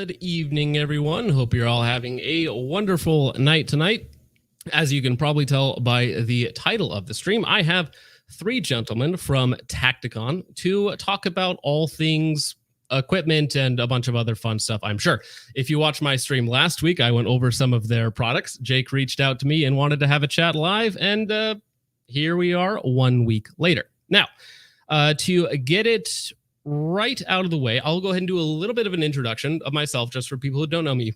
Good evening, everyone. Hope you're all having a wonderful night tonight. As you can probably tell by the title of the stream, I have three gentlemen from Tacticon to talk about all things equipment and a bunch of other fun stuff, I'm sure. If you watched my stream last week, I went over some of their products. Jake reached out to me and wanted to have a chat live, and here we are 1 week later. Now, to get it right out of the way, I'll go ahead and do a little bit of an introduction of myself just for people who don't know me.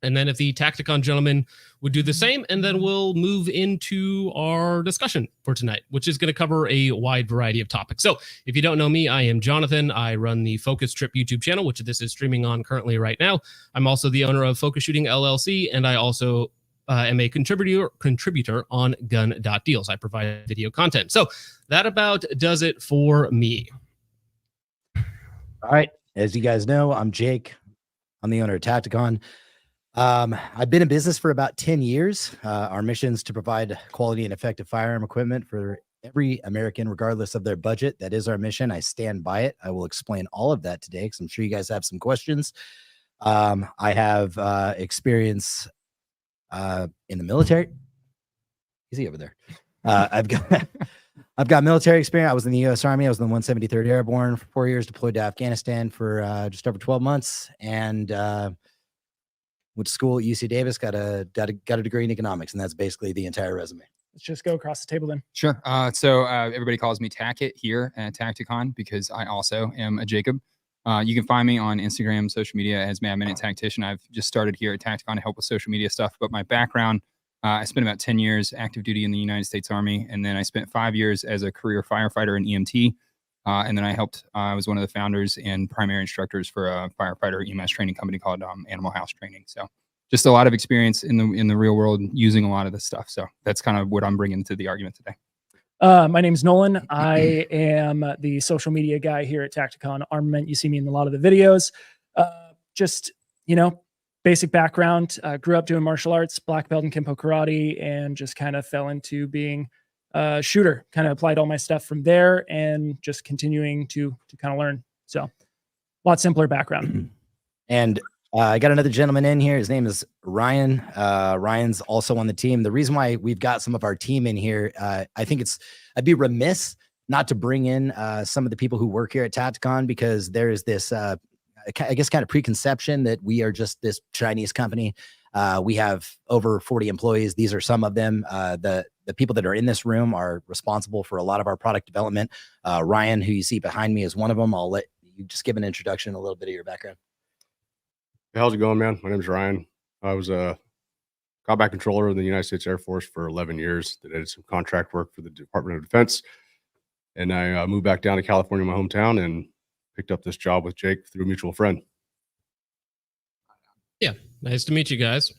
And then if the Tacticon gentlemen would do the same, and then we'll move into our discussion for tonight, which is going to cover a wide variety of topics. So if you don't know me, I am Jonathan. I run the Focus Trip YouTube channel, which this is streaming on currently right now. I'm also the owner of Focus Shooting LLC, and I also am a contributor on gun.deals. I provide video content. So that about does it for me. All right. As you guys know, I'm Jake. I'm the owner of Tacticon. I've been in business for about 10 years. Our mission is to provide quality and effective firearm equipment for every American, regardless of their budget. That is our mission. I stand by it. I will explain all of that today because I'm sure you guys have some questions. I have experience in the military. Is he over there? I've got military experience. I was in the U.S. Army. I was in the 173rd Airborne for 4 years, deployed to Afghanistan for just over 12 months, and went to school at UC Davis. Got a degree in economics, and that's basically the entire resume. Let's just go across the table then. Sure. So everybody calls me Tackett here at Tacticon because I also am a Jacob. You can find me on Instagram, social media as Mad Minute Tactician. I've just started here at Tacticon to help with social media stuff, but my background, I spent about 10 years active duty in the United States Army, and then I spent 5 years as a career firefighter in EMT. And then I was one of the founders and primary instructors for a firefighter EMS training company called Animal House Training. So just a lot of experience in the real world using a lot of this stuff. So that's kind of what I'm bringing to the argument today. My name's Nolan. I am the social media guy here at Tacticon Armament. You see me in a lot of the videos. Just, basic background. Grew up doing martial arts, black belt in Kempo karate, and just kind of fell into being a shooter. Kind of applied all my stuff from there and just continuing to kind of learn. So a lot simpler background. And I got another gentleman in here. His name is Ryan. Ryan's also on the team. The reason why we've got some of our team in here, I think I'd be remiss not to bring in some of the people who work here at Tacticon, because there is this, I guess, kind of preconception that we are just this Chinese company. We have over 40 employees. These are some of them. The people that are in this room are responsible for a lot of our product development. Ryan, who you see behind me, is one of them. I'll let you just give an introduction, a little bit of your background. How's it going, man? My name's Ryan. I was a combat controller in the United States Air Force for 11 years. I did some contract work for the Department of Defense. And I moved back down to California, my hometown, and picked up this job with Jake through a mutual friend. Yeah, nice to meet you guys.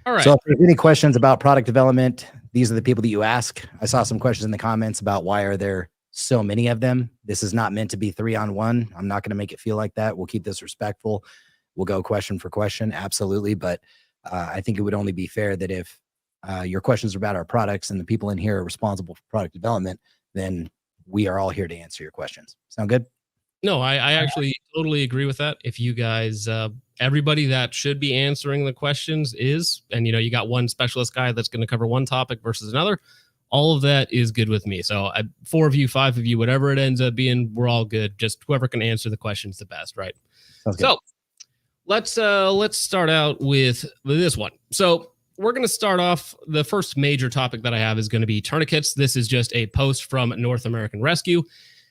All right. So if there's any questions about product development, these are the people that you ask. I saw some questions in the comments about why are there so many of them. This is not meant to be 3-on-1. I'm not going to make it feel like that. We'll keep this respectful. We'll go question for question. Absolutely. But I think it would only be fair that if your questions are about our products and the people in here are responsible for product development, then we are all here to answer your questions. Sound good? No, I actually totally agree with that. If you guys, everybody that should be answering the questions is, and you got one specialist guy that's going to cover one topic versus another, all of that is good with me. So 4 of you, 5 of you, whatever it ends up being, we're all good. Just whoever can answer the questions the best, right? So let's start out with this one. So we're going to start off. The first major topic that I have is going to be tourniquets. This is just a post from North American Rescue.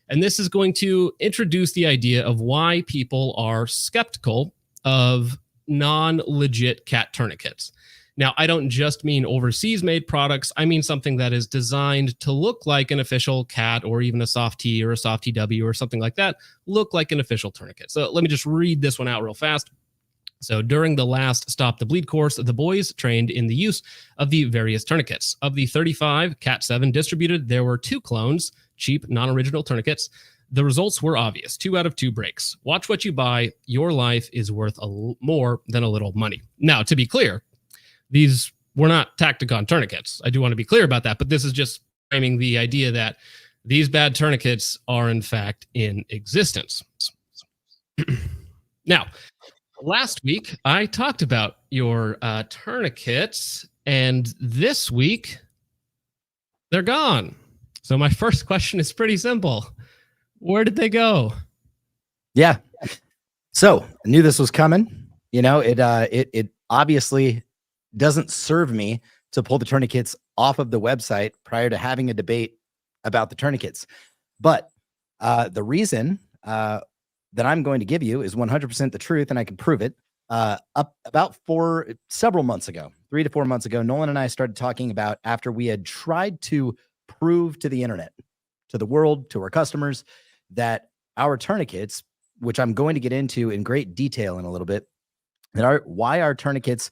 And this is going to introduce the idea of why people are skeptical of non-legit cat tourniquets. Now, I don't just mean overseas made products. I mean something that is designed to look like an official cat, or even a soft T or a soft TW or something like that, look like an official tourniquet. So let me just read this one out real fast. So during the last Stop the Bleed course, the boys trained in the use of the various tourniquets. Of the 35 Cat 7 distributed, there were 2 clones, cheap, non-original tourniquets. The results were obvious. 2 out of 2 breaks. Watch what you buy. Your life is worth more than a little money. Now, to be clear, these were not Tacticon tourniquets. I do want to be clear about that, but this is just framing the idea that these bad tourniquets are in fact in existence. Now, last week I talked about your tourniquets, and this week they're gone. So my first question is pretty simple. Where did they go? Yeah. So I knew this was coming. You know, it obviously doesn't serve me to pull the tourniquets off of the website prior to having a debate about the tourniquets. But the reason that I'm going to give you is 100% the truth, and I can prove it. About several months ago, 3 to 4 months ago, Nolan and I started talking about, after we had tried to prove to the internet, to the world, to our customers, that our tourniquets, which I'm going to get into in great detail in a little bit, why our tourniquets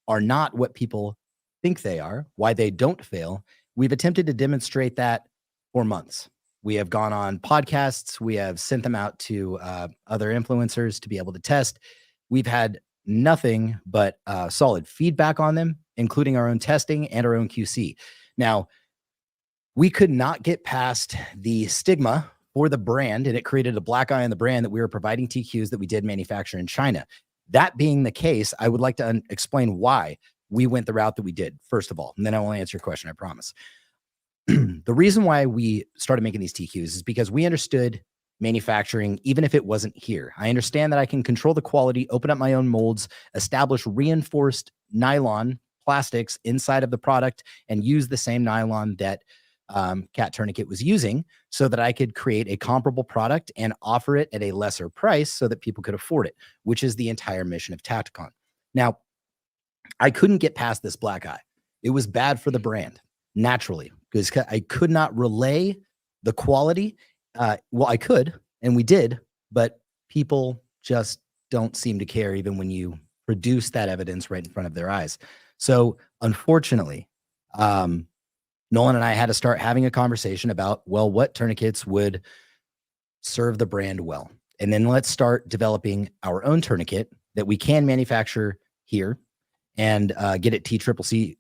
are not what people think they are, why they don't fail. We've attempted to demonstrate that for months. We have gone on podcasts. We have sent them out to other influencers to be able to test. We've had nothing but solid feedback on them, including our own testing and our own QC. Now, we could not get past the stigma for the brand, and it created a black eye on the brand that we were providing TQs that we did manufacture in China. That being the case, I would like to explain why we went the route that we did, first of all, and then I will answer your question, I promise. The reason why we started making these TQs is because we understood manufacturing, even if it wasn't here. I understand that I can control the quality, open up my own molds, establish reinforced nylon plastics inside of the product, and use the same nylon that Cat Tourniquet was using, so that I could create a comparable product and offer it at a lesser price so that people could afford it, which is the entire mission of Tacticon. Now, I couldn't get past this black eye. It was bad for the brand, naturally, because I could not relay the quality. Well, I could, and we did, but people just don't seem to care, even when you produce that evidence right in front of their eyes. So unfortunately, Nolan and I had to start having a conversation about, well, what tourniquets would serve the brand well. And then let's start developing our own tourniquet that we can manufacture here and get it TCCC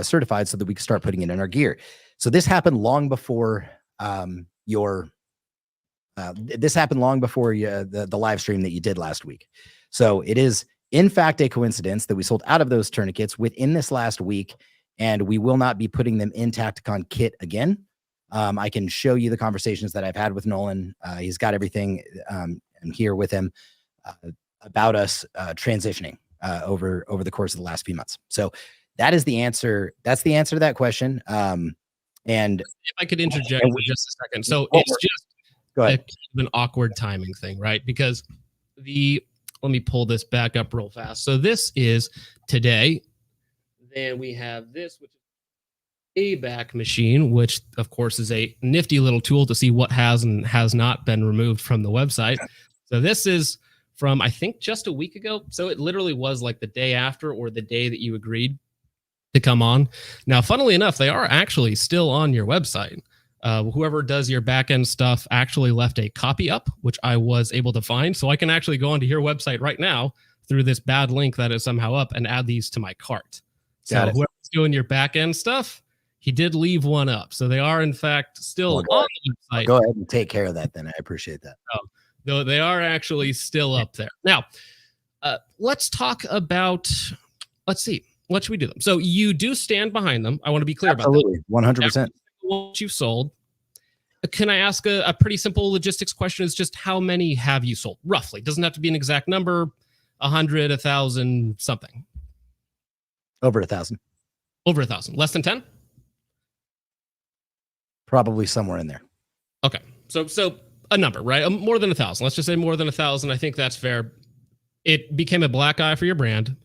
certified so that we can start putting it in our gear. So this happened long before the live stream that you did last week. So it is in fact a coincidence that we sold out of those tourniquets within this last week, and we will not be putting them in Tacticon kit again. I can show you the conversations that I've had with Nolan. He's got everything. I'm here with him about us transitioning over the course of the last few months. So that is the answer. That's the answer to that question. And if I could interject for just a second. So it's just go ahead. An awkward timing thing, right? Because let me pull this back up real fast. So this is today. Then we have this, which is ACK Machine, which of course is a nifty little tool to see what has and has not been removed from the website. So this is from, I think, just a week ago. So it literally was like the day after, or the day that you agreed to come on. Now, funnily enough, they are actually still on your website. Whoever does your backend stuff actually left a copy up, which I was able to find. So I can actually go onto your website right now through this bad link that is somehow up and add these to my cart. So whoever's doing your backend stuff, he did leave one up. So they are, in fact, still on the website. Go ahead and take care of that then. I appreciate that. Though they are actually still up there. Now, let's talk about, let's see, what should we do them? So you do stand behind them. I want to be clear about that. 100%. What you've sold. Can I ask a pretty simple logistics question? Is just how many have you sold? Roughly. Doesn't have to be an exact number. 100, 1,000, something. Over 1,000. Over 1,000. Less than 10? Probably somewhere in there. Okay. So a number, right? More than 1,000. Let's just say more than 1,000. I think that's fair. It became a black eye for your brand.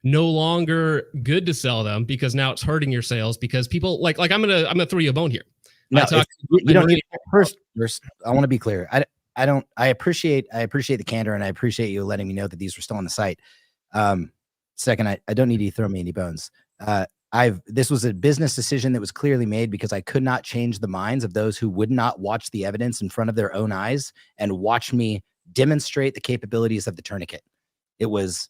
No longer good to sell them because now it's hurting your sales, because people like I'm gonna throw you a bone here. No, you don't need first. I want to be clear. I appreciate the candor, and I appreciate you letting me know that these were still on the site. Second, I don't need you to throw me any bones. This was a business decision that was clearly made because I could not change the minds of those who would not watch the evidence in front of their own eyes and watch me demonstrate the capabilities of the tourniquet. It was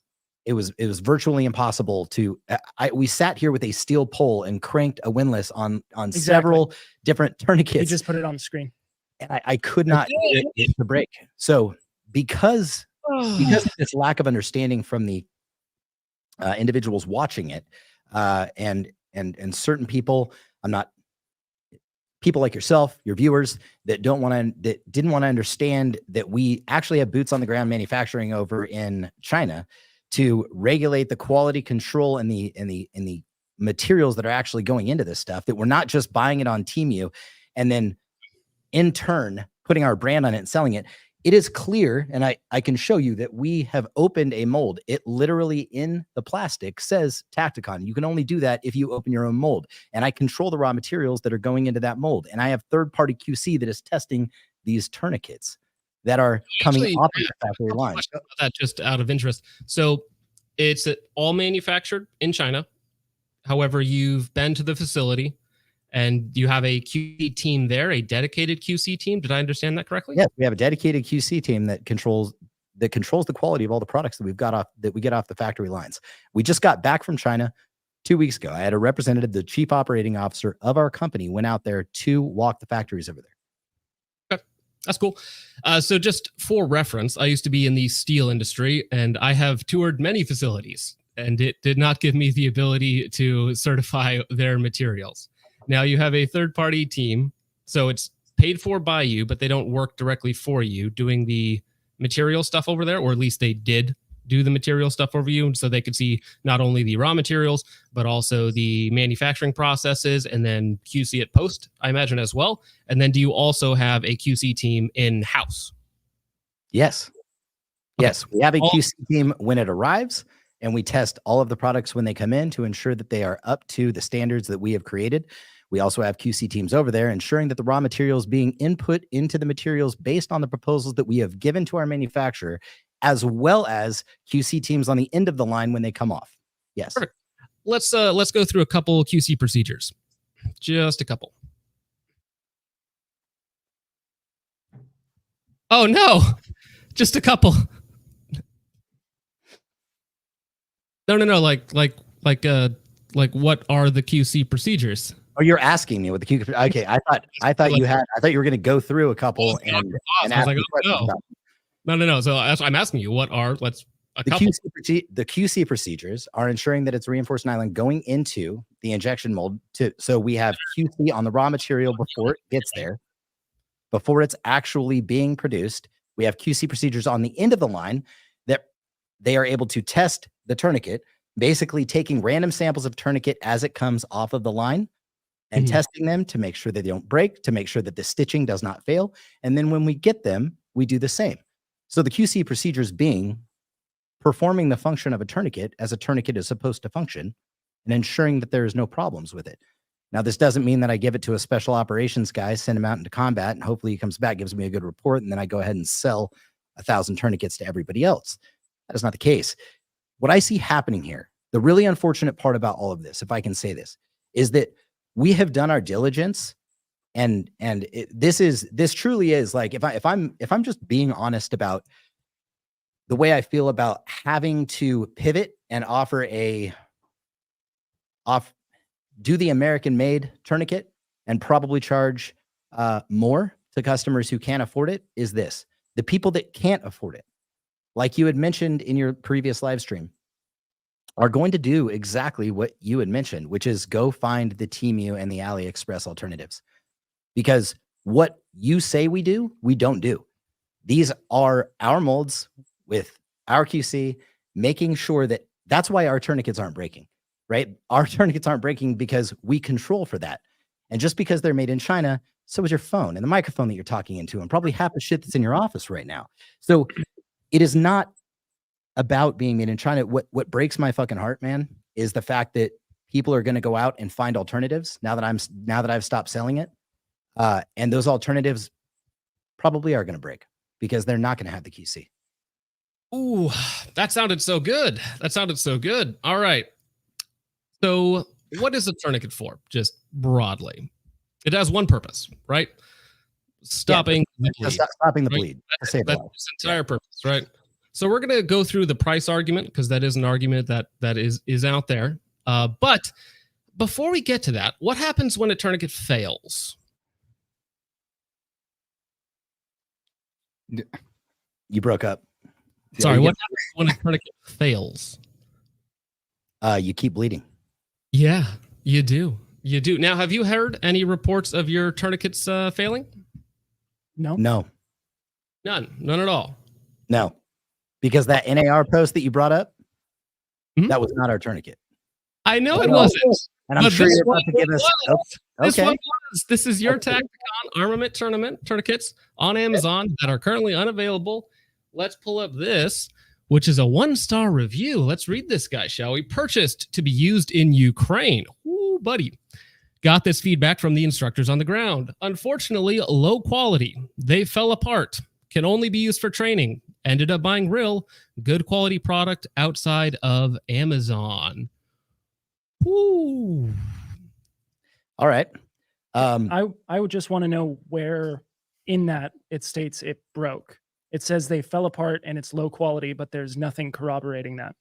virtually impossible to. We sat here with a steel pole and cranked a windlass on several different tourniquets. You just put it on the screen, and I could not get it to break. So because because of this lack of understanding from the individuals watching it, and certain people, people like yourself, your viewers that didn't want to understand that we actually have boots on the ground manufacturing over in China to regulate the quality control and the materials that are actually going into this stuff, that we're not just buying it on Temu and then in turn putting our brand on it and selling it. It is clear, and I can show you that we have opened a mold. It literally in the plastic says Tacticon. You can only do that if you open your own mold. And I control the raw materials that are going into that mold. And I have third-party QC that is testing these tourniquets that are coming off of the factory line. That just out of interest. So it's all manufactured in China. However, you've been to the facility and you have a QC team there, a dedicated QC team. Did I understand that correctly? Yes, we have a dedicated QC team that controls the quality of all the products that we get off the factory lines. We just got back from China 2 weeks ago. I had a representative, the chief operating officer of our company, went out there to walk the factories over there. Okay, that's cool. So just for reference, I used to be in the steel industry, and I have toured many facilities, and it did not give me the ability to certify their materials. Now you have a third-party team, so it's paid for by you, but they don't work directly for you doing the material stuff over there, or at least they did do the material stuff over you, so they could see not only the raw materials, but also the manufacturing processes, and then QC it post, I imagine, as well. And then do you also have a QC team in-house? Yes. Okay. Yes, we have a QC team when it arrives, and we test all of the products when they come in to ensure that they are up to the standards that we have created. We also have QC teams over there ensuring that the raw materials being input into the materials based on the proposals that we have given to our manufacturer, as well as QC teams on the end of the line when they come off. Yes. Perfect. Let's go through a couple QC procedures. Just a couple. Oh no, just a couple. No. Like what are the QC procedures? Oh, you're asking me what the QC. Okay, I thought you were going to go through a couple and ask like, questions about them. No. So I'm asking you, what are the QC procedures are ensuring that it's reinforced nylon going into the injection mold. So we have QC on the raw material before it gets there, before it's actually being produced. We have QC procedures on the end of the line that they are able to test the tourniquet, basically taking random samples of tourniquet as it comes off of the line and testing them to make sure that they don't break, to make sure that the stitching does not fail. And then when we get them, we do the same. So the QC procedures being performing the function of a tourniquet as a tourniquet is supposed to function and ensuring that there is no problems with it. Now, this doesn't mean that I give it to a special operations guy, send him out into combat, and hopefully he comes back, gives me a good report, and then I go ahead and sell 1,000 tourniquets to everybody else. That is not the case. What I see happening here, the really unfortunate part about all of this, if I can say this, is that we have done our diligence, and this truly is like, if I'm just being honest about the way I feel about having to pivot and do the American made tourniquet and probably charge more to customers who can't afford it, is this: the people that can't afford it, like you had mentioned in your previous live stream, are going to do exactly what you had mentioned, which is go find the Temu and the AliExpress alternatives. Because what you say we do, we don't do. These are our molds with our QC, making sure that that's why our tourniquets aren't breaking, right? Our tourniquets aren't breaking because we control for that. And just because they're made in China, so is your phone and the microphone that you're talking into, and probably half the shit that's in your office right now. So it is not about being made in China. What breaks my fucking heart, man, is the fact that people are going to go out and find alternatives now that I've stopped selling it. And those alternatives probably are going to break because they're not going to have the QC. Ooh, that sounded so good. All right. So what is a tourniquet for? Just broadly. It has one purpose, right? Stopping the bleed. Stopping the right? bleed. That's its entire purpose, right? So we're going to go through the price argument because that is an argument that is out there. But before we get to that, what happens when a tourniquet fails? You broke up. Sorry, what happens when a tourniquet fails? You keep bleeding. Yeah, you do. You do. Now, have you heard any reports of your tourniquets failing? No. None at all. No, because that NAR post that you brought up, that was not our tourniquet. I know it wasn't. And I'm But sure this you're about one to give us. was. This Okay. one was. This is your Tacticon Armament tourniquets on Amazon that are currently unavailable. Let's pull up this, which is a 1-star review. Let's read this guy, shall we? Purchased to be used in Ukraine. Ooh, buddy. Got this feedback from the instructors on the ground. Unfortunately, low quality. They fell apart. Can only be used for training. Ended up buying real, good quality product outside of Amazon. Ooh. All right. I would just want to know where in that it states it broke. It says they fell apart and it's low quality, but there's nothing corroborating that.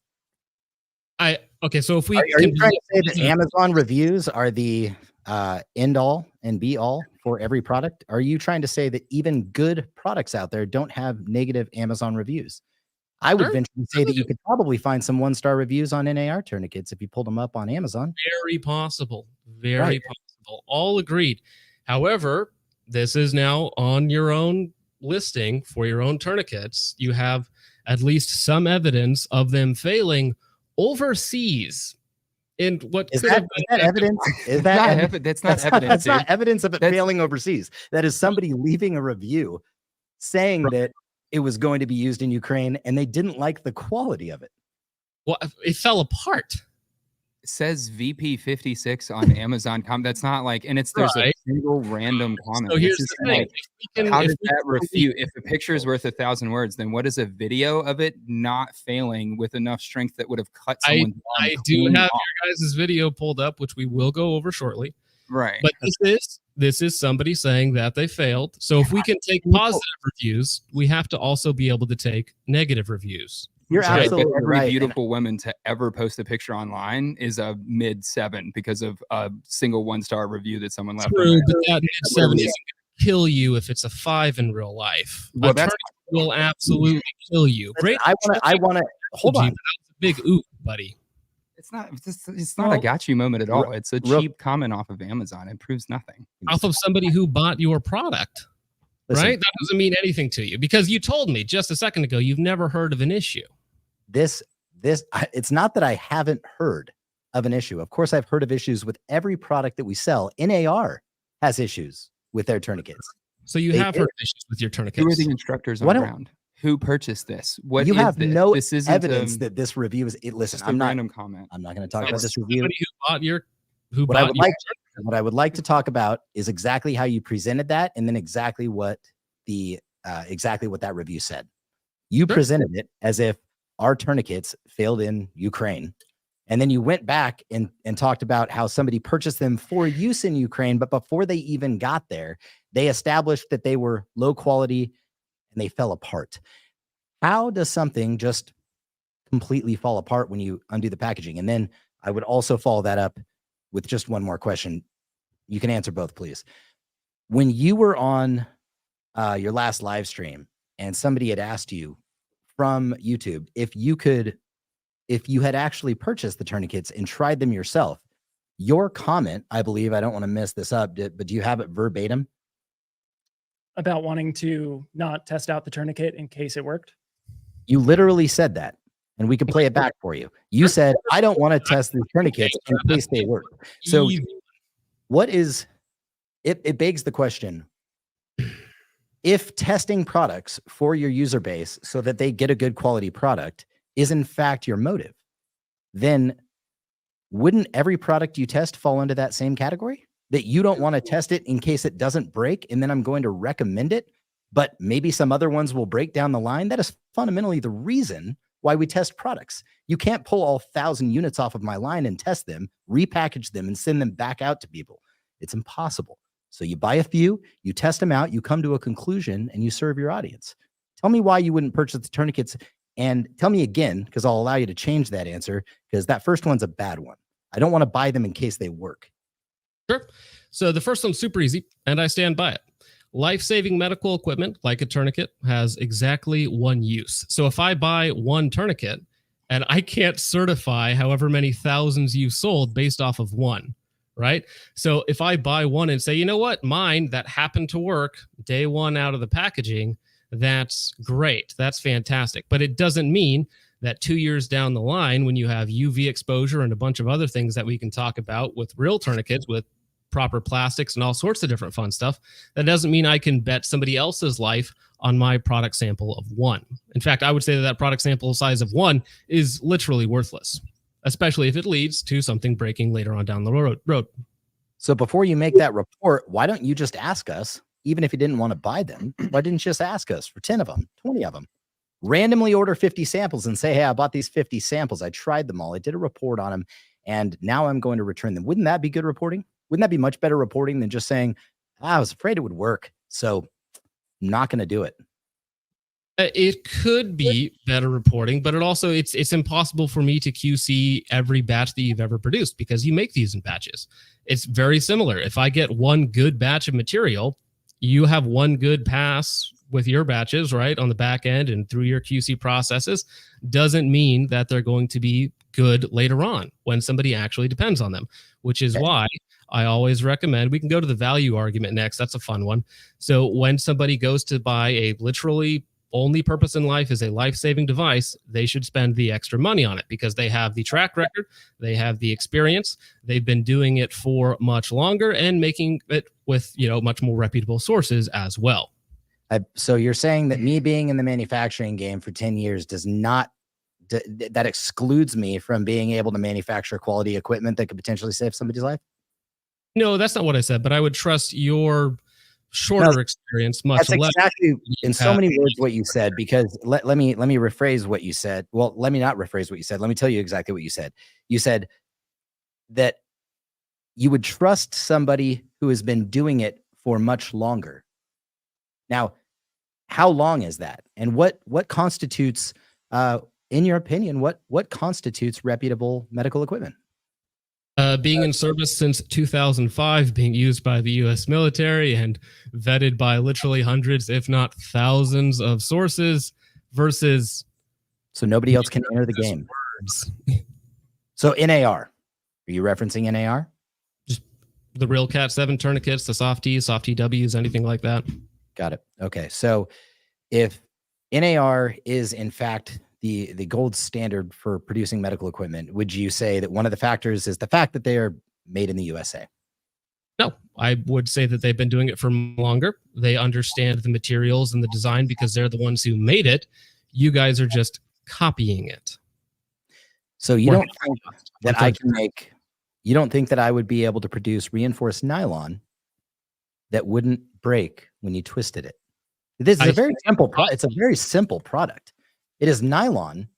Okay, so if we Are you trying to say that Amazon reviews are the end all and be all for every product? Are you trying to say that even good products out there don't have negative Amazon reviews? I would venture to say that you could probably find some 1-star reviews on NAR tourniquets if you pulled them up on Amazon. Very possible. Very possible. All agreed. However, this is now on your own listing for your own tourniquets. You have at least some evidence of them failing overseas. And what is that evidence? Is that that's not evidence? That's not evidence of it failing overseas. That is somebody leaving a review saying that it was going to be used in Ukraine and they didn't like the quality of it. Well, it fell apart. It says VP56 on Amazon. That's not like, and there's a single random comment. So here's the thing. Like, how does that refute? If a picture is worth 1,000 words, then what is a video of it not failing with enough strength that would have cut someone's arm? I do have your guys' video pulled up, which we will go over shortly. Right. But this is somebody saying that they failed. So if we can take positive reviews, we have to also be able to take negative reviews. You're absolutely every right. beautiful woman to ever post a picture online is a mid-7 because of a single 1-star review that someone left. True, but that mid-7 isn't going to kill you if it's a 5 in real life. Well, that will absolutely kill you. Great. I want to hold on. That was a big oop, buddy. It's not a got you moment at all. It's a cheap comment off of Amazon. It proves nothing. Off of somebody who bought your product. Listen, right? That doesn't mean anything to you because you told me just a second ago you've never heard of an issue. It's not that I haven't heard of an issue. Of course, I've heard of issues with every product that we sell. NAR has issues with their tourniquets. So you have heard of issues with your tourniquets. Who are the instructors on ground? Who purchased this? What you is have this? no this isn't evidence that this review is. Listen, I'm not. Random comment. I'm not going to talk about this review. What I would like to talk about is exactly how you presented that, and then exactly what that review said. You presented it as if our tourniquets failed in Ukraine. And then you went back and talked about how somebody purchased them for use in Ukraine, but before they even got there, they established that they were low quality and they fell apart. How does something just completely fall apart when you undo the packaging? And then I would also follow that up with just one more question. You can answer both, please. When you were on your last live stream and somebody had asked you from YouTube if you had actually purchased the tourniquets and tried them yourself, your comment, I believe, I don't want to mess this up, but do you have it verbatim? About wanting to not test out the tourniquet in case it worked? You literally said that, and we can play it back for you. You said, I don't want to test these tourniquets in case they work. So what is, it begs the question, if testing products for your user base so that they get a good quality product is in fact your motive, then wouldn't every product you test fall into that same category? That you don't want to test it in case it doesn't break, and then I'm going to recommend it, but maybe some other ones will break down the line? That is fundamentally the reason why we test products. You can't pull all 1,000 units off of my line and test them, repackage them, and send them back out to people. It's impossible. So you buy a few, you test them out, you come to a conclusion, and you serve your audience. Tell me why you wouldn't purchase the tourniquets, and tell me again, because I'll allow you to change that answer, because that first one's a bad one. I don't want to buy them in case they work. Sure. So the first one's super easy, and I stand by it. life-saving medical equipment, like a tourniquet, has exactly one use. So if I buy one tourniquet and I can't certify however many thousands you sold based off of one, right? So if I buy one and say, you know what, mine that happened to work day one out of the packaging, that's great. That's fantastic. But it doesn't mean that 2 years down the line, when you have UV exposure and a bunch of other things that we can talk about with real tourniquets, with proper plastics and all sorts of different fun stuff, that doesn't mean I can bet somebody else's life on my product sample of one. In fact, I would say that that product sample size of one is literally worthless, especially if it leads to something breaking later on down the road. So before you make that report, why don't you just ask us, even if you didn't want to buy them, why didn't you just ask us for 10 of them, 20 of them? Randomly order 50 samples and say, hey, I bought these 50 samples. I tried them all. I did a report on them, and now I'm going to return them. Wouldn't that be good reporting? Wouldn't that be much better reporting than just saying, I was afraid it would work, so I'm not going to do it? It could be better reporting, but it's impossible for me to QC every batch that you've ever produced because you make these in batches. It's very similar. If I get one good batch of material, you have one good pass with your batches, right, on the back end and through your QC processes, doesn't mean that they're going to be good later on when somebody actually depends on them, which is why I always recommend, we can go to the value argument next. That's a fun one. So when somebody goes to buy a literally only purpose in life is a life-saving device, they should spend the extra money on it because they have the track record, they have the experience, they've been doing it for much longer and making it with, much more reputable sources as well. So you're saying that me being in the manufacturing game for 10 years does not, that excludes me from being able to manufacture quality equipment that could potentially save somebody's life? No, that's not what I said, but I would trust your shorter experience much less. That's exactly, in so many words, what you said, because let me rephrase what you said. Well, let me not rephrase what you said. Let me tell you exactly what you said. You said that you would trust somebody who has been doing it for much longer. Now, how long is that? And what constitutes, in your opinion, what constitutes reputable medical equipment? Being in service since 2005, being used by the U.S. military and vetted by literally hundreds, if not thousands of sources versus... So nobody else can enter the game. So NAR, are you referencing NAR? Just the real Cat 7 tourniquets, the soft EWs, anything like that. Got it. Okay. So if NAR is in fact the gold standard for producing medical equipment, would you say that one of the factors is the fact that they are made in the USA? No, I would say that they've been doing it for longer. They understand the materials and the design because they're the ones who made it. You guys are just copying it. So you don't think that I can make, you don't think that I would be able to produce reinforced nylon that wouldn't break when you twisted it? This is a very simple product. It's a very simple product. It is nylon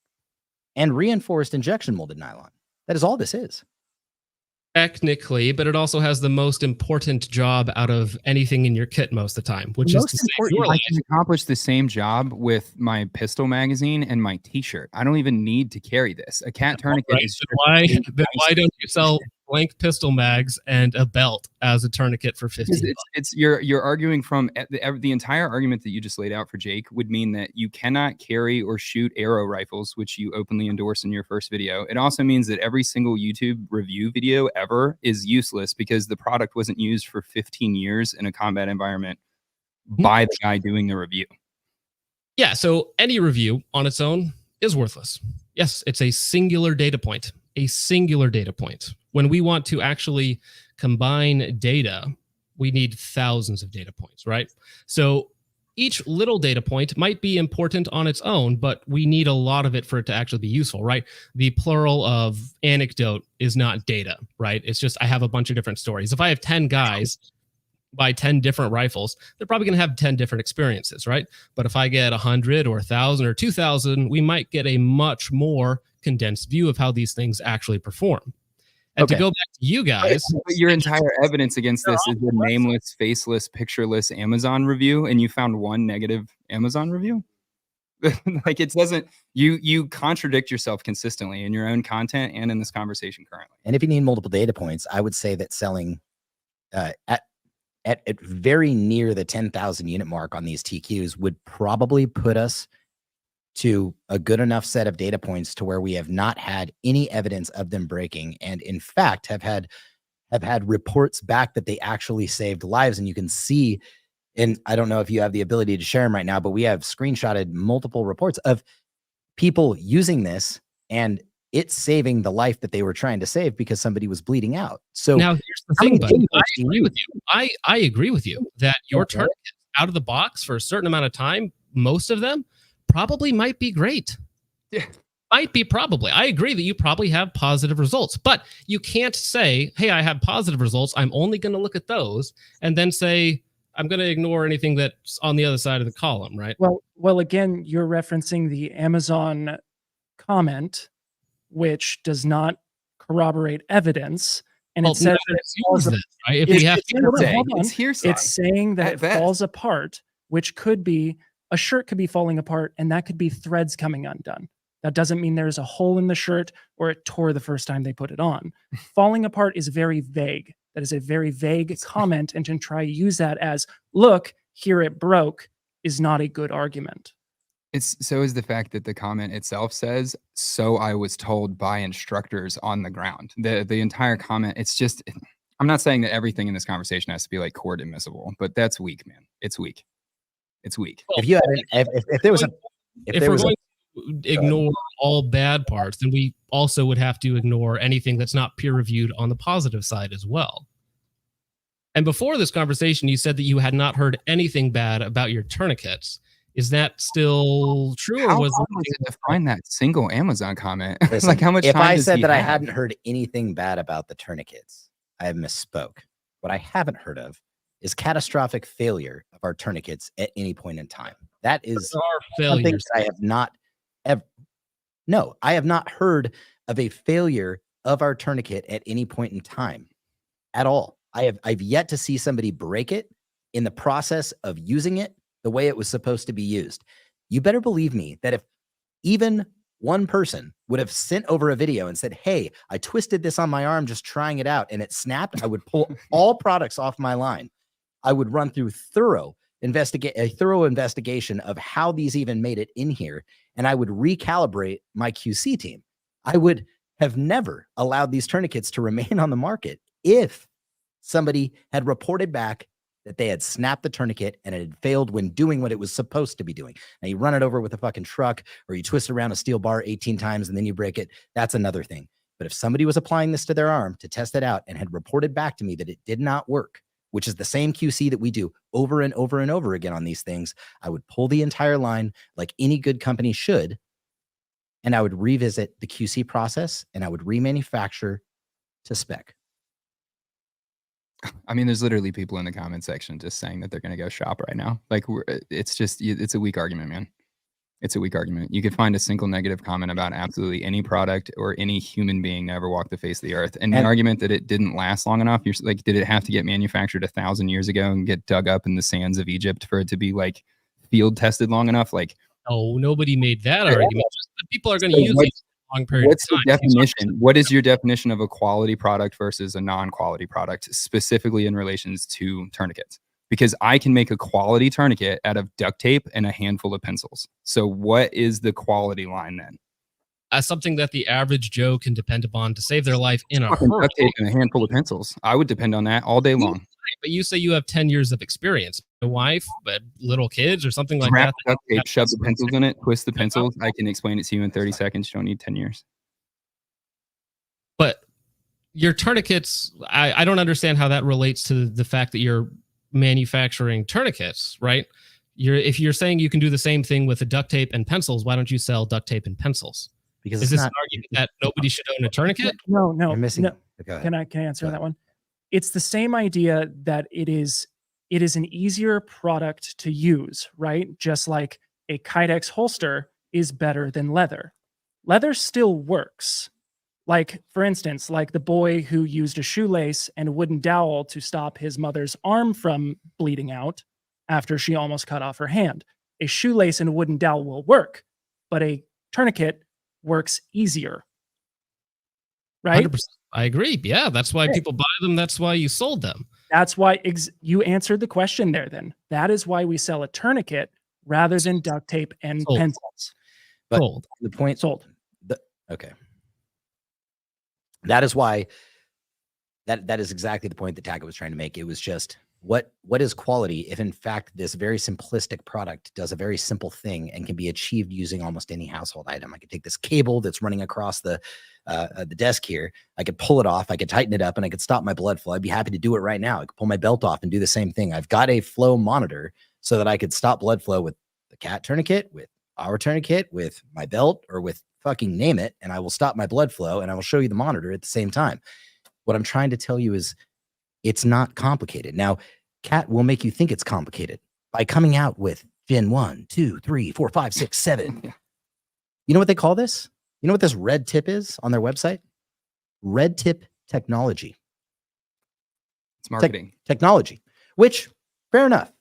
and reinforced injection molded nylon. That is all this is. Technically, but it also has the most important job out of anything in your kit most of the time, which is to save your life. I can accomplish the same job with my pistol magazine and my t-shirt. I don't even need to carry this. A cat tourniquet is why don't you sell blank pistol mags and a belt as a tourniquet for $15? It's you're arguing from the entire argument that you just laid out for Jake would mean that you cannot carry or shoot arrow rifles, which you openly endorse in your first video. It also means that every single YouTube review video ever is useless because the product wasn't used for 15 years in a combat environment by the guy doing the review. Yeah, so any review on its own is worthless. Yes, it's a singular data point. A singular data point. When we want to actually combine data, we need thousands of data points, right? So each little data point might be important on its own, but we need a lot of it for it to actually be useful, right? The plural of anecdote is not data, right? It's just I have a bunch of different stories. If I have 10 guys buy 10 different rifles, they're probably going to have 10 different experiences, right? But if I get 100 or 1,000 or 2,000, we might get a much more condensed view of how these things actually perform. And to go back to you guys, but your entire evidence against this is a nameless, faceless, pictureless Amazon review, and you found one negative Amazon review. Like it doesn't. You contradict yourself consistently in your own content and in this conversation currently. And if you need multiple data points, I would say that selling at very near the 10,000 unit mark on these TQs would probably put us to a good enough set of data points to where we have not had any evidence of them breaking, and in fact have had reports back that they actually saved lives. And you can see, and I don't know if you have the ability to share them right now, but we have screenshotted multiple reports of people using this and it's saving the life that they were trying to save because somebody was bleeding out. So now here's the thing, buddy. I agree with you. I agree with you that your tourniquets out of the box for a certain amount of time, most of them probably might be great. Yeah. Might be probably. I agree that you probably have positive results, but you can't say, hey, I have positive results. I'm only going to look at those and then say, I'm going to ignore anything that's on the other side of the column, right? Well, again, you're referencing the Amazon comment, which does not corroborate evidence. And it says that it falls apart. Right? If we have it's hearsay. It's saying that it falls apart, which could be a shirt could be falling apart, and that could be threads coming undone. That doesn't mean there's a hole in the shirt or it tore the first time they put it on. Falling apart is very vague. That is a very vague comment, and to try to use that as, look, here it broke, is not a good argument. So is the fact that the comment itself says, so I was told by instructors on the ground. The entire comment, it's just, I'm not saying that everything in this conversation has to be like court admissible, but that's weak, man. It's weak. It's weak. If you had, if there was a, if there was going to ignore all bad parts, then we also would have to ignore anything that's not peer reviewed on the positive side as well. And before this conversation, you said that you had not heard anything bad about your tourniquets. Is that still true? How or was it to find that single Amazon comment? Listen, like how much if time I does said he that I have? hadn't heard anything bad about the tourniquets, I have misspoke. What I haven't heard of is catastrophic failure of our tourniquets at any point in time. That is something that I have not ever. No, I have not heard of a failure of our tourniquet at any point in time at all. I've yet to see somebody break it in the process of using it the way it was supposed to be used. You better believe me that if even one person would have sent over a video and said, hey, I twisted this on my arm just trying it out and it snapped, I would pull all products off my line. I would run through a thorough investigation of how these even made it in here, and I would recalibrate my QC team. I would have never allowed these tourniquets to remain on the market if somebody had reported back that they had snapped the tourniquet and it had failed when doing what it was supposed to be doing. Now, you run it over with a fucking truck or you twist around a steel bar 18 times and then you break it. That's another thing. But if somebody was applying this to their arm to test it out and had reported back to me that it did not work, which is the same QC that we do over and over and over again on these things, I would pull the entire line like any good company should, and I would revisit the QC process and I would remanufacture to spec. I mean, there's literally people in the comment section just saying that they're going to go shop right now. Like, it's just, it's a weak argument, man. It's a weak argument. You could find a single negative comment about absolutely any product or any human being to ever walk the face of the earth. And the argument that it didn't last long enough, you're like, did it have to get manufactured 1,000 years ago and get dug up in the sands of Egypt for it to be like field tested long enough? Like, oh, nobody made that argument. Just that people are going to use it for a long period what's of time. The definition? What is your definition of a quality product versus a non-quality product, specifically in relations to tourniquets? Because I can make a quality tourniquet out of duct tape and a handful of pencils. So what is the quality line then? As something that the average Joe can depend upon to save their life in a duct tape and a handful of pencils. I would depend on that all day long. But you say you have 10 years of experience. A wife, but little kids or something like Wrap that. Duct tape, shove the pencils in it, twist the pencils. I can explain it to you in 30 seconds. You don't need 10 years. But your tourniquets, I don't understand how that relates to the fact that you're manufacturing tourniquets, right? If you're saying you can do the same thing with the duct tape and pencils, why don't you sell duct tape and pencils? Because is this an argument that nobody should own a tourniquet? No. No. Can I answer that one? It's the same idea that it is an easier product to use, right? Just like a Kydex holster is better than leather. Leather still works. Like, for instance, like the boy who used a shoelace and a wooden dowel to stop his mother's arm from bleeding out after she almost cut off her hand. A shoelace and a wooden dowel will work, but a tourniquet works easier. Right? 100%. I agree. Yeah, that's why people buy them. That's why you sold them. That's why you answered the question there. Then that is why we sell a tourniquet rather than duct tape and Sold. pencils. But Sold. the point, Sold. okay. That is why that is exactly the point that Taco was trying to make. It was just what is quality if in fact this very simplistic product does a very simple thing and can be achieved using almost any household item. I could take this cable that's running across the desk here. I could pull it off. I could tighten it up and I could stop my blood flow. I'd be happy to do it right now. I could pull my belt off and do the same thing. I've got a flow monitor so that I could stop blood flow with the cat tourniquet, with our tourniquet, with my belt, or with fucking name it. And I will stop my blood flow and I will show you the monitor at the same time. What I'm trying to tell you is it's not complicated. Now, Cat will make you think it's complicated by coming out with Gen 1, 2, 3, 4, 5, 6, 7. You know what they call this? You know what this red tip is on their website? Red tip technology. It's marketing. Technology, which fair enough.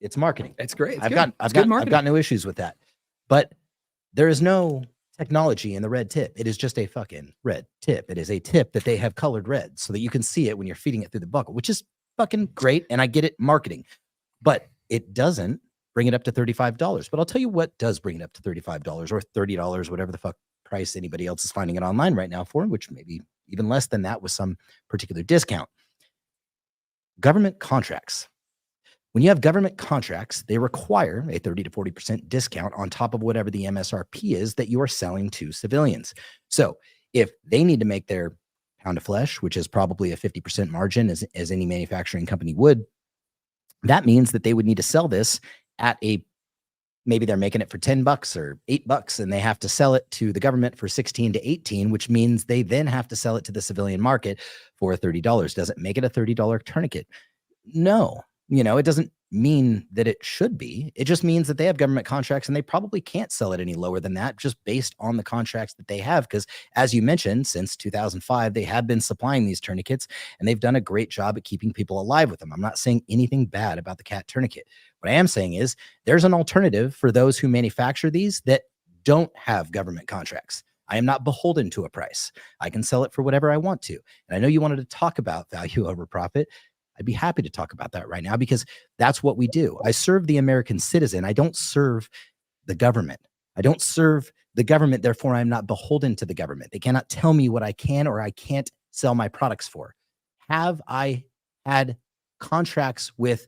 It's marketing. It's great. I've got no issues with that. But there is no technology in the red tip. It is just a fucking red tip. It is a tip that they have colored red so that you can see it when you're feeding it through the buckle, which is fucking great. And I get it, marketing, but it doesn't bring it up to $35. But I'll tell you what does bring it up to $35 or $30, whatever the fuck price anybody else is finding it online right now for, which maybe even less than that with some particular discount. Government contracts. When you have government contracts, they require a 30 to 40% discount on top of whatever the MSRP is that you are selling to civilians. So if they need to make their pound of flesh, which is probably a 50% margin as any manufacturing company would, that means that they would need to sell this at maybe they're making it for $10 or $8 and they have to sell it to the government for 16 to 18, which means they then have to sell it to the civilian market for $30. Does it make it a $30 tourniquet? No. It doesn't mean that it should be. It just means that they have government contracts and they probably can't sell it any lower than that just based on the contracts that they have. Because as you mentioned, since 2005, they have been supplying these tourniquets and they've done a great job at keeping people alive with them. I'm not saying anything bad about the cat tourniquet. What I am saying is there's an alternative for those who manufacture these that don't have government contracts. I am not beholden to a price. I can sell it for whatever I want to. And I know you wanted to talk about value over profit. I'd be happy to talk about that right now because that's what we do. I serve the American citizen. I don't serve the government. I don't serve the government. Therefore, I'm not beholden to the government. They cannot tell me what I can or I can't sell my products for. Have I had contracts with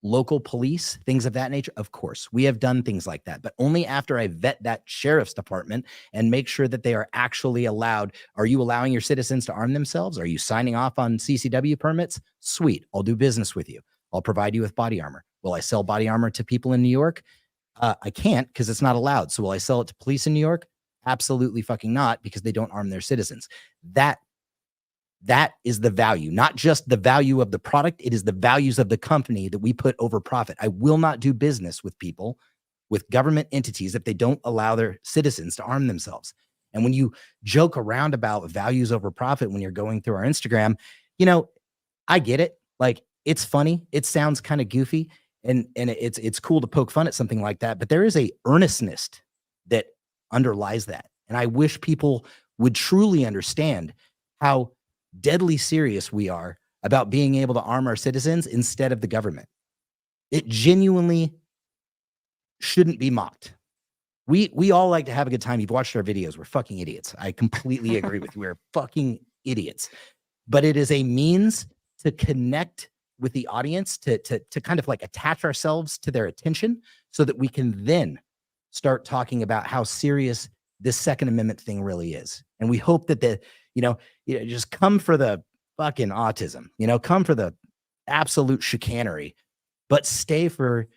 local police, things of that nature? Of course, we have done things like that, but only after I vet that sheriff's department and make sure that they are actually allowed. Are you allowing your citizens to arm themselves? Are you signing off on CCW permits? Sweet. I'll do business with you. I'll provide you with body armor. Will I sell body armor to people in New York? I can't because it's not allowed. So will I sell it to police in New York? Absolutely fucking not, because they don't arm their citizens. That is the value, not just the value of the product. It is the values of the company that we put over profit. I will not do business with people, with government entities, if they don't allow their citizens to arm themselves. And when you joke around about values over profit, when you're going through our Instagram, I get it. Like, it's funny. It sounds kind of goofy and it's cool to poke fun at something like that. But there is a earnestness that underlies that. And I wish people would truly understand how deadly serious we are about being able to arm our citizens instead of the government. It genuinely shouldn't be mocked. We all like to have a good time. You've watched our videos. We're fucking idiots. I completely agree with you. We're fucking idiots. But it is a means to connect with the audience, to kind of like attach ourselves to their attention so that we can then start talking about how serious this Second Amendment thing really is. And we hope that just come for the fucking autism, come for the absolute chicanery, but stay for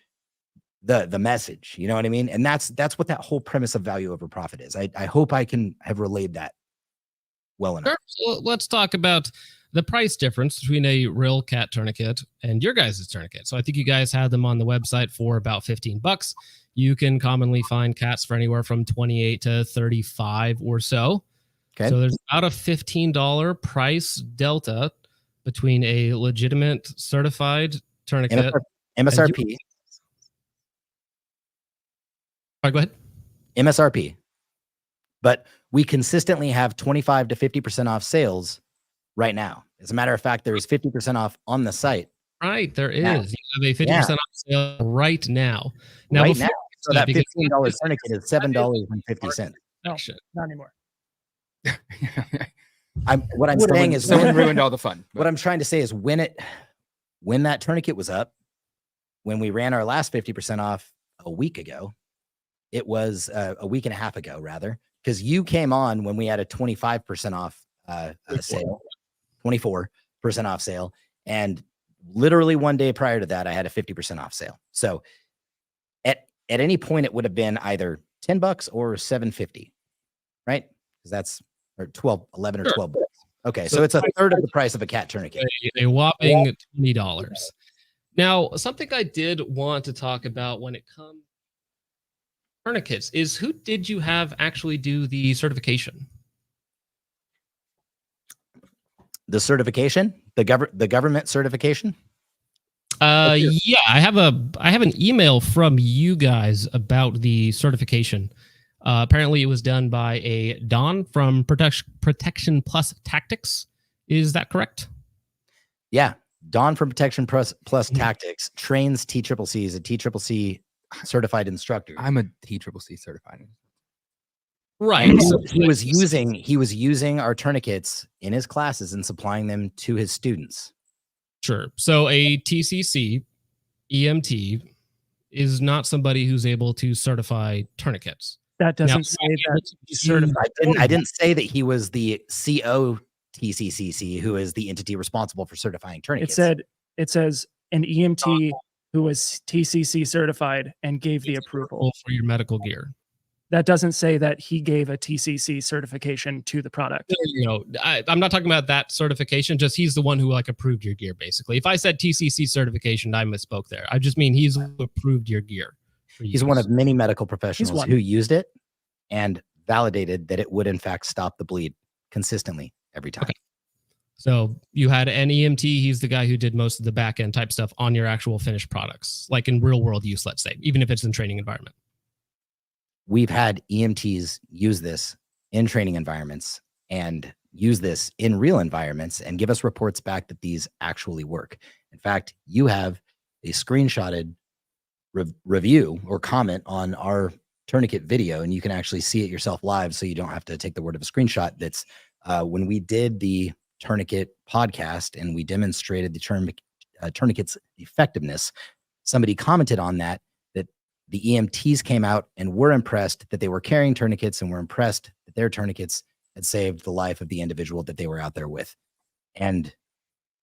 the message. You know what I mean? And that's what that whole premise of value over profit is. I hope I can have relayed that well enough. Sure. So let's talk about the price difference between a real cat tourniquet and your guys' tourniquet. So I think you guys had them on the website for about $15. You can commonly find cats for anywhere from 28 to 35 or so. Okay. So there's about a $15 price delta between a legitimate certified tourniquet. MSRP. All right, go ahead. MSRP. But we consistently have 25 to 50% off sales right now. As a matter of fact, there is 50% off on the site Right, there is. Yeah. You have a 50% off sale right now. Right before now. So that because $15 this tourniquet is $7.50. No, section. not anymore. What I'm saying is someone ruined all the fun. what I'm trying to say is when that tourniquet was up, when we ran our last 50% off a week ago, it was a week and a half ago, rather, because you came on when we had a 25% off sale, 24% off sale. And literally one day prior to that, I had a 50% off sale. So at any point, it would have been either $10 or $7.50, right? Because that's or 12, 11 or 12 bucks. Okay, so it's a third of the price of a cat tourniquet. A whopping $20. Now, something I did want to talk about when it comes to tourniquets is who did you have actually do the certification? The certification, the government certification. Yeah, I have an email from you guys about the certification. Apparently, it was done by a Don from Protection Plus Tactics. Is that correct? Yeah, Don from Protection Plus Tactics trains TCCC, is a TCCC certified instructor. I'm a TCCC certified. Right. So he was using our tourniquets in his classes and supplying them to his students. Sure. So a TCC EMT is not somebody who's able to certify tourniquets. That doesn't say that he's certified. I didn't say that he was the CO TCCC, who is the entity responsible for certifying tourniquets. It says an EMT who was TCC certified and gave the approval for your medical gear. That doesn't say that he gave a TCC certification to the product. You know, I'm not talking about that certification. Just he's the one who like approved your gear. Basically, if I said TCC certification, I misspoke there. I just mean he's approved your gear. He's one of many medical professionals who used it and validated that it would in fact stop the bleed consistently every time. Okay. So you had an EMT. He's the guy who did most of the back end type stuff on your actual finished products, like in real world use, let's say, even if it's in training environment. We've had EMTs use this in training environments and use this in real environments and give us reports back that these actually work. In fact, you have a screenshotted review or comment on our tourniquet video, and you can actually see it yourself live, so you don't have to take the word of a screenshot. That's when we did the tourniquet podcast and we demonstrated the tourniquet's effectiveness. Somebody commented on that the EMTs came out and were impressed that they were carrying tourniquets and were impressed that their tourniquets had saved the life of the individual that they were out there with. And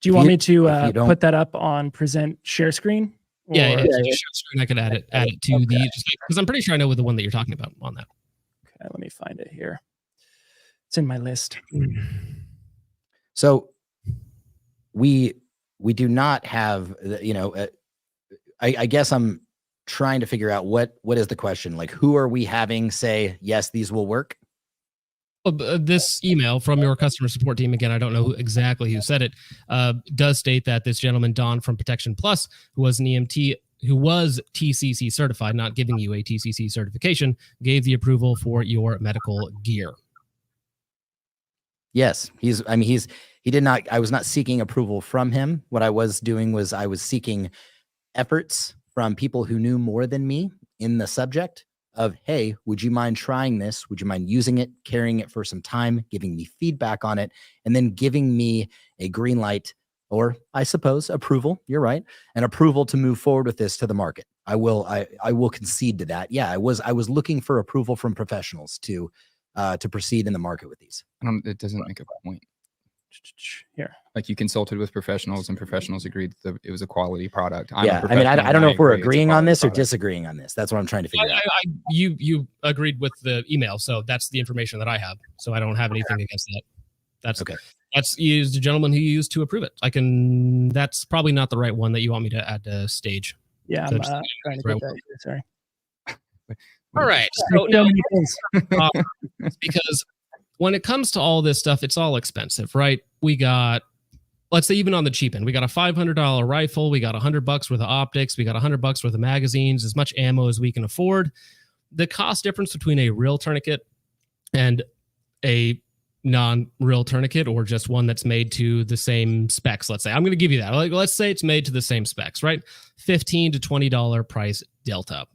do you want me to put that up on present share screen? Yeah, share screen. I could add it to the, because I'm pretty sure I know the one that you're talking about on that. Okay, let me find it here. It's in my list. So we do not have, I guess I'm trying to figure out what is the question. Like, who are we having say, yes, these will work? Well, this email from your customer support team, again, I don't know exactly who said it, does state that this gentleman, Don from Protection Plus, who was an EMT, who was TCC certified, not giving you a TCC certification, gave the approval for your medical gear. Yes, he did not, I was not seeking approval from him. What I was doing was I was seeking efforts from people who knew more than me in the subject of, hey, would you mind trying this? Would you mind using it, carrying it for some time, giving me feedback on it, and then giving me a green light, or I suppose approval, you're right, an approval to move forward with this to the market. I will concede to that. Yeah, I was looking for approval from professionals to proceed in the market with these. It doesn't make a point. Here, like you consulted with professionals and professionals agreed that it was a quality product. I don't know if we're agreeing on this or disagreeing on this. That's what I'm trying to figure out. You agreed with the email, so that's the information that I have. So I don't have anything against that. That's okay. That's the gentleman who used to approve it. That's probably not the right one that you want me to add to stage. Yeah, so I'm trying to get that here. Sorry. All right. So because when it comes to all this stuff, it's all expensive, right? We got, let's say even on the cheap end, we got a $500 rifle, we got $100 worth of optics, we got $100 worth of magazines, as much ammo as we can afford. The cost difference between a real tourniquet and a non-real tourniquet or just one that's made to the same specs? Let's say I'm going to give you that. Like, let's say it's made to the same specs, right? $15 to $20 price delta.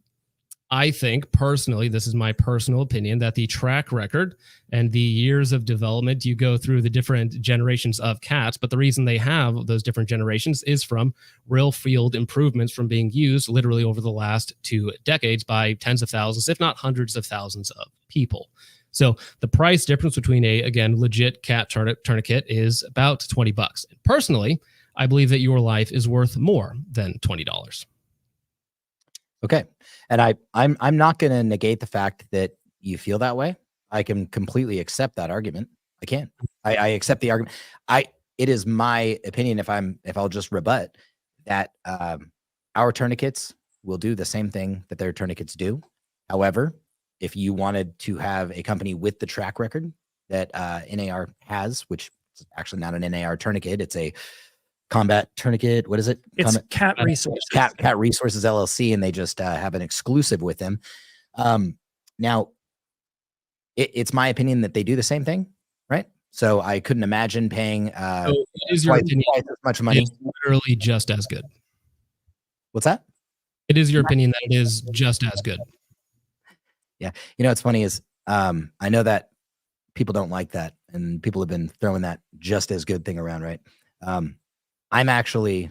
I think personally, this is my personal opinion, that the track record and the years of development, you go through the different generations of cats, but the reason they have those different generations is from real field improvements from being used literally over the last 2 decades by tens of thousands, if not hundreds of thousands of people. So the price difference between a, again, legit cat tourniquet is about $20. Personally, I believe that your life is worth more than $20. Okay. And I'm not going to negate the fact that you feel that way. I can completely accept that argument. I can. I accept the argument. It is my opinion, if I'll just rebut that, our tourniquets will do the same thing that their tourniquets do. However, if you wanted to have a company with the track record that NAR has, which is actually not an NAR tourniquet, it's a combat tourniquet. What is it? It's Cat Resources. Cat Resources LLC, and they just have an exclusive with them. Now, it's my opinion that they do the same thing, right? So I couldn't imagine paying so twice as much money. It's literally just as good. What's that? It is your opinion that it is just as good. Yeah. You know, what's funny is I know that people don't like that, and people have been throwing that just as good thing around, right? I'm actually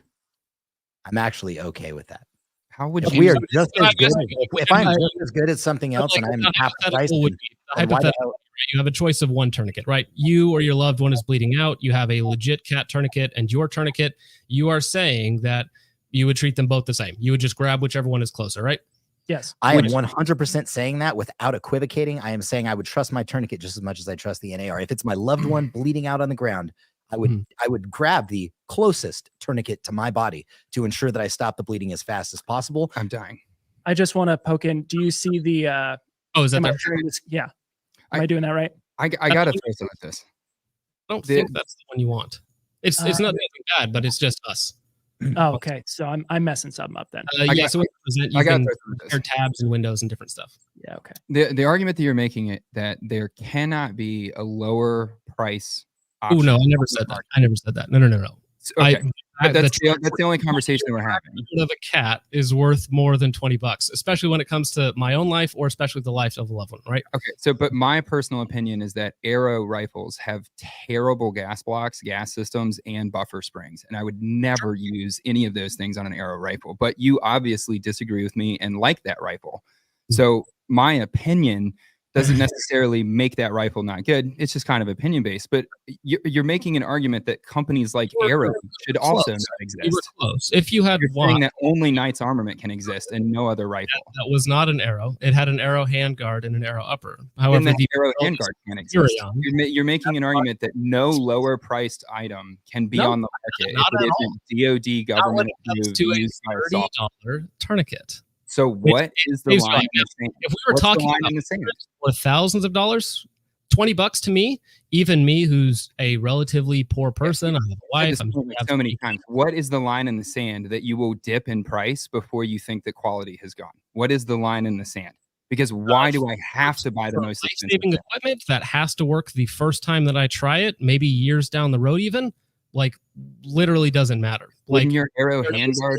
okay with that. How would If you? we are just as good, if I'm just as good as something else, and I'm half the price, you have a choice of one tourniquet, right? You or your loved one is bleeding out. You have a legit cat tourniquet and your tourniquet. You are saying that you would treat them both the same. You would just grab whichever one is closer, right? Yes. I am 100% saying that without equivocating. I am saying I would trust my tourniquet just as much as I trust the NAR. If it's my loved one bleeding out on the ground, I would grab the closest tourniquet to my body to ensure that I stop the bleeding as fast as possible. I'm dying. I just want to poke in. Do you see the? Is that there? Yeah. Am I doing that right? I got to throw some at this. I don't think that's the one you want. It's not anything bad, but it's just us. Oh, okay. So I'm messing something up then. Yeah. So you can compare tabs and windows and different stuff. Yeah. Okay. The argument that you're making it that there cannot be a lower price. Oh no, I never said that. I never said that. No. Okay. That's the only conversation that we're having. Of a cat is worth more than $20, especially when it comes to my own life or especially the life of a loved one, right? Okay. So, but my personal opinion is that arrow rifles have terrible gas blocks, gas systems, and buffer springs, and I would never use any of those things on an arrow rifle. But you obviously disagree with me and like that rifle. So my opinion doesn't necessarily make that rifle not good. It's just kind of opinion based. But you're making an argument that companies like Arrow should also not exist. You were close. If you had saying that only Knight's Armament can exist and no other rifle. That was not an arrow. It had an arrow handguard and an arrow upper. However, the arrow handguard can exist. You're making an argument that no lower priced item can be on the market if it isn't DoD government approved used by $30 tourniquet. So what is the line in the sand? If we were talking about for thousands of dollars, $20 to me, even me who's a relatively poor person, I have a wife. So many times. What is the line in the sand that you will dip in price before you think the quality has gone? What is the line in the sand? Because why do I have to buy the most expensive equipment that has to work the first time that I try it, maybe years down the road even? Like literally doesn't matter. Like your arrow handguard,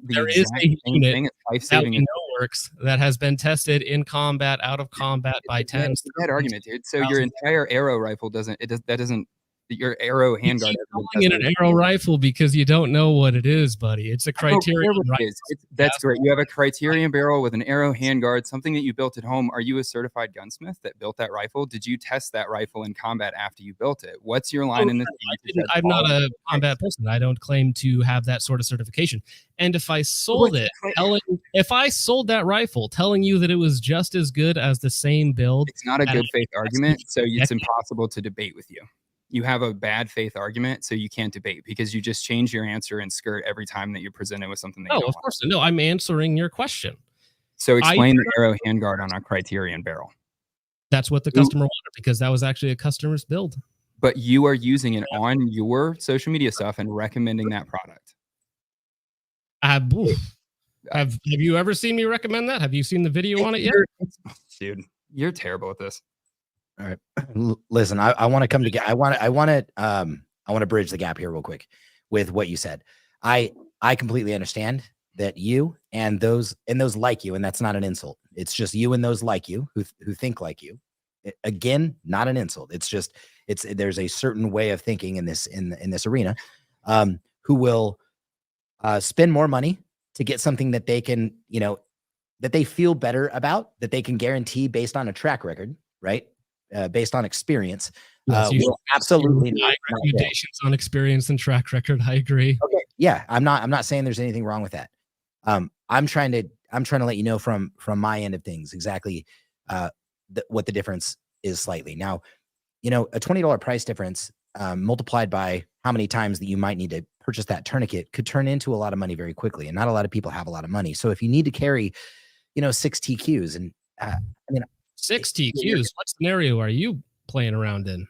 there is a unit that works that has been tested in combat, out of combat by tens. That argument, dude. So your entire arrow rifle doesn't. Your arrow handguard. Calling it an arrow rifle because you don't know what it is, buddy. It's a Criterion rifle. That's great. You have a Criterion barrel with an arrow handguard, something that you built at home. Are you a certified gunsmith that built that rifle? Did you test that rifle in combat after you built it? What's your line in this? I'm not a combat person. I don't claim to have that sort of certification. And if I sold that rifle telling you that it was just as good as the same build, it's not a good faith argument. So it's impossible to debate with you. You have a bad faith argument, so you can't debate because you just change your answer and skirt every time that you're presented with something that you don't of course. No, I'm answering your question. So explain the arrow handguard on a Criterion barrel. That's what the customer wanted because that was actually a customer's build. But you are using it on your social media stuff and recommending that product. Have you ever seen me recommend that? Have you seen the video on it yet? Dude, you're terrible at this. All right. Listen, I want to come together. I want to bridge the gap here real quick with what you said. I completely understand that you and those like you, and that's not an insult. It's just you and those like you who think like you. Again, not an insult. It's just there's a certain way of thinking in this arena, who will spend more money to get something that they can, that they feel better about, that they can guarantee based on a track record, right? Based on experience. Yes, Will absolutely not recommendations on experience and track record. I agree. Okay. Yeah, I'm not saying there's anything wrong with that. I'm trying to let you know from my end of things exactly what the difference is slightly. Now, a $20 price difference multiplied by how many times that you might need to purchase that tourniquet could turn into a lot of money very quickly. And not a lot of people have a lot of money. So if you need to carry, 6 TQs and 6 TQs, what scenario are you playing around in?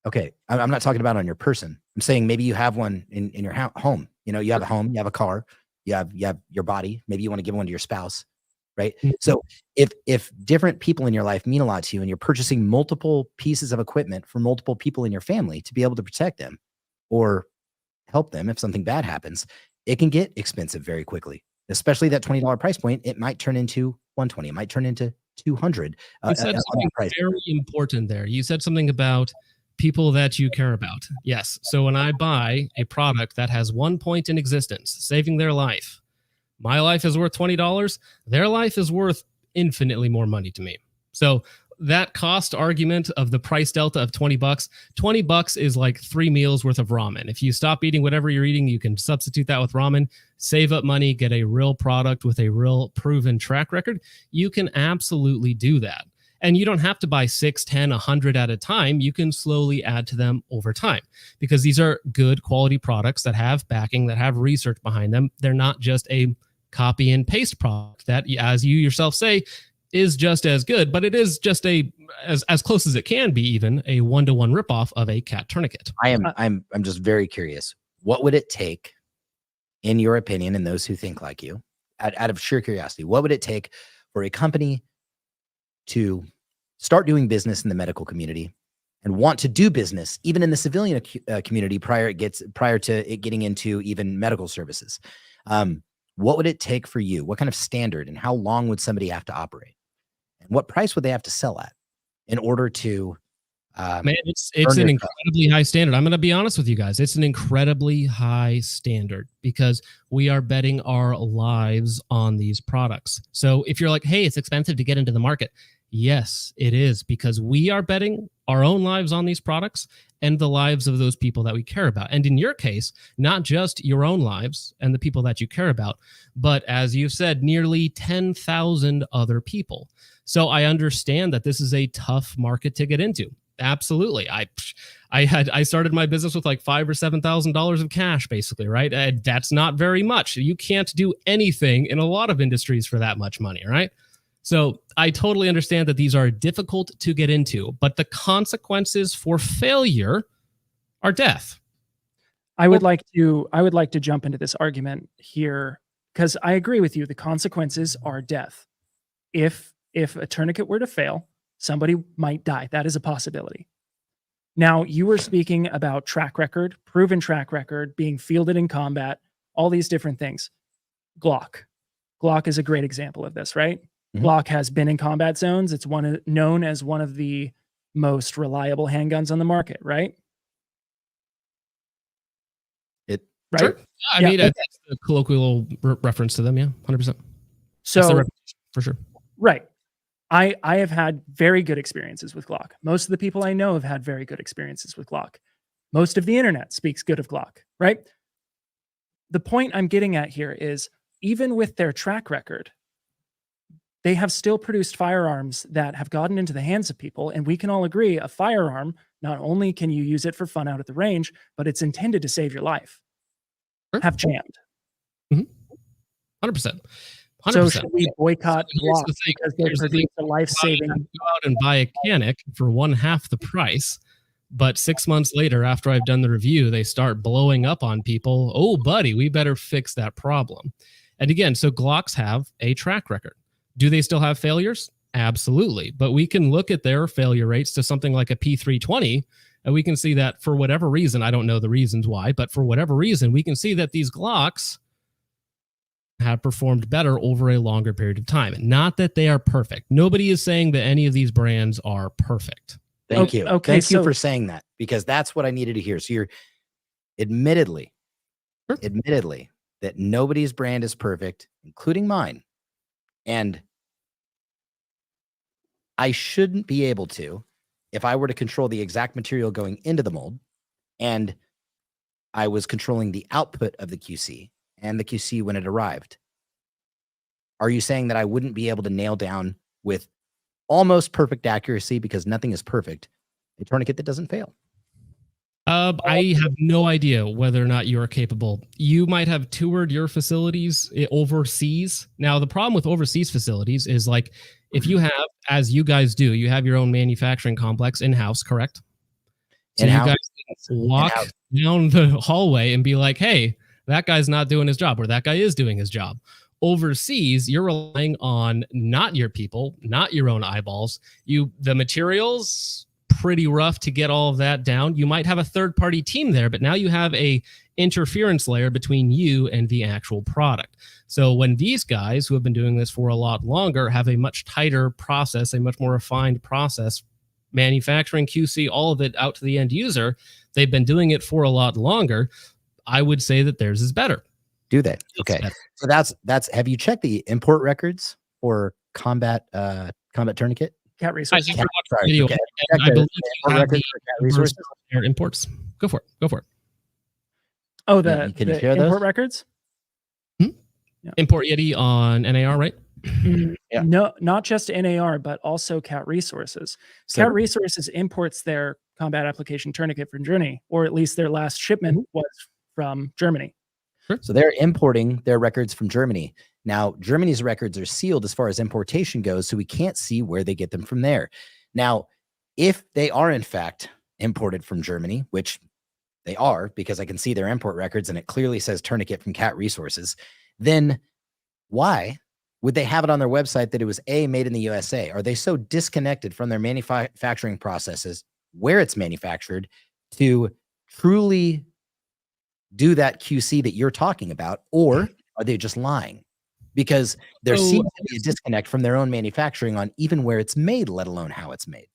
Okay. I'm not talking about on your person. I'm saying maybe you have one in your home. You have a home, you have a car, you have your body. Maybe you want to give one to your spouse, right? Mm-hmm. So if different people in your life mean a lot to you and you're purchasing multiple pieces of equipment for multiple people in your family to be able to protect them or help them if something bad happens, it can get expensive very quickly, especially that $20 price point. It might turn into $120. It might turn into $200. You said something very important there. You said something about people that you care about. Yes. So when I buy a product that has one point in existence, saving their life, my life is worth $20. Their life is worth infinitely more money to me. So that cost argument of the price delta of $20, $20 is like 3 meals worth of ramen. If you stop eating whatever you're eating, you can substitute that with ramen, save up money, get a real product with a real proven track record. You can absolutely do that. And you don't have to buy 6, 10, 100 at a time. You can slowly add to them over time because these are good quality products that have backing, that have research behind them. They're not just a copy and paste product that, as you yourself say, is just as good, but it is just as close as it can be, even a 1-to-1 ripoff of a cat tourniquet. I'm just very curious. What would it take, in your opinion, and those who think like you, out of sheer curiosity, what would it take for a company to start doing business in the medical community and want to do business even in the civilian community prior to it getting into even medical services? What would it take for you? What kind of standard and how long would somebody have to operate? And what price would they have to sell at in order to Man, it's an incredibly high standard. I'm going to be honest with you guys. It's an incredibly high standard because we are betting our lives on these products. So if you're like, hey, it's expensive to get into the market. Yes, it is, because we are betting our own lives on these products and the lives of those people that we care about. And in your case, not just your own lives and the people that you care about, but as you've said, nearly 10,000 other people. So I understand that this is a tough market to get into. Absolutely. I started my business with like $5,000 or $7,000 of cash, basically, right? That's not very much. You can't do anything in a lot of industries for that much money, right? So I totally understand that these are difficult to get into, but the consequences for failure are death. I would like to jump into this argument here because I agree with you. The consequences are death. If a tourniquet were to fail, somebody might die. That is a possibility. Now, you were speaking about track record, proven track record, being fielded in combat, all these different things. Glock is a great example of this, right? Mm-hmm. Glock has been in combat zones. It's known as one of the most reliable handguns on the market, right? Right? Sure. I mean, that's a colloquial reference to them, yeah, 100%. So, for sure. Right. I have had very good experiences with Glock. Most of the people I know have had very good experiences with Glock. Most of the internet speaks good of Glock, right? The point I'm getting at here is even with their track record, they have still produced firearms that have gotten into the hands of people. And we can all agree a firearm, not only can you use it for fun out at the range, but it's intended to save your life. Sure. Have jammed. 100%. 100%. So should we boycott Glock because they produce a life-saving? Go out and buy a Canic for 1/2 the price, but 6 months later, after I've done the review, they start blowing up on people. Oh, buddy, we better fix that problem. And again, so Glocks have a track record. Do they still have failures? Absolutely. But we can look at their failure rates to something like a P320, and we can see that for whatever reason, I don't know the reasons why, but for whatever reason, we can see that these Glocks have performed better over a longer period of time. Not that they are perfect. Nobody is saying that any of these brands are perfect. Thank you. Okay, Thank you so- for saying that, because that's what I needed to hear. So you're admittedly that nobody's brand is perfect, including mine. And I shouldn't be able to, if I were to control the exact material going into the mold and I was controlling the output of the QC and the QC when it arrived. Are you saying that I wouldn't be able to nail down with almost perfect accuracy, because nothing is perfect, a tourniquet that doesn't fail? I have no idea whether or not you are capable. You might have toured your facilities overseas. Now, the problem with overseas facilities is, like, if you have, as you guys do, you have your own manufacturing complex in-house, correct? So you guys can walk down the hallway and be like, hey, that guy's not doing his job, or that guy is doing his job. Overseas, you're relying on not your people, not your own eyeballs. The materials, pretty rough to get all of that down. You might have a third-party team there, but now you have a interference layer between you and the actual product. So when these guys who have been doing this for a lot longer have a much tighter process, a much more refined process, manufacturing, QC, all of it out to the end user, they've been doing it for a lot longer. I would say that theirs is better. Do they? Okay. So that's have you checked the import records for combat tourniquet? Cat Resources. I believe you have the records for imports. Go for it. Oh, can you the share import those? records? Yeah. Import Yeti on NAR, right? Yeah. No, not just NAR, but also Cat Resources. So- Cat Resources imports their combat application tourniquet from Germany, or at least their last shipment was from Germany. So they're importing their records from Germany. Now, Germany's records are sealed as far as importation goes, so we can't see where they get them from there. Now, if they are in fact imported from Germany, which they are, because I can see their import records and it clearly says tourniquet from Cat Resources, then why would they have it on their website that it was made in the USA? Are they so disconnected from their manufacturing processes, where it's manufactured, to truly do that QC that you're talking about? Or are they just lying? Because there seems to be a disconnect from their own manufacturing on even where it's made, let alone how it's made.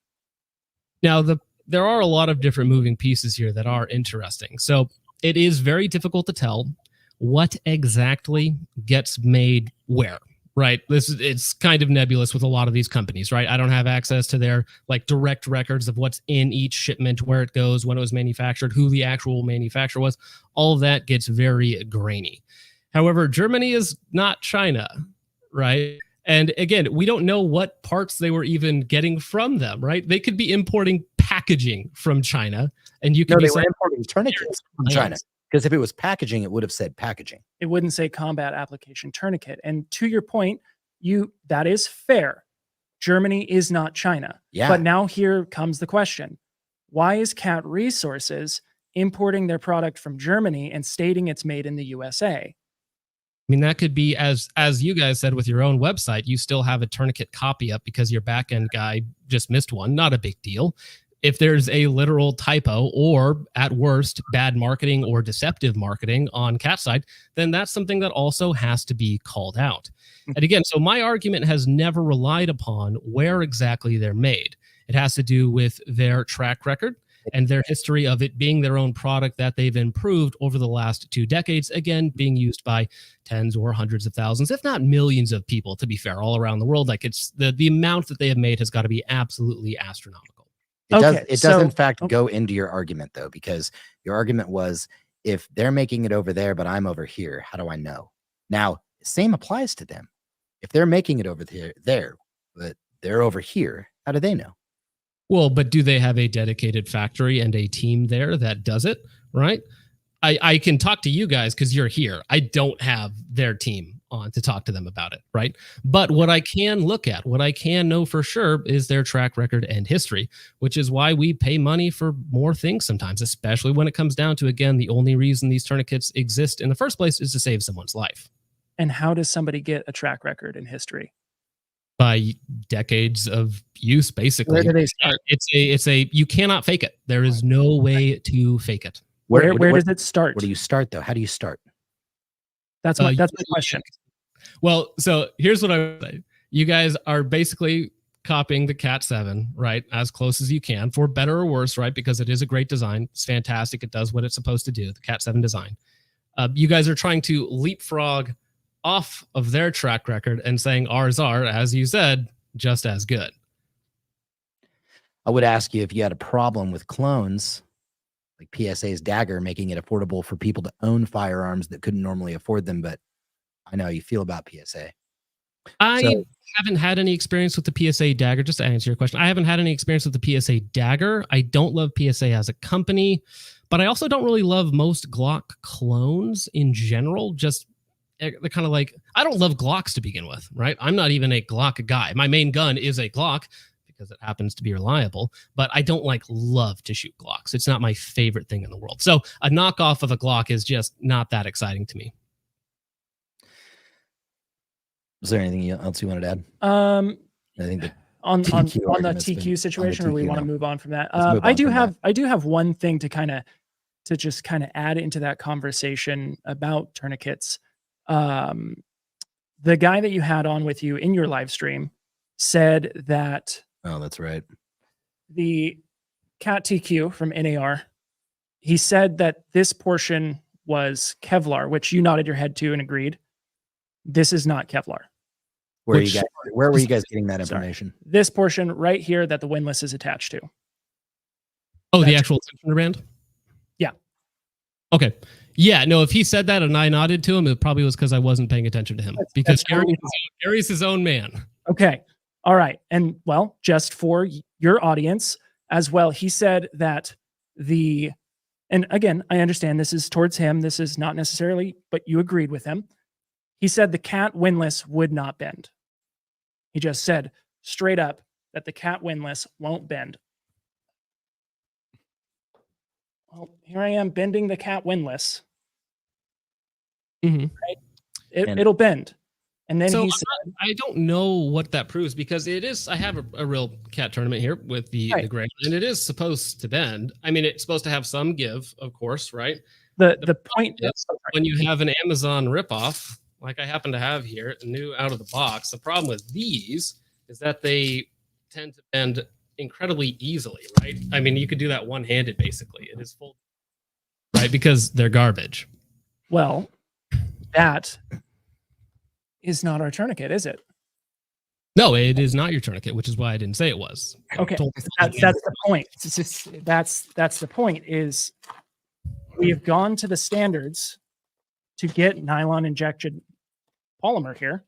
Now, there are a lot of different moving pieces here that are interesting. So it is very difficult to tell what exactly gets made where, right? It's kind of nebulous with a lot of these companies, right? I don't have access to their direct records of what's in each shipment, where it goes, when it was manufactured, who the actual manufacturer was. All of that gets very grainy. However, Germany is not China, right? And again, we don't know what parts they were even getting from them, right? They could be importing packaging from China, and you could they were importing tourniquets from China. Because if it was packaging, it would have said packaging. It wouldn't say combat application tourniquet. And to your point, that is fair. Germany is not China. Yeah. But now here comes the question. Why is Cat Resources importing their product from Germany and stating it's made in the USA? I mean, that could be, as you guys said with your own website, you still have a tourniquet copy up because your backend guy just missed one. Not a big deal. If there's a literal typo, or at worst, bad marketing or deceptive marketing on Cat's side, then that's something that also has to be called out. And again, so my argument has never relied upon where exactly they're made. It has to do with their track record and their history of it being their own product that they've improved over the last 2 decades, again, being used by tens or hundreds of thousands, if not millions of people, to be fair, all around the world. Like, it's the amount that they have made has got to be absolutely astronomical. It does in fact go into your argument, though, because your argument was, if they're making it over there, but I'm over here, how do I know? Now, same applies to them. If they're making it over there, but they're over here, how do they know? Well, but do they have a dedicated factory and a team there that does it, right? I can talk to you guys because you're here. I don't have their team on to talk to them about it, right? But what I can look at, what I can know for sure, is their track record and history, which is why we pay money for more things sometimes, especially when it comes down to, again, the only reason these tourniquets exist in the first place is to save someone's life. And how does somebody get a track record in history? By decades of use, basically. Where do they start? It's a you cannot fake it. There is no way to fake it. Where does it start? Where do you start though? How do you start? That's my question. Well, so here's what I would say. You guys are basically copying the Cat 7, right? As close as you can, for better or worse, right? Because it is a great design. It's fantastic. It does what it's supposed to do, the Cat 7 design. You guys are trying to leapfrog off of their track record and saying ours are, as you said, just as good. I would ask you if you had a problem with clones, like PSA's Dagger, making it affordable for people to own firearms that couldn't normally afford them, but I know how you feel about PSA. I haven't had any experience with the PSA Dagger. Just to answer your question, I haven't had any experience with the PSA Dagger. I don't love PSA as a company, but I also don't really love most Glock clones in general. Just they're kind of like, I don't love Glocks to begin with, right? I'm not even a Glock guy. My main gun is a Glock because it happens to be reliable, but I don't love to shoot Glocks. It's not my favorite thing in the world. So a knockoff of a Glock is just not that exciting to me. Is there anything else you wanted to add? I think on the TQ situation, or we want to move on from that. I do have one thing to just add into that conversation about tourniquets. The guy that you had on with you in your live stream said that. Oh, that's right. The Cat TQ from NAR, he said that this portion was Kevlar, which you nodded your head to and agreed. This is not Kevlar. Where were you guys getting that information? Sorry. This portion right here that the windlass is attached to. Oh, the actual tensioner band? Yeah. Okay. Yeah, no, if he said that and I nodded to him, it probably was because I wasn't paying attention to him. Because Gary's his own man. Okay. All right. And well, just for your audience as well, he said that and again, I understand this is towards him. This is not necessarily, but you agreed with him. He said the Cat windlass would not bend. He just said straight up that the Cat windlass won't bend. Well, here I am bending the Cat windlass. Mm-hmm. Right? It'll bend. And then he said, I don't know what that proves, because it is, I have a real Cat tournament here with the gray, and it is supposed to bend. I mean, it's supposed to have some give, of course, right? The point is when you have an Amazon ripoff, like I happen to have here, new out of the box, the problem with these is that they tend to bend incredibly easily, right? I mean, you could do that one-handed, basically. It is full, right? Because they're garbage. Well, that is not our tourniquet, is it? No, it is not your tourniquet, which is why I didn't say it was. Okay, that's the point. That's the point. Is we have gone to the standards to get nylon injected polymer here,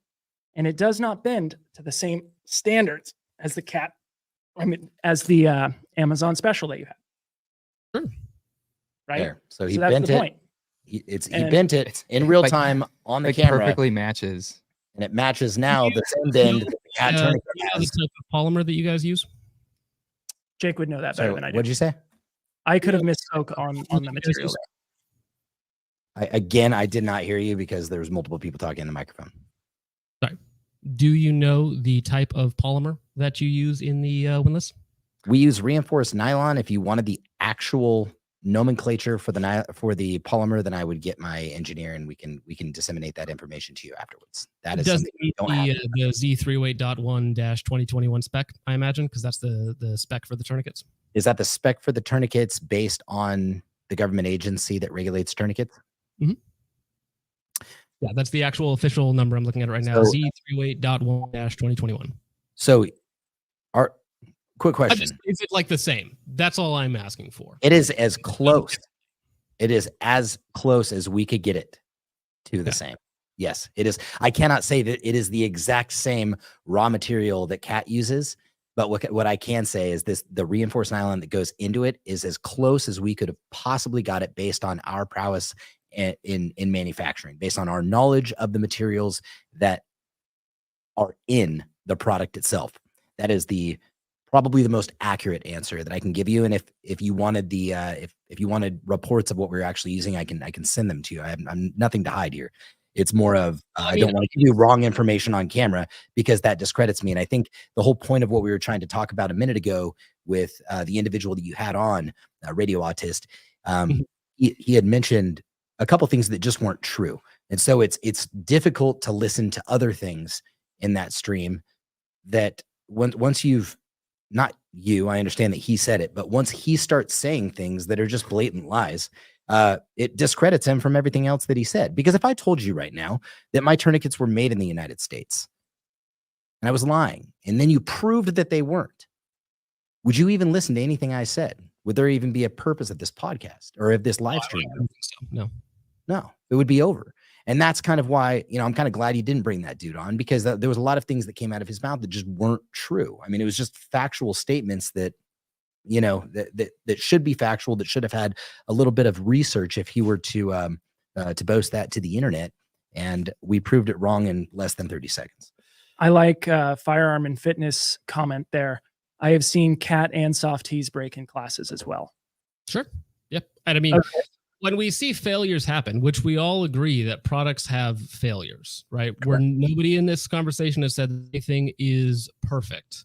and it does not bend to the same standards as the Cat. I mean, as the Amazon special that you have. Sure. Right. There. So he that's bent the it. point. He bent it in real time on the camera. Perfectly matches. And it matches now the same bend that the Cat tourniquet has. The type of polymer that you guys use? Jake would know that better than I do. What'd you say? I could have misspoke on the material. I did not hear you because there was multiple people talking in the microphone. Sorry. Do you know the type of polymer that you use in the windlass? We use reinforced nylon. If you wanted the actual nomenclature for the polymer, then I would get my engineer and we can disseminate that information to you afterwards. That is something we don't have. The Z38.1-2021 spec, I imagine, because that's the spec for the tourniquets. Is that the spec for the tourniquets based on the government agency that regulates tourniquets? Mm-hmm. Yeah, that's the actual official number I'm looking at right now. Z38.1-2021. So, our quick question: is it like the same? That's all I'm asking for. It is as close. It is as close as we could get it to the same. Yes, it is. I cannot say that it is the exact same raw material that Cat uses, but what I can say is the reinforced nylon that goes into it is as close as we could have possibly got it based on our prowess in manufacturing, based on our knowledge of the materials that are in the product itself. That is probably the most accurate answer that I can give you. And if you wanted if you wanted reports of what we're actually using, I can send them to you. I'm nothing to hide here. It's more of I don't want to give you wrong information on camera because that discredits me. And I think the whole point of what we were trying to talk about a minute ago with the individual that you had on, Radio Autist, he had mentioned a couple things that just weren't true. And so it's difficult to listen to other things in that stream that once you've, not you, I understand that he said it, but once he starts saying things that are just blatant lies, it discredits him from everything else that he said. Because if I told you right now that my tourniquets were made in the United States and I was lying, and then you proved that they weren't, would you even listen to anything I said? Would there even be a purpose of this podcast or of this live stream? I don't think so. No, it would be over. And that's kind of why, I'm kind of glad you didn't bring that dude on, because there was a lot of things that came out of his mouth that just weren't true. I mean, it was just factual statements that, that should be factual, that should have had a little bit of research if he were to boast that to the internet. And we proved it wrong in less than 30 seconds. I like Firearm and Fitness comment there. I have seen cat and soft tees break in classes as well. Sure. Yep. And I mean, when we see failures happen, which we all agree that products have failures, right? Where nobody in this conversation has said anything is perfect.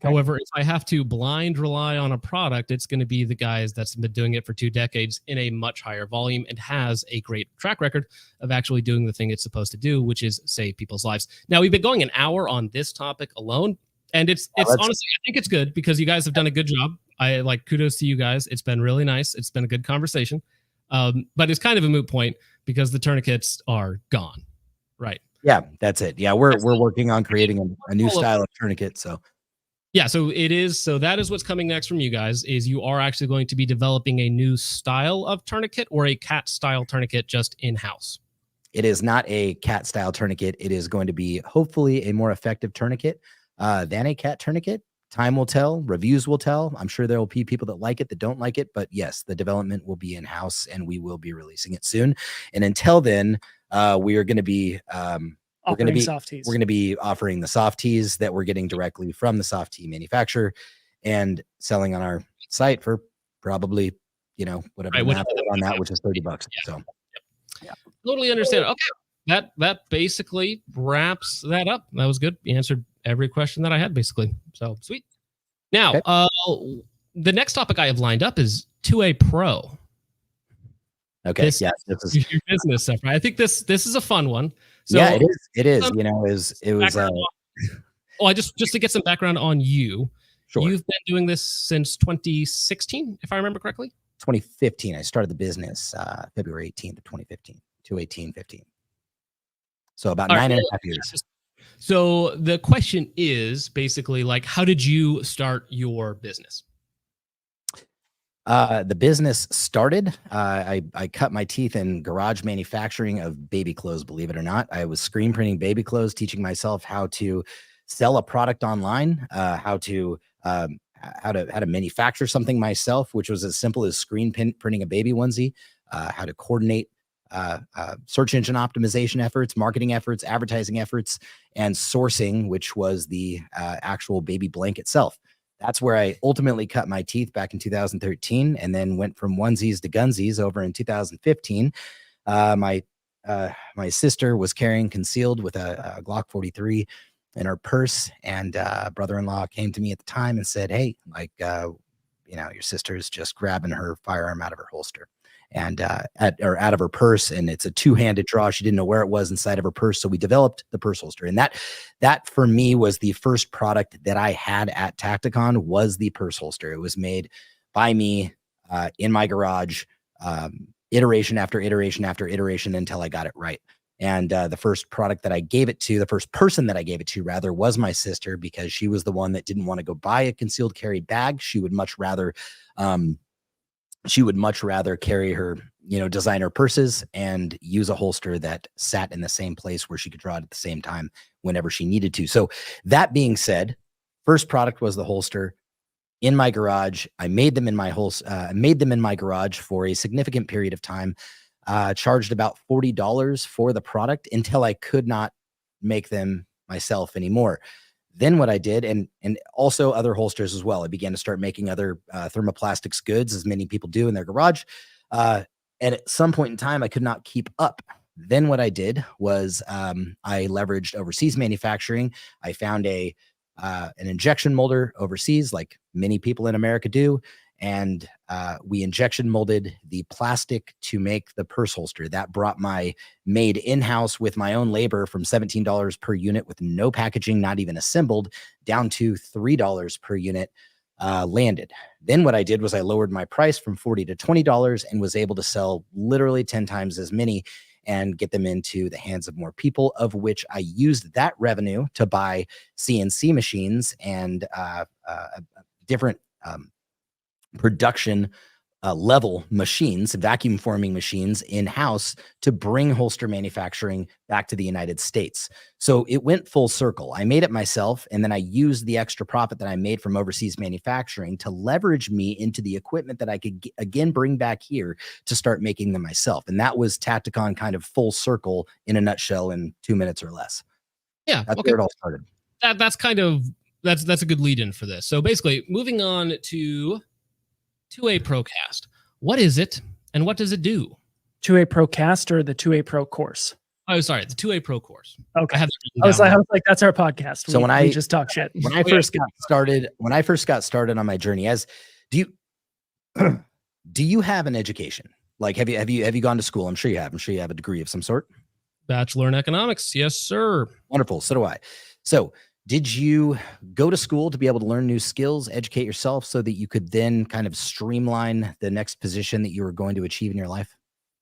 However, if I have to blind rely on a product, it's going to be the guys that's been doing it for 2 decades in a much higher volume and has a great track record of actually doing the thing it's supposed to do, which is save people's lives. Now, we've been going an hour on this topic alone, and it's honestly, I think it's good because you guys have done a good job. I kudos to you guys. It's been really nice. It's been a good conversation. But it's kind of a moot point because the tourniquets are gone. Right. Yeah, that's it. Yeah, we're working on creating a new style of tourniquet. So yeah, so it is. So that is what's coming next from you guys is you are actually going to be developing a new style of tourniquet or a cat style tourniquet just in-house. It is not a cat style tourniquet. It is going to be hopefully a more effective tourniquet than a cat tourniquet. Time will tell. Reviews will tell. I'm sure there will be people that like it, that don't like it. But yes, the development will be in-house and we will be releasing it soon. And until then, we are going to be we're going to be offering the soft tees that we're getting directly from the soft tee manufacturer and selling on our site for probably, whatever the math is on that, which is $30. Yeah. So yeah, totally understand. Okay. That basically wraps that up. That was good. You answered every question that I had, basically. So sweet. Now, the next topic I have lined up is 2A Pro. Okay. This is your business stuff, right? I think this is a fun one. So, yeah, it is. It is. It was. Just to get some background on you. Sure. You've been doing this since 2016, if I remember correctly. 2015. I started the business February 18th of 2015. 2/18/15. So about 9.5 years. So the question is basically like, how did you start your business? The business started, I cut my teeth in garage manufacturing of baby clothes, believe it or not. I was screen printing baby clothes, teaching myself how to sell a product online, how to manufacture something myself, which was as simple as screen printing a baby onesie, how to coordinate search engine optimization efforts, marketing efforts, advertising efforts, and sourcing, which was the actual baby blank itself. That's where I ultimately cut my teeth back in 2013 and then went from onesies to gunsies over in 2015. My sister was carrying concealed with a Glock 43 in her purse, and brother-in-law came to me at the time and said, hey, your sister's just grabbing her firearm out of her holster and out of her purse, and it's a two-handed draw. She didn't know where it was inside of her purse, so we developed the purse holster, and that for me was the first product that I had at Tacticon was the purse holster. It was made by me in my garage, iteration after iteration after iteration until I got it right. And the first product that I gave it to, the first person that I gave it to rather, was my sister, because she was the one that didn't want to go buy a concealed carry bag. She would much rather carry her, designer purses and use a holster that sat in the same place where she could draw it at the same time whenever she needed to. So that being said, first product was the holster in my garage. I made them in my garage for a significant period of time. Charged about $40 for the product until I could not make them myself anymore. Then what I did, and also other holsters as well, I began to start making other thermoplastics goods, as many people do in their garage. And at some point in time, I could not keep up then what I did was I leveraged overseas manufacturing. I found an injection molder overseas, like many people in America do. And we injection molded the plastic to make the purse holster. That brought my made in-house with my own labor from $17 per unit with no packaging, not even assembled, down to $3 per unit landed. Then what I did was I lowered my price from $40 to $20 and was able to sell literally 10 times as many and get them into the hands of more people, of which I used that revenue to buy CNC machines and different production level machines, vacuum forming machines in-house to bring holster manufacturing back to the United States. So it went full circle. I made it myself, and then I used the extra profit that I made from overseas manufacturing to leverage me into the equipment that I could again bring back here to start making them myself. And that was Tacticon kind of full circle in a nutshell in 2 minutes or less. Yeah, that's okay. where it all started. That's a good lead in for this. So basically, moving on to 2A Procast. What is it and what does it do? 2A Procast or the 2A Pro course? Oh, sorry, the 2A Pro course. Okay. I was like, that's our podcast. So we just talk shit. When I first got started on my journey, do you have an education? Like, have you gone to school? I'm sure you have. I'm sure you have a degree of some sort. Bachelor in economics. Yes, sir. Wonderful. So do I. So did you go to school to be able to learn new skills, educate yourself so that you could then kind of streamline the next position that you were going to achieve in your life?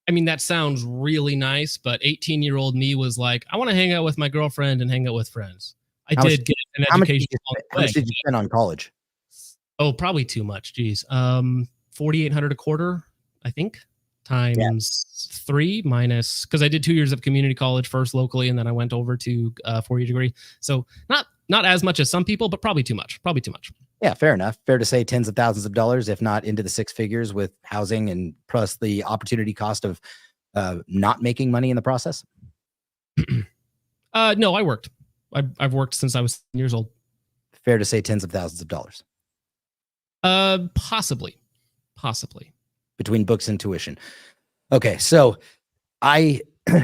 I mean, that sounds really nice, but 18-year-old me was like, I want to hang out with my girlfriend and hang out with friends. How much did you spend on college? Oh, probably too much. Geez. $4,800 a quarter, I think, times 3 minus, because I did 2 years of community college first locally, and then I went over to a 4-year degree. So not as much as some people, but probably too much. Yeah, fair enough. Fair to say tens of thousands of dollars, if not into the 6 figures, with housing and plus the opportunity cost of not making money in the process. No, I worked. I've worked since I was 10 years old. Fair to say tens of thousands of dollars. Possibly. Between books and tuition. Okay, so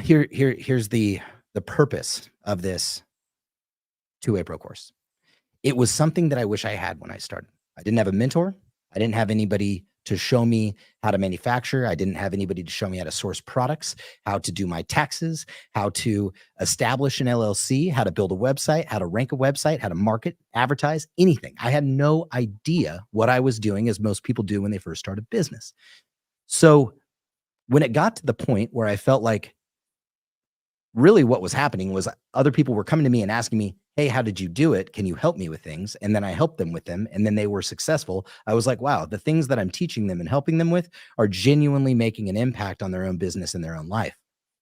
here's the purpose of this 2A Pro course. It was something that I wish I had when I started. I didn't have a mentor. I didn't have anybody to show me how to manufacture. I didn't have anybody to show me how to source products, how to do my taxes, how to establish an LLC, how to build a website, how to rank a website, how to market, advertise, anything. I had no idea what I was doing, as most people do when they first start a business. So when it got to the point where I felt like really what was happening was other people were coming to me and asking me, hey, how did you do it? Can you help me with things? And then I helped them with them, and then they were successful. I was like, wow, the things that I'm teaching them and helping them with are genuinely making an impact on their own business and their own life.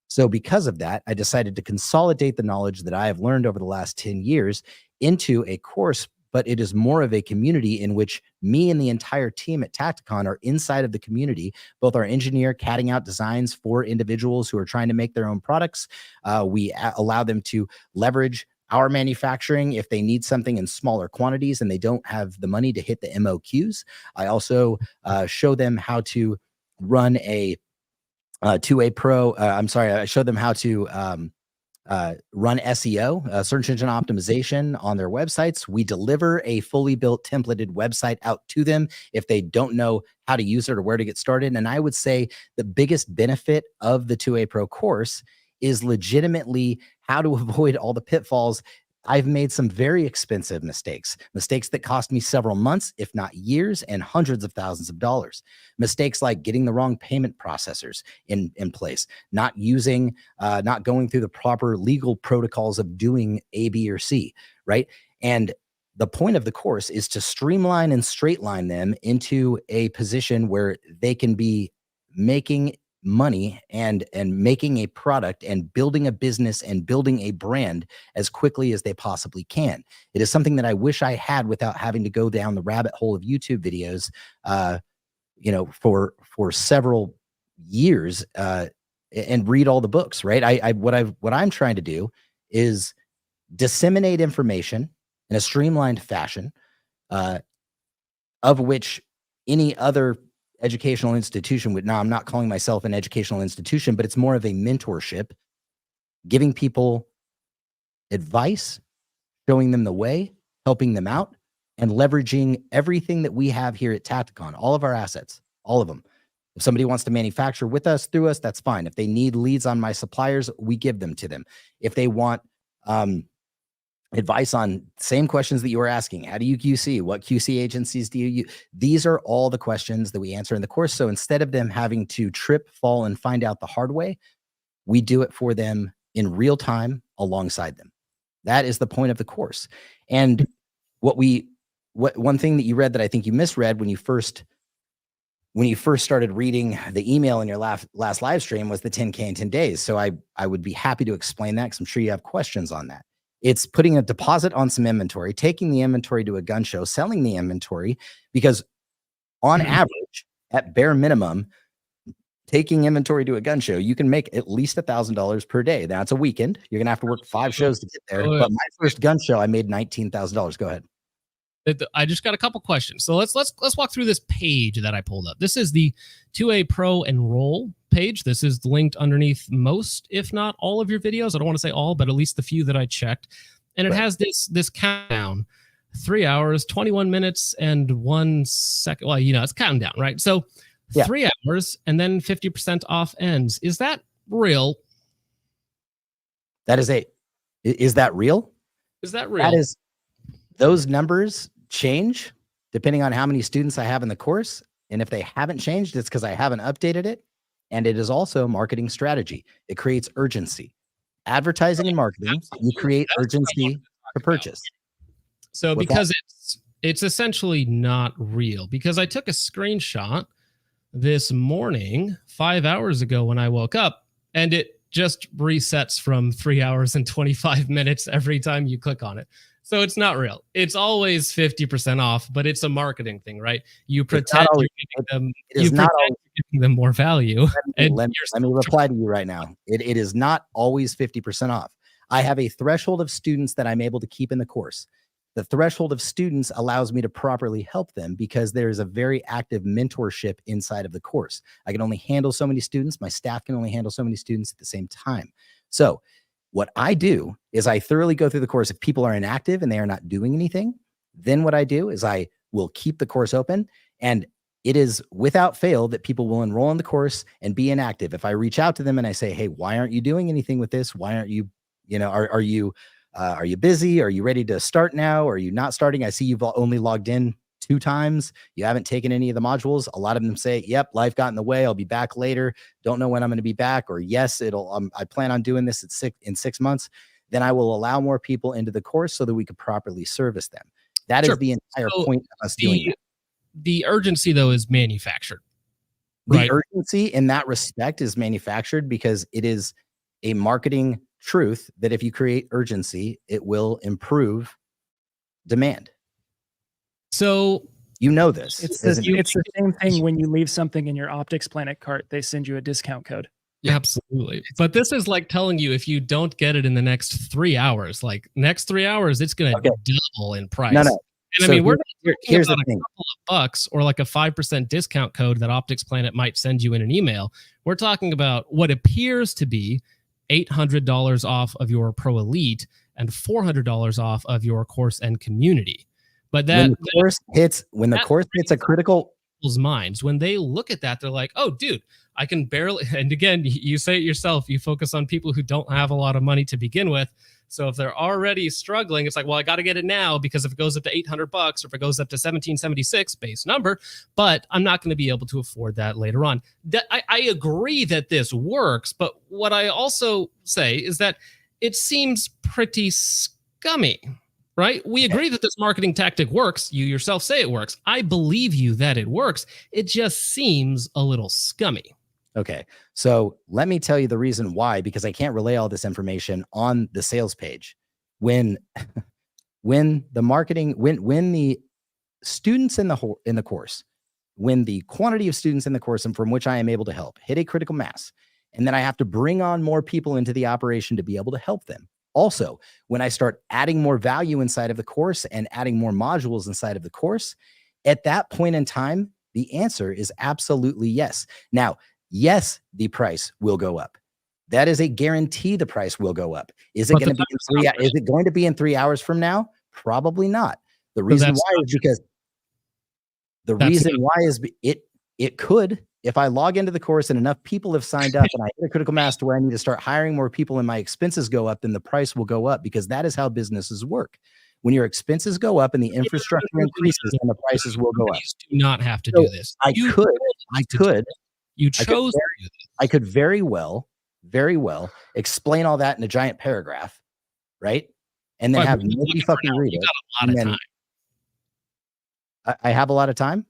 So because of that, I decided to consolidate the knowledge that I have learned over the last 10 years into a course, but it is more of a community in which me and the entire team at Tacticon are inside of the community. Both our engineer catting out designs for individuals who are trying to make their own products. We allow them to leverage our manufacturing if they need something in smaller quantities and they don't have the money to hit the MOQs. I also show them how to run a 2A Pro. I show them how to run SEO, search engine optimization on their websites. We deliver a fully built templated website out to them if they don't know how to use it or where to get started. And I would say the biggest benefit of the 2A Pro course is legitimately how to avoid all the pitfalls. I've made some very expensive mistakes that cost me several months, if not years, and hundreds of thousands of dollars. Mistakes like getting the wrong payment processors in place, not going through the proper legal protocols of doing A, B, or C, right? And the point of the course is to streamline and straight line them into a position where they can be making money and making a product and building a business and building a brand as quickly as they possibly can. It is something that I wish I had without having to go down the rabbit hole of YouTube videos, for several years, and read all the books, right? What I'm trying to do is disseminate information in a streamlined fashion, of which any other educational institution with, now I'm not calling myself an educational institution, but it's more of a mentorship, giving people advice, showing them the way, helping them out, and leveraging everything that we have here at Tacticon, all of our assets, all of them. If somebody wants to manufacture with us, through us, that's fine. If they need leads on my suppliers, we give them to them. If they want advice on same questions that you were asking, how do you QC? What QC agencies do you use? These are all the questions that we answer in the course. So instead of them having to trip, fall, and find out the hard way, we do it for them in real time alongside them. That is the point of the course. And one thing that you read that I think you misread when you first started reading the email in your last live stream was the 10K in 10 days. So I would be happy to explain that because I'm sure you have questions on that. It's putting a deposit on some inventory, taking the inventory to a gun show, selling the inventory, because on average, at bare minimum, taking inventory to a gun show, you can make at least $1,000 per day. That's a weekend. You're going to have to work 5 shows to get there. But my first gun show, I made $19,000. Go ahead. I just got a couple questions. So let's walk through this page that I pulled up. This is the 2A Pro Enroll page. This is linked underneath most, if not all, of your videos. I don't want to say all, but at least the few that I checked. And it has this countdown, 3 hours, 21 minutes, and 1 second. Well, it's counting down, right? So 3 hours and then 50% off ends. Is that real? That is is that real? Is that real? That is, those numbers change depending on how many students I have in the course. And if they haven't changed, it's because I haven't updated it. And it is also marketing strategy. It creates urgency. Advertising and marketing, you create urgency to purchase. So because it's essentially not real, because I took a screenshot this morning, 5 hours ago when I woke up, and it just resets from 3 hours and 25 minutes every time you click on it. So it's not real. It's always 50% off, but it's a marketing thing, right? You pretend you're giving them more value. Let me reply to you right now. It is not always 50% off. I have a threshold of students that I'm able to keep in the course. The threshold of students allows me to properly help them because there is a very active mentorship inside of the course. I can only handle so many students. My staff can only handle so many students at the same time. So what I do is I thoroughly go through the course. If people are inactive and they are not doing anything, then what I do is I will keep the course open, and it is without fail that people will enroll in the course and be inactive. If I reach out to them and I say, hey, why aren't you doing anything with this? Why aren't you, are you busy? Are you ready to start now? Are you not starting? I see you've only logged in 2 times. You haven't taken any of the modules. A lot of them say, yep, life got in the way. I'll be back later. Don't know when I'm going to be back. Or yes, I plan on doing this in 6 months. Then I will allow more people into the course so that we could properly service them. That is the entire point of us doing that. The urgency, though, is manufactured. The urgency in that respect is manufactured because it is a marketing truth that if you create urgency, it will improve demand. So this. It's the same thing when you leave something in your Optics Planet cart, they send you a discount code. Absolutely. But this is like telling you if you don't get it in the next 3 hours, like next 3 hours, it's going to double in price. No. And so we're not here's about the thing. a couple of bucks or like a 5% discount code that Optics Planet might send you in an email. We're talking about what appears to be $800 off of your Pro Elite and $400 off of your course and community. But when the course hits a critical people's minds, when they look at that, they're like, oh, dude, I can barely. And again, you say it yourself, you focus on people who don't have a lot of money to begin with. So if they're already struggling, it's like, well, I got to get it now because if it goes up to $800 or if it goes up to $1,776 base number, but I'm not going to be able to afford that later on. I agree that this works, but what I also say is that it seems pretty scummy, right? We agree that this marketing tactic works. You yourself say it works. I believe you that it works. It just seems a little scummy. Okay, so let me tell you the reason why, because I can't relay all this information on the sales page. When the students in the course, when the quantity of students in the course and from which I am able to help hit a critical mass, and then I have to bring on more people into the operation to be able to help them. Also, when I start adding more value inside of the course and adding more modules inside of the course, at that point in time, The answer is absolutely yes. Now, yes, the price will go up. That is a guarantee. The price will go up. Is it going to be in 3 hours? Is it going to be in 3 hours from now? Probably not. The reason why is because it could, if I log into the course and enough people have signed up and I hit a critical mass to where I need to start hiring more people and my expenses go up, then the price will go up, because that is how businesses work. When your expenses go up and the infrastructure increases, then the prices will go up. You do not have to do this. I could. You chose. I could very well explain all that in a giant paragraph, right? And then have nobody fucking read it. You got a lot of time. I have a lot of time.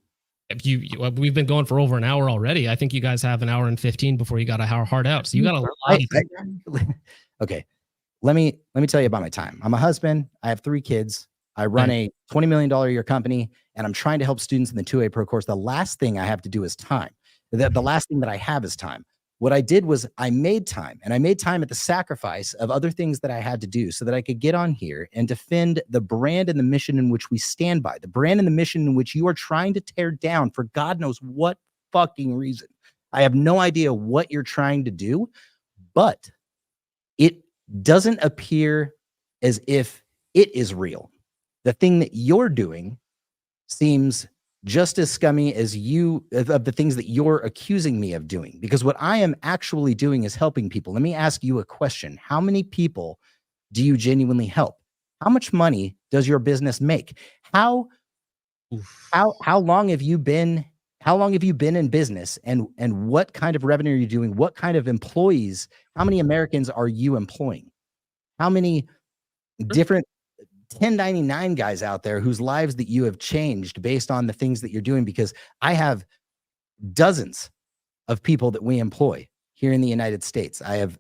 We've been going for over an hour already. I think you guys have an hour and 15 before you got a hard out. So you got a lot of time. Okay. Let me tell you about my time. I'm a husband. I have 3 kids. I run a $20 million a year company, and I'm trying to help students in the 2A Pro course. The last thing I have to do is time. The last thing that I have is time. What I did was I made time, and I made time at the sacrifice of other things that I had to do so that I could get on here and defend the brand and the mission in which we stand by, the brand and the mission in which you are trying to tear down for God knows what fucking reason. I have no idea what you're trying to do, but it doesn't appear as if it is real. The thing that you're doing seems just as scummy as of the things that you're accusing me of doing, because what I am actually doing is helping people. Let me ask you a question. How many people do you genuinely help? How much money does your business make? How long have you been in business, and what kind of revenue are you doing? What kind of employees? How many Americans are you employing? How many different 1099 guys out there whose lives that you have changed based on the things that you're doing? Because I have dozens of people that we employ here in the United States. I have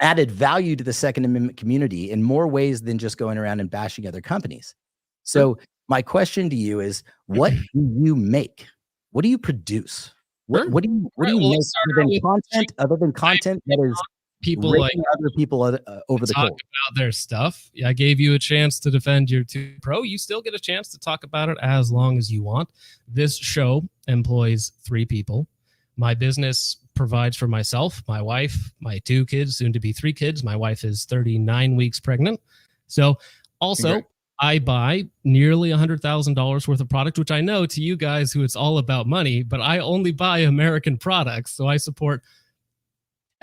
added value to the Second Amendment community in more ways than just going around and bashing other companies. So my question to you is, what do you make? What do you produce? What do you make other than content that is people like other people over the talk coals? About their stuff? I gave you a chance to defend your 2 Pro. You still get a chance to talk about it as long as you want. This show employs 3 people. My business provides for myself, my wife, my 2 kids, soon to be 3 kids. My wife is 39 weeks pregnant. So also, I buy nearly $100,000 worth of product, which I know to you guys who it's all about money, but I only buy American products. So I support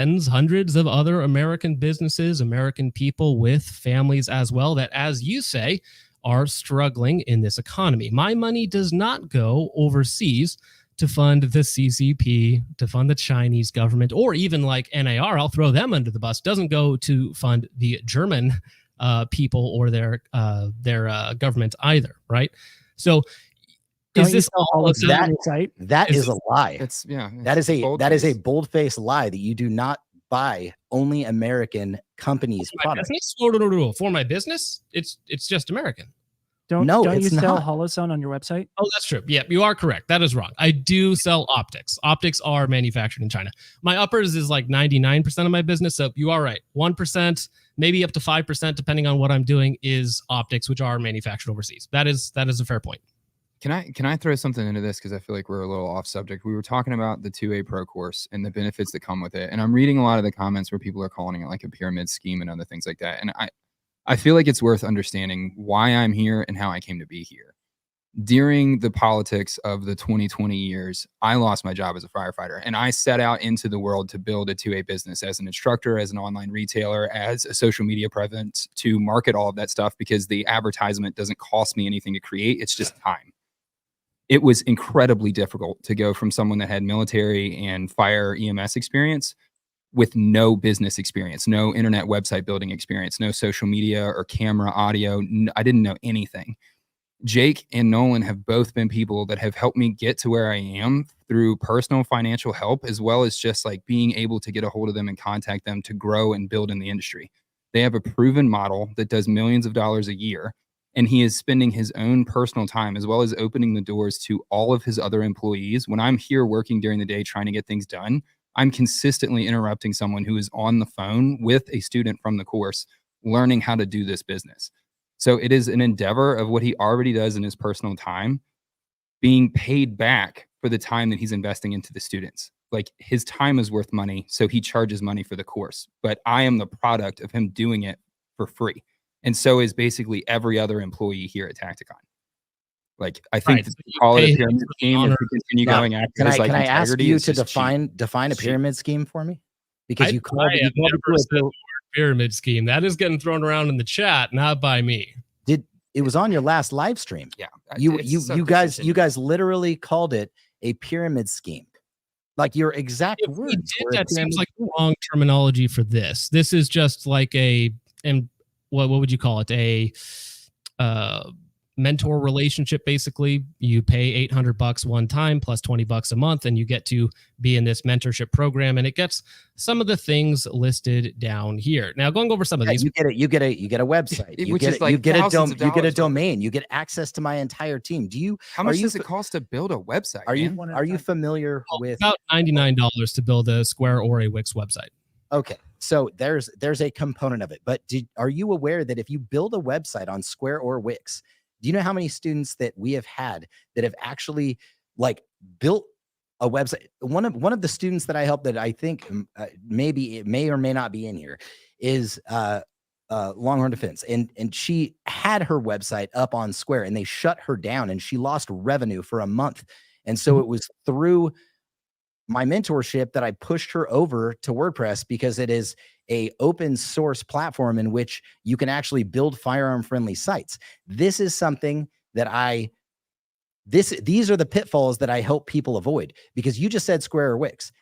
hundreds of other American businesses, American people with families as well, that, as you say, are struggling in this economy. My money does not go overseas to fund the CCP, to fund the Chinese government, or even like NAR. I'll throw them under the bus. Doesn't go to fund the German people or their government either, right? So is this all that is a lie. It's that is a bold-faced lie that you do not buy only American companies' products. No. For my business, it's just American. Don't you sell HoloZone on your website? Oh, that's true. Yeah, you are correct. That is wrong. I do sell optics. Optics are manufactured in China. My uppers is like 99% of my business. So you are right. 1%, maybe up to 5%, depending on what I'm doing, is optics, which are manufactured overseas. That is a fair point. Can I throw something into this, because I feel like we're a little off subject. We were talking about the 2A Pro course and the benefits that come with it, and I'm reading a lot of the comments where people are calling it like a pyramid scheme and other things like that. And I feel like it's worth understanding why I'm here and how I came to be here. During the politics of the 2020 years, I lost my job as a firefighter, and I set out into the world to build a 2A business as an instructor, as an online retailer, as a social media presence, to market all of that stuff, because the advertisement doesn't cost me anything to create. It's just time. It was incredibly difficult to go from someone that had military and fire EMS experience with no business experience, no internet website building experience, no social media or camera, audio. I didn't know anything. Jake and Nolan have both been people that have helped me get to where I am through personal financial help, as well as just like being able to get a hold of them and contact them to grow and build in the industry. They have a proven model that does millions of dollars a year, and he is spending his own personal time as well as opening the doors to all of his other employees. When I'm here working during the day trying to get things done, I'm consistently interrupting someone who is on the phone with a student from the course learning how to do this business. So it is an endeavor of what he already does in his personal time being paid back for the time that he's investing into the students. Like, his time is worth money, so he charges money for the course. But I am the product of him doing it for free. And so is basically every other employee here at Tacticon. Like, I think So to you call it pay a him pyramid for the scheme and honor. to continue Now, going after Can his I like can I ask integrity you is to just cheap. define a Cheap. pyramid scheme for me? Because I you called have it never to said the word pyramid scheme. That is getting thrown around in the chat, not by me. it was on your last live stream. Yeah. You it's you guys literally called it a pyramid scheme. Like, your exact If we words did, were a that seems pyramid like the wrong terminology for this. This is just like and what would you call it? A mentor relationship. Basically, you pay $800 one time plus $20 a month, and you get to be in this mentorship program, and it gets some of the things listed down here. Now, going over some of these, you get a website, you Which get is like you get thousands of you get a dollars worth. domain, you get access to my entire team. How much does it cost to build a website? Are you man? familiar with about $99 to build a Square or a Wix website. Okay, so there's a component of it, but are you aware that if you build a website on Square or Wix, do you know how many students that we have had that have actually like built a website? One of the students that I helped, that I think maybe it may or may not be in here, is Longhorn Defense, and she had her website up on Square, and they shut her down, and she lost revenue for a month. And so it was through my mentorship that I pushed her over to WordPress, because it is a open source platform in which you can actually build firearm friendly sites. This is something that these are the pitfalls that I help people avoid, because you just said Square or Wix.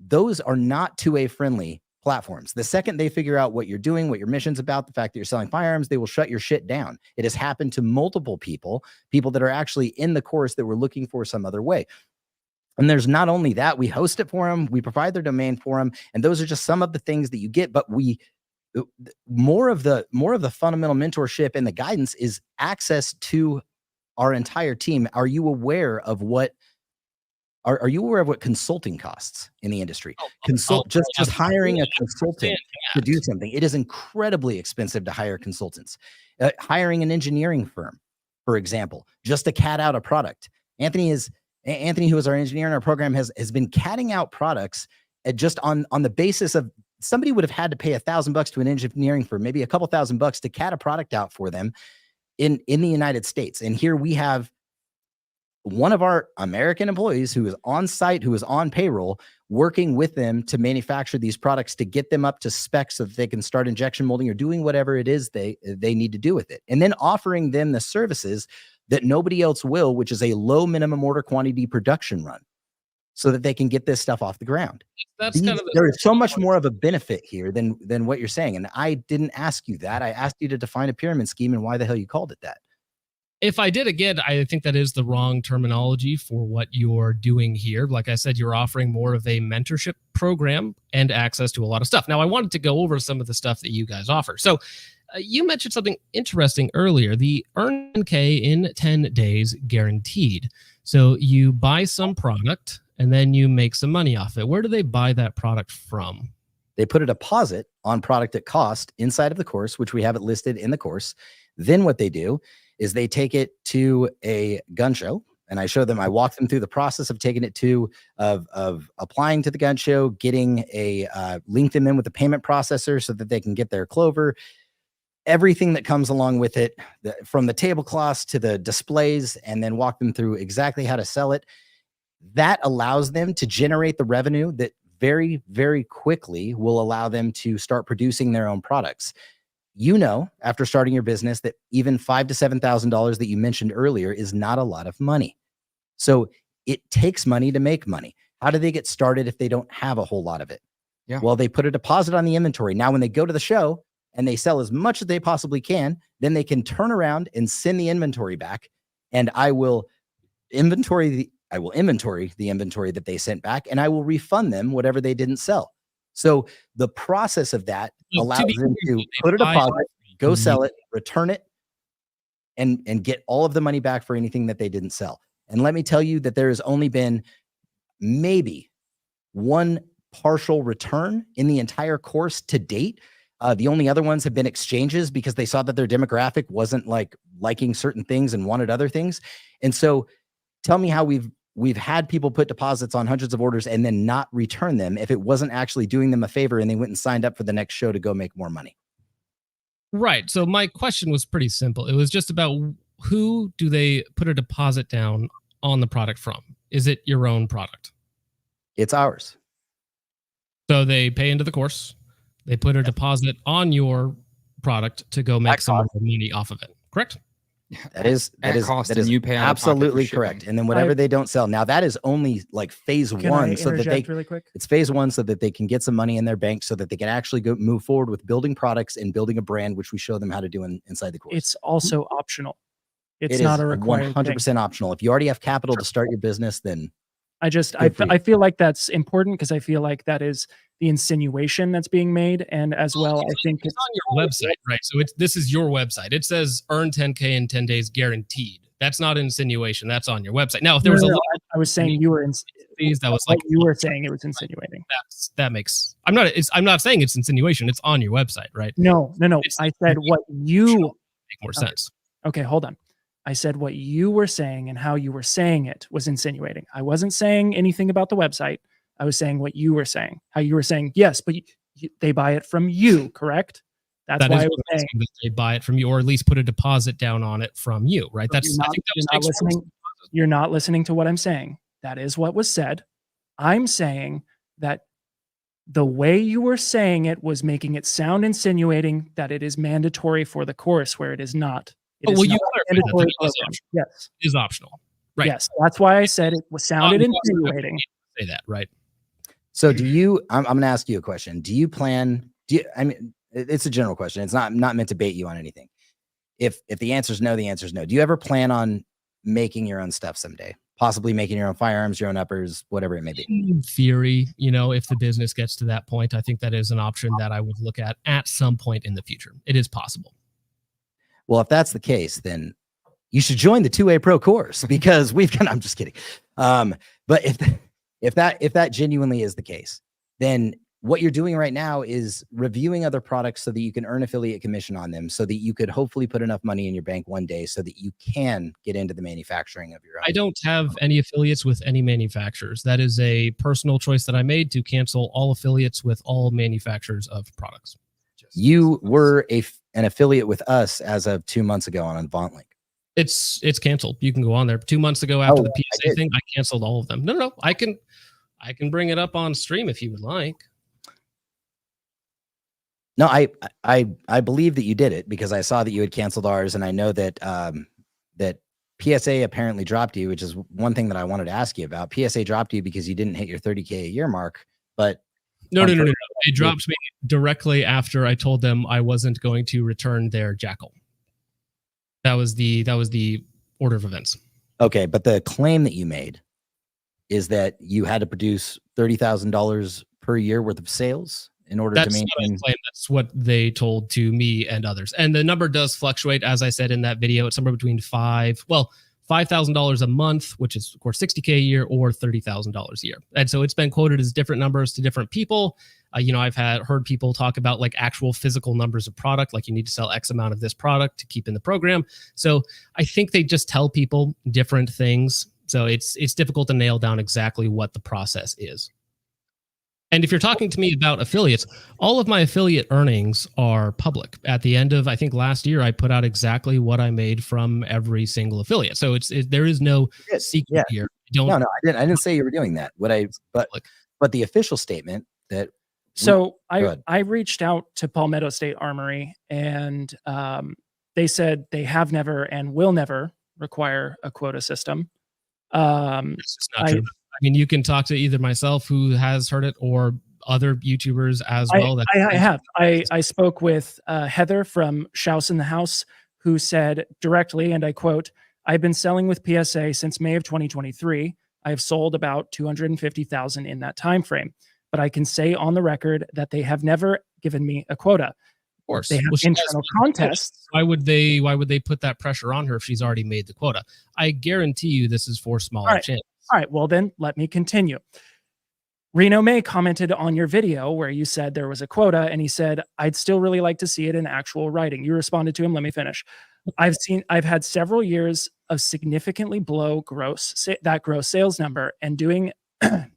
Those are not 2A friendly platforms. The second they figure out what you're doing, what your mission's about, the fact that you're selling firearms, they will shut your shit down. It has happened to multiple people that are actually in the course that were looking for some other way. And there's not only that, we host it for them, we provide their domain for them, and those are just some of the things that you get. But more of the fundamental mentorship and the guidance is access to our entire team. Are you aware of what consulting costs in the industry? Just hiring a consultant to do something. It is incredibly expensive to hire consultants. Hiring an engineering firm, for example, just to cat out a product. Anthony, who is our engineer in our program, has been catting out products just on the basis of somebody would have had to pay $1,000 to an engineering firm, maybe a couple $1,000 to cat a product out for them in the United States. And here we have one of our American employees who is on site, who is on payroll, working with them to manufacture these products, to get them up to specs so that they can start injection molding or doing whatever it is they need to do with it. And then offering them the services that nobody else will, which is a low minimum order quantity production run, so that they can get this stuff off the ground. There is so much more of a benefit here than what you're saying. And I didn't ask you that. I asked you to define a pyramid scheme and why the hell you called it that. If I did, again, I think that is the wrong terminology for what you're doing here. Like I said, you're offering more of a mentorship program and access to a lot of stuff. Now, I wanted to go over some of the stuff that you guys offer. So you mentioned something interesting earlier, the earn 10K in 10 days guaranteed. So you buy some product and then you make some money off it. Where do they buy that product from? They put a deposit on product at cost inside of the course, which we have it listed in the course. Then what they do is they take it to a gun show, and I walk them through the process of taking it of applying to the gun show, getting link them in with the payment processor so that they can get their clover, everything that comes along with it, from the tablecloths to the displays, and then walk them through exactly how to sell it. That allows them to generate the revenue that very, very quickly will allow them to start producing their own products. After starting your business, that even $5,000 to $7,000 that you mentioned earlier is not a lot of money. So it takes money to make money. How do they get started if they don't have a whole lot of it? Yeah. Well, they put a deposit on the inventory. Now, when they go to the show and they sell as much as they possibly can, then they can turn around and send the inventory back, and I will inventory the inventory that they sent back, and I will refund them whatever they didn't sell. So the process of that allows them to put a deposit, go sell it, return it, and get all of the money back for anything that they didn't sell. And let me tell you that there has only been maybe one partial return in the entire course to date. The only other ones have been exchanges because they saw that their demographic wasn't liking certain things and wanted other things. And so tell me how we've we've had people put deposits on hundreds of orders and then not return them if it wasn't actually doing them a favor and they went and signed up for the next show to go make more money. Right. So my question was pretty simple. It was just about who do they put a deposit down on the product from? Is it your own product? It's ours. So they pay into the course. They put a deposit on your product to go make some more money off of it. Correct? That is cost, that and is you pay out of pocket for absolutely shipping. correct. And then whatever they don't sell, now that is only like phase Can one, I so that they really quick? it's phase one, so that they can get some money in their bank, so that they can actually go move forward with building products and building a brand, which we show them how to do inside the course. It's also optional. It's It not is a required 100% optional. If you already have capital to start your business, then I Good for you. I feel like that's important because I feel like that is the insinuation that's being made, and as well, I think it's on your website, right? So this is your website. It says earn 10K in 10 days guaranteed. That's not insinuation. That's on your website. Now, if there was a lot I was saying you were these, that was like you were saying it was insinuating. that makes. I'm not saying it's insinuation. It's on your website, right? No. I said what you Make more sense. Okay, hold on. I said what you were saying and how you were saying it was insinuating. I wasn't saying anything about the website. I was saying what you were saying, how you were saying, yes, but they buy it from you, correct? That's That why is I what was I'm saying saying, that they buy it from you, or at least put a deposit down on it from you, right? So That's I think that was you're not listening. You're not listening to what I'm saying. That is what was said. I'm saying that the way you were saying it was making it sound insinuating that it is mandatory for the course, where it is not. It is well, you not clarified that. mandatory That is program. optional. Yes. It is optional, right? Yes, that's why I said it was sounded You also insinuating. say that, right? so do you, I'm going to ask you a question. I mean, it's a general question. It's not meant to bait you on anything. If the answer is no, the answer is no. Do you ever plan on making your own stuff someday? Possibly making your own firearms, your own uppers, whatever it may be. In theory, if the business gets to that point, I think that is an option that I would look at some point in the future. It is possible. Well, if that's the case, then you should join the 2A Pro course, because I'm just kidding. But if that genuinely is the case, then what you're doing right now is reviewing other products so that you can earn affiliate commission on them, so that you could hopefully put enough money in your bank one day so that you can get into the manufacturing of your own. I don't have any affiliates with any manufacturers. That is a personal choice that I made to cancel all affiliates with all manufacturers of products. You were an affiliate with us as of 2 months ago on AvantLink. It's canceled. You can go on there. 2 months ago after the PSA thing, I canceled all of them. No. I can bring it up on stream if you would like. No, I believe that you did it, because I saw that you had canceled ours, and I know that that PSA apparently dropped you, which is one thing that I wanted to ask you about. PSA dropped you because you didn't hit your 30K a year mark, but No. They dropped me directly after I told them I wasn't going to return their jackal. That was the order of events. okay, but the claim that you made is that you had to produce $30,000 per year worth of sales in order to maintain. What I claim. That's what they told to me and others. And the number does fluctuate, as I said in that video. It's somewhere between $5,000 a month, which is of course 60K a year, or $30,000 a year. And so it's been quoted as different numbers to different people. I've heard people talk about like actual physical numbers of product, like you need to sell X amount of this product to keep in the program. So I think they just tell people different things. So it's difficult to nail down exactly what the process is. And if you're talking to me about affiliates, all of my affiliate earnings are public. At the end of, I think last year, I put out exactly what I made from every single affiliate. So there is no secret here. No, I didn't say you were doing that. But the official statement that. So I reached out to Palmetto State Armory, and they said they have never and will never require a quota system. It's just not true. I mean, you can talk to either myself, who has heard it, or other YouTubers as well. I spoke with Heather from Shouse in the House, who said directly, and I quote, "I've been selling with PSA since May of 2023. I have sold about 250,000 in that time frame. But I can say on the record that they have never given me a quota. Of course, they have internal contests. Why would they put that pressure on her if she's already made the quota? I guarantee you, this is for smaller channels. All right, well then let me continue. Reno May commented on your video where you said there was a quota, and he said, "I'd still really like to see it in actual writing." You responded to him. Let me finish. I've had several years of significantly below that gross sales number. And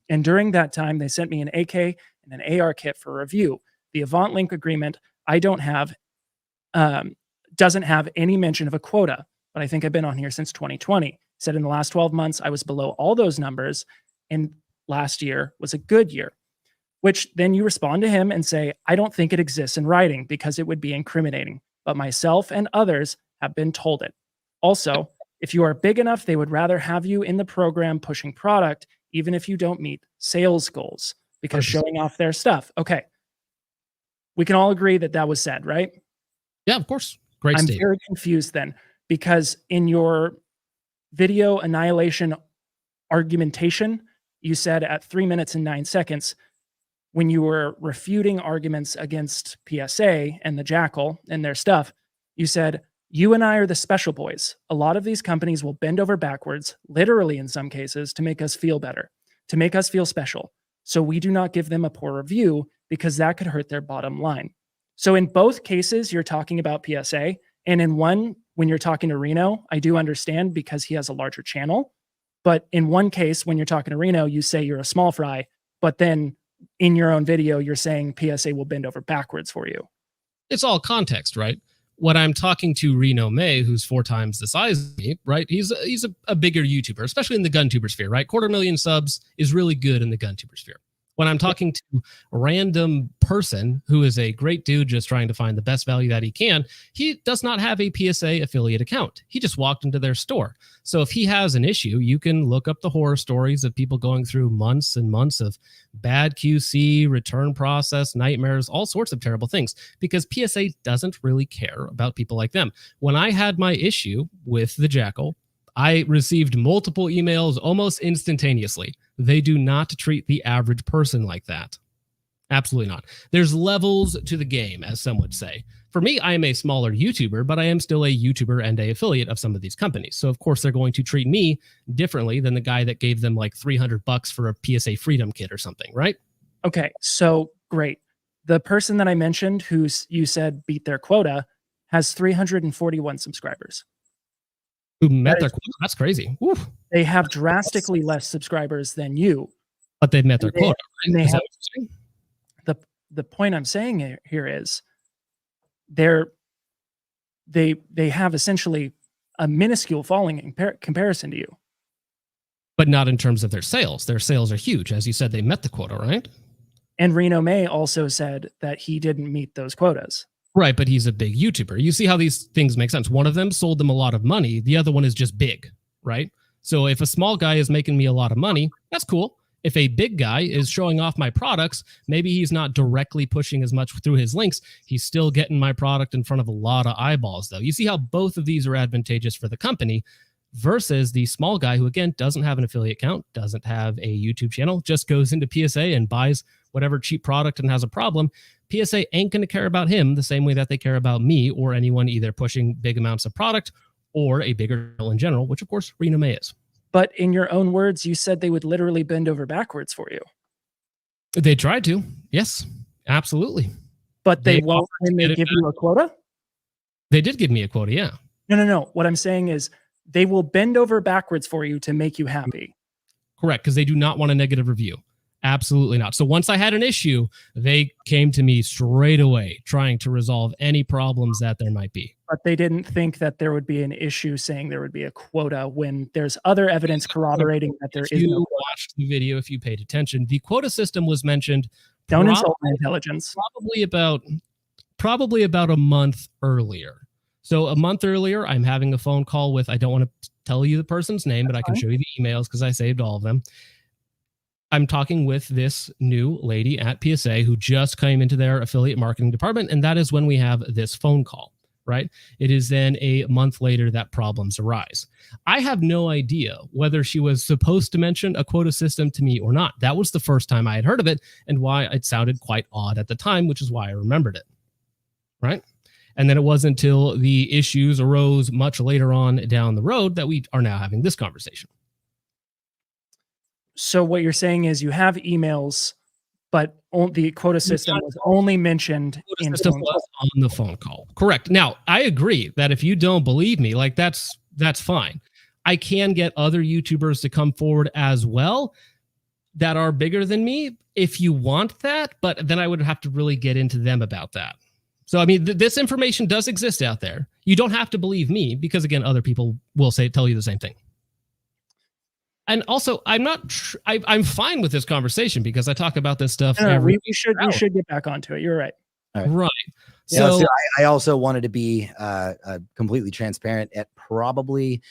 and during that time, they sent me an AK and an AR kit for review. The Avant Link agreement I don't have doesn't have any mention of a quota, but I think I've been on here since 2020. Said in the last 12 months, I was below all those numbers, and last year was a good year. Which then you respond to him and say, I don't think it exists in writing because it would be incriminating, but myself and others have been told it. Also, if you are big enough, they would rather have you in the program pushing product, even if you don't meet sales goals, because showing off their stuff. Okay. We can all agree that that was said, right? Yeah, of course. Great I'm statement. very confused then, because in your video annihilation argumentation, you said at 3 minutes and 9 seconds, when you were refuting arguments against PSA and the Jackal and their stuff, you said, you and I are the special boys. A lot of these companies will bend over backwards, literally in some cases, to make us feel better, to make us feel special. So we do not give them a poor review because that could hurt their bottom line. So in both cases, you're talking about PSA. And in one, when you're talking to Reno, I do understand because he has a larger channel. But in one case, when you're talking to Reno, you say you're a small fry, but then in your own video, you're saying PSA will bend over backwards for you. It's all context, right? When I'm talking to Reno May, who's 4 times the size of me, right? He's a bigger YouTuber, especially in the GunTuber sphere, right? 250,000 subs is really good in the GunTuber sphere. When I'm talking to a random person who is a great dude just trying to find the best value that he can, he does not have a PSA affiliate account. He just walked into their store. So if he has an issue, you can look up the horror stories of people going through months and months of bad QC, return process, nightmares, all sorts of terrible things, because PSA doesn't really care about people like them. When I had my issue with the Jackal, I received multiple emails almost instantaneously. They do not treat the average person like that. Absolutely not. There's levels to the game, as some would say. For me, I am a smaller YouTuber, but I am still a YouTuber and a affiliate of some of these companies. So of course they're going to treat me differently than the guy that gave them like $300 for a PSA Freedom kit or something, right? Okay, so great. The person that I mentioned who you said beat their quota has 341 subscribers. Who met their quota? That's crazy. Woo. They have drastically less subscribers than you. But they've met their quota, And right? they Is that have, what you're saying? the point I'm saying here is they have essentially a minuscule following in comparison to you. But not in terms of their sales. Their sales are huge. As you said, they met the quota, right? And Reno May also said that he didn't meet those quotas. Right, but he's a big YouTuber. You see how these things make sense. One of them sold them a lot of money. The other one is just big, right? So if a small guy is making me a lot of money, that's cool. If a big guy is showing off my products, maybe he's not directly pushing as much through his links. He's still getting my product in front of a lot of eyeballs, though. You see how both of these are advantageous for the company versus the small guy who, again, doesn't have an affiliate account, doesn't have a YouTube channel, just goes into PSA and buys whatever cheap product and has a problem. PSA ain't going to care about him the same way that they care about me or anyone either pushing big amounts of product or a bigger channel in general, which, of course, Reno May is. But in your own words, you said they would literally bend over backwards for you. They tried to. Yes, absolutely. But they won't when they give you a quota? They did give me a quota, yeah. No. What I'm saying is they will bend over backwards for you to make you happy. Correct, because they do not want a negative review. Absolutely not. So once I had an issue, they came to me straight away trying to resolve any problems that there might be. But they didn't think that there would be an issue saying there would be a quota when there's other evidence corroborating that there is no quota. If you watched the video, if you paid attention, the quota system was mentioned. Don't insult my intelligence. Probably about a month earlier. So a month earlier, I'm having a phone call with, I don't want to tell you the person's name, but I can show you the emails because I saved all of them. I'm talking with this new lady at PSA who just came into their affiliate marketing department, and that is when we have this phone call, right? It is then a month later that problems arise. I have no idea whether she was supposed to mention a quota system to me or not. That was the first time I had heard of it and why it sounded quite odd at the time, which is why I remembered it, right? And then it wasn't until the issues arose much later on down the road that we are now having this conversation. So what you're saying is you have emails, but the quota system was only mentioned in phone call. On the phone call. Correct. Now, I agree that if you don't believe me, like that's fine. I can get other YouTubers to come forward as well that are bigger than me if you want that, but then I would have to really get into them about that. So, I mean, this information does exist out there. You don't have to believe me because, again, other people will tell you the same thing. And also, I'm fine with this conversation because I talk about this stuff. We should get back onto it. You're right. Right. Yeah, so I also wanted to be completely transparent. At probably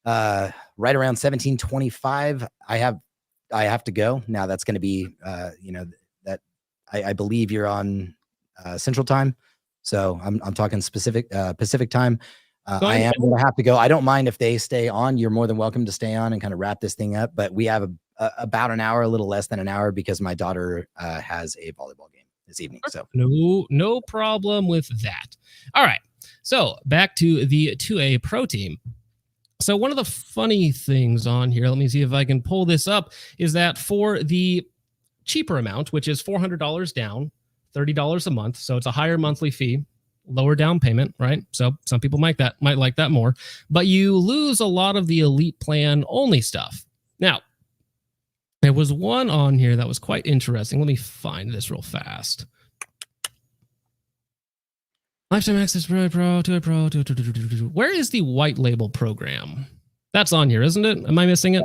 right around 1725, I have to go. Now that's going to be that I believe you're on Central Time, so I'm talking Pacific Time. I am going to have to go. I don't mind if they stay on. You're more than welcome to stay on and kind of wrap this thing up. But we have about an hour, a little less than an hour, because my daughter has a volleyball game this evening. So no problem with that. All right. So back to the 2A Pro team. So one of the funny things on here, let me see if I can pull this up, is that for the cheaper amount, which is $400 down, $30 a month. So it's a higher monthly fee, lower down payment, right? So some people might like that more, but you lose a lot of the elite plan only stuff. Now, there was one on here that was quite interesting. Let me find this real fast. Lifetime access, Pro, 2A Pro. Where is the white label program? That's on here, isn't it? Am I missing it?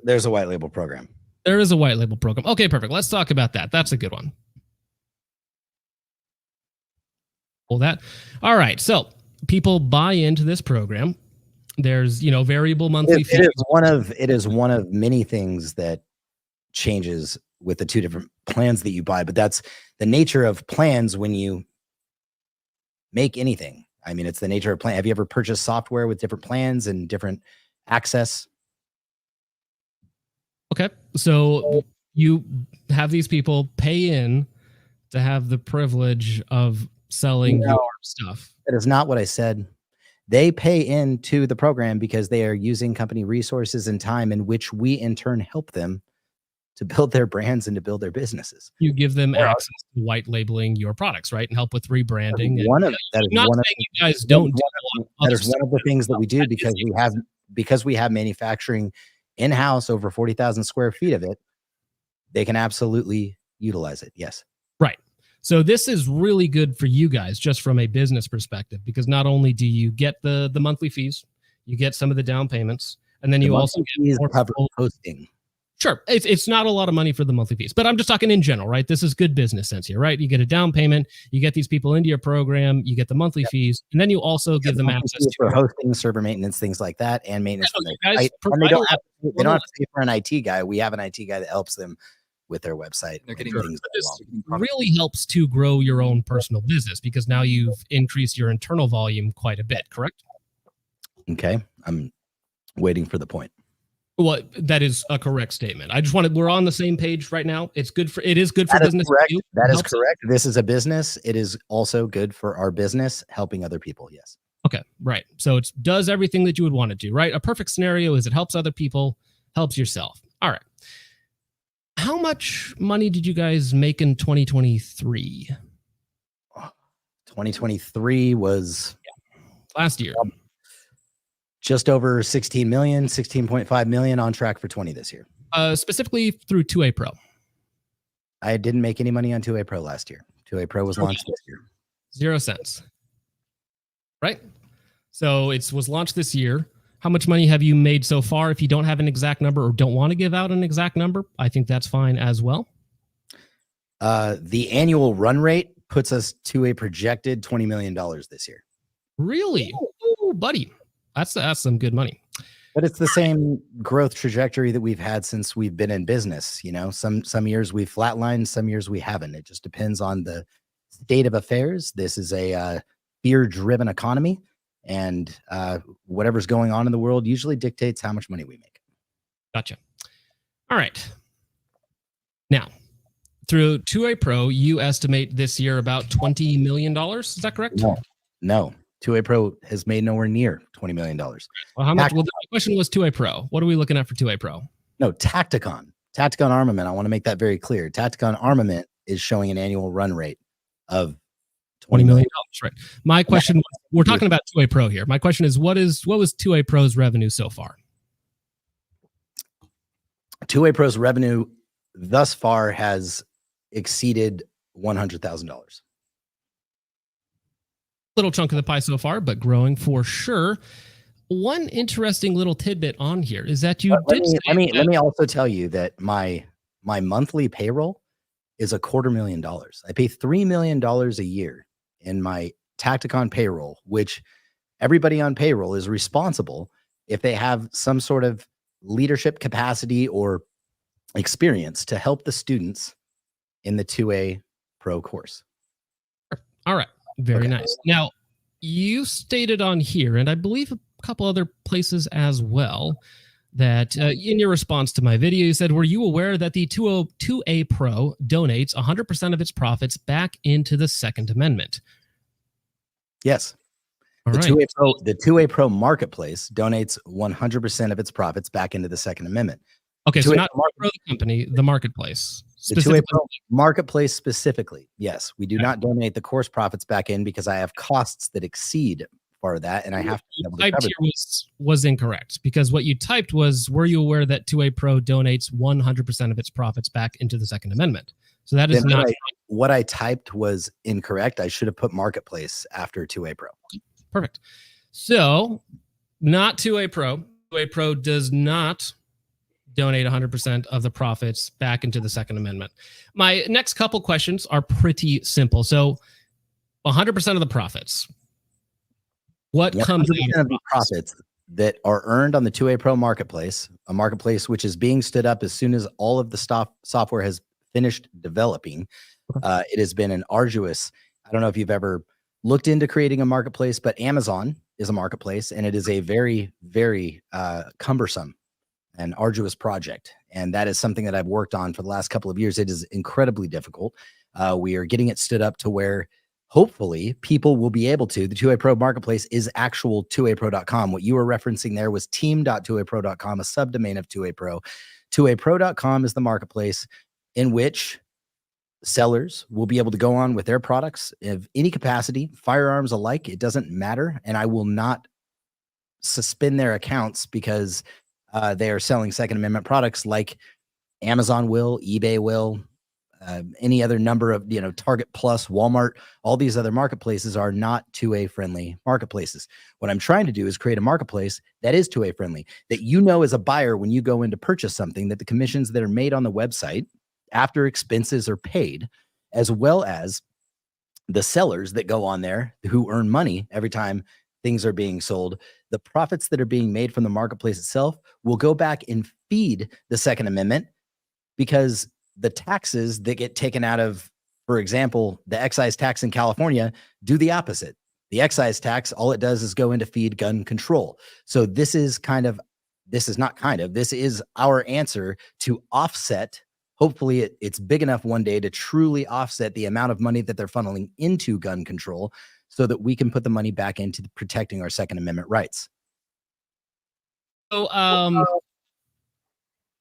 There's a white label program. There is a white label program. Okay, perfect. Let's talk about that. That's a good one. Pull that. All right. So people buy into this program. There's, variable monthly fees. It is one of many things that changes with the two different plans that you buy, but that's the nature of plans when you make anything. I mean, it's the nature of plan. Have you ever purchased software with different plans and different access? Okay. So you have these people pay in to have the privilege of selling your stuff. That is not what I said. They pay into the program because they are using company resources and time in which we in turn help them to build their brands and to build their businesses. You give them access to white labeling your products, right? And help with rebranding. That is one of the things that we do because we have manufacturing in-house over 40,000 square feet of it. They can absolutely utilize it. Yes. Right. So this is really good for you guys just from a business perspective, because not only do you get the monthly fees, you get some of the down payments, and then you also get more hosting. Sure. It's not a lot of money for the monthly fees, but I'm just talking in general, right? This is good business sense here, right? You get a down payment, you get these people into your program, you get the monthly fees, and then you also give them access to hosting, server maintenance, things like that, and maintenance. They don't have to pay for an IT guy. We have an IT guy that helps them with their website. This really helps to grow your own personal business because now you've increased your internal volume quite a bit, correct? Okay. I'm waiting for the point. Well, that is a correct statement. We're on the same page right now. It is good for business. That is correct. This is a business. It is also good for our business, helping other people. Yes. Okay. Right. So it does everything that you would want to do, right? A perfect scenario is it helps other people, helps yourself. All right. How much money did you guys make in 2023? 2023 was last year. Just over 16 million, 16.5 million, on track for 20 this year. Specifically through 2A Pro. I didn't make any money on 2A Pro last year. 2A Pro was launched this year. 0 cents. Right? So it was launched this year. How much money have you made so far? If you don't have an exact number or don't want to give out an exact number, I think that's fine as well. The annual run rate puts us to a projected $20 million this year. Really? Oh, buddy. That's some good money. But it's the same growth trajectory that we've had since we've been in business. Some years we've flatlined, some years we haven't. It just depends on the state of affairs. This is a fear-driven economy, and whatever's going on in the world usually dictates how much money we make. Gotcha. All right. Now, through 2A Pro, you estimate this year about $20 million. Is that correct? No. 2A Pro has made nowhere near $20 million. Well, how much? Well, the question was 2A Pro. What are we looking at for 2A Pro? No, Tacticon Armament. I want to make that very clear. Tacticon Armament is showing an annual run rate of $20 million. Right. My question was, we're talking about 2A Pro here. My question is, what was 2A Pro's revenue so far? Two-Way Pro's revenue thus far has exceeded $100,000. Little chunk of the pie so far, but growing for sure. One interesting little tidbit on here is that you let me also tell you that my monthly payroll is $250,000. I pay $3 million a year in my Tacticon payroll, which everybody on payroll is responsible if they have some sort of leadership capacity or experience to help the students in the 2A Pro course. All right. Very nice. Now, you stated on here, and I believe a couple other places as well, that in your response to my video, you said, were you aware that the 2A Pro donates 100% of its profits back into the Second Amendment? Yes. All the right. 2A Pro marketplace donates 100% of its profits back into the Second Amendment. Okay, so not Pro the company, the marketplace. The 2A Pro marketplace specifically, yes. We do not donate the course profits back in because I have costs that exceed part of that, and I have to be able to cover here was incorrect, because what you typed was, were you aware that 2A Pro donates 100% of its profits back into the Second Amendment? So that is not what I typed was incorrect. I should have put marketplace after 2A Pro. Perfect. So not 2A Pro. 2A Pro does not donate 100% of the profits back into the Second Amendment. My next couple questions are pretty simple. So 100% of the profits. What comes out of the profits that are earned on the 2A Pro marketplace, a marketplace which is being stood up as soon as all of the software has finished developing. It has been an arduous, I don't know if you've ever looked into creating a marketplace, but Amazon is a marketplace, and it is a very, very cumbersome and arduous project. And that is something that I've worked on for the last couple of years. It is incredibly difficult. We are getting it stood up to where hopefully people will be able to. The 2A Pro marketplace is actual 2apro.com. What you were referencing there was team.2apro.com, a subdomain of 2A Pro. 2apro.com is the marketplace in which sellers will be able to go on with their products of any capacity, firearms alike. It doesn't matter. And I will not suspend their accounts because they are selling Second Amendment products like Amazon will, eBay will, any other number of, Target Plus, Walmart, all these other marketplaces are not 2A friendly marketplaces. What I'm trying to do is create a marketplace that is 2A friendly, that as a buyer, when you go in to purchase something, that the commissions that are made on the website after expenses are paid, as well as the sellers that go on there who earn money every time things are being sold, the profits that are being made from the marketplace itself will go back and feed the Second Amendment, because the taxes that get taken out of, for example, the excise tax in California do the opposite. The excise tax, all it does is go in to feed gun control. So this is our answer to offset. Hopefully it's big enough one day to truly offset the amount of money that they're funneling into gun control, so that we can put the money back into protecting our Second Amendment rights. So,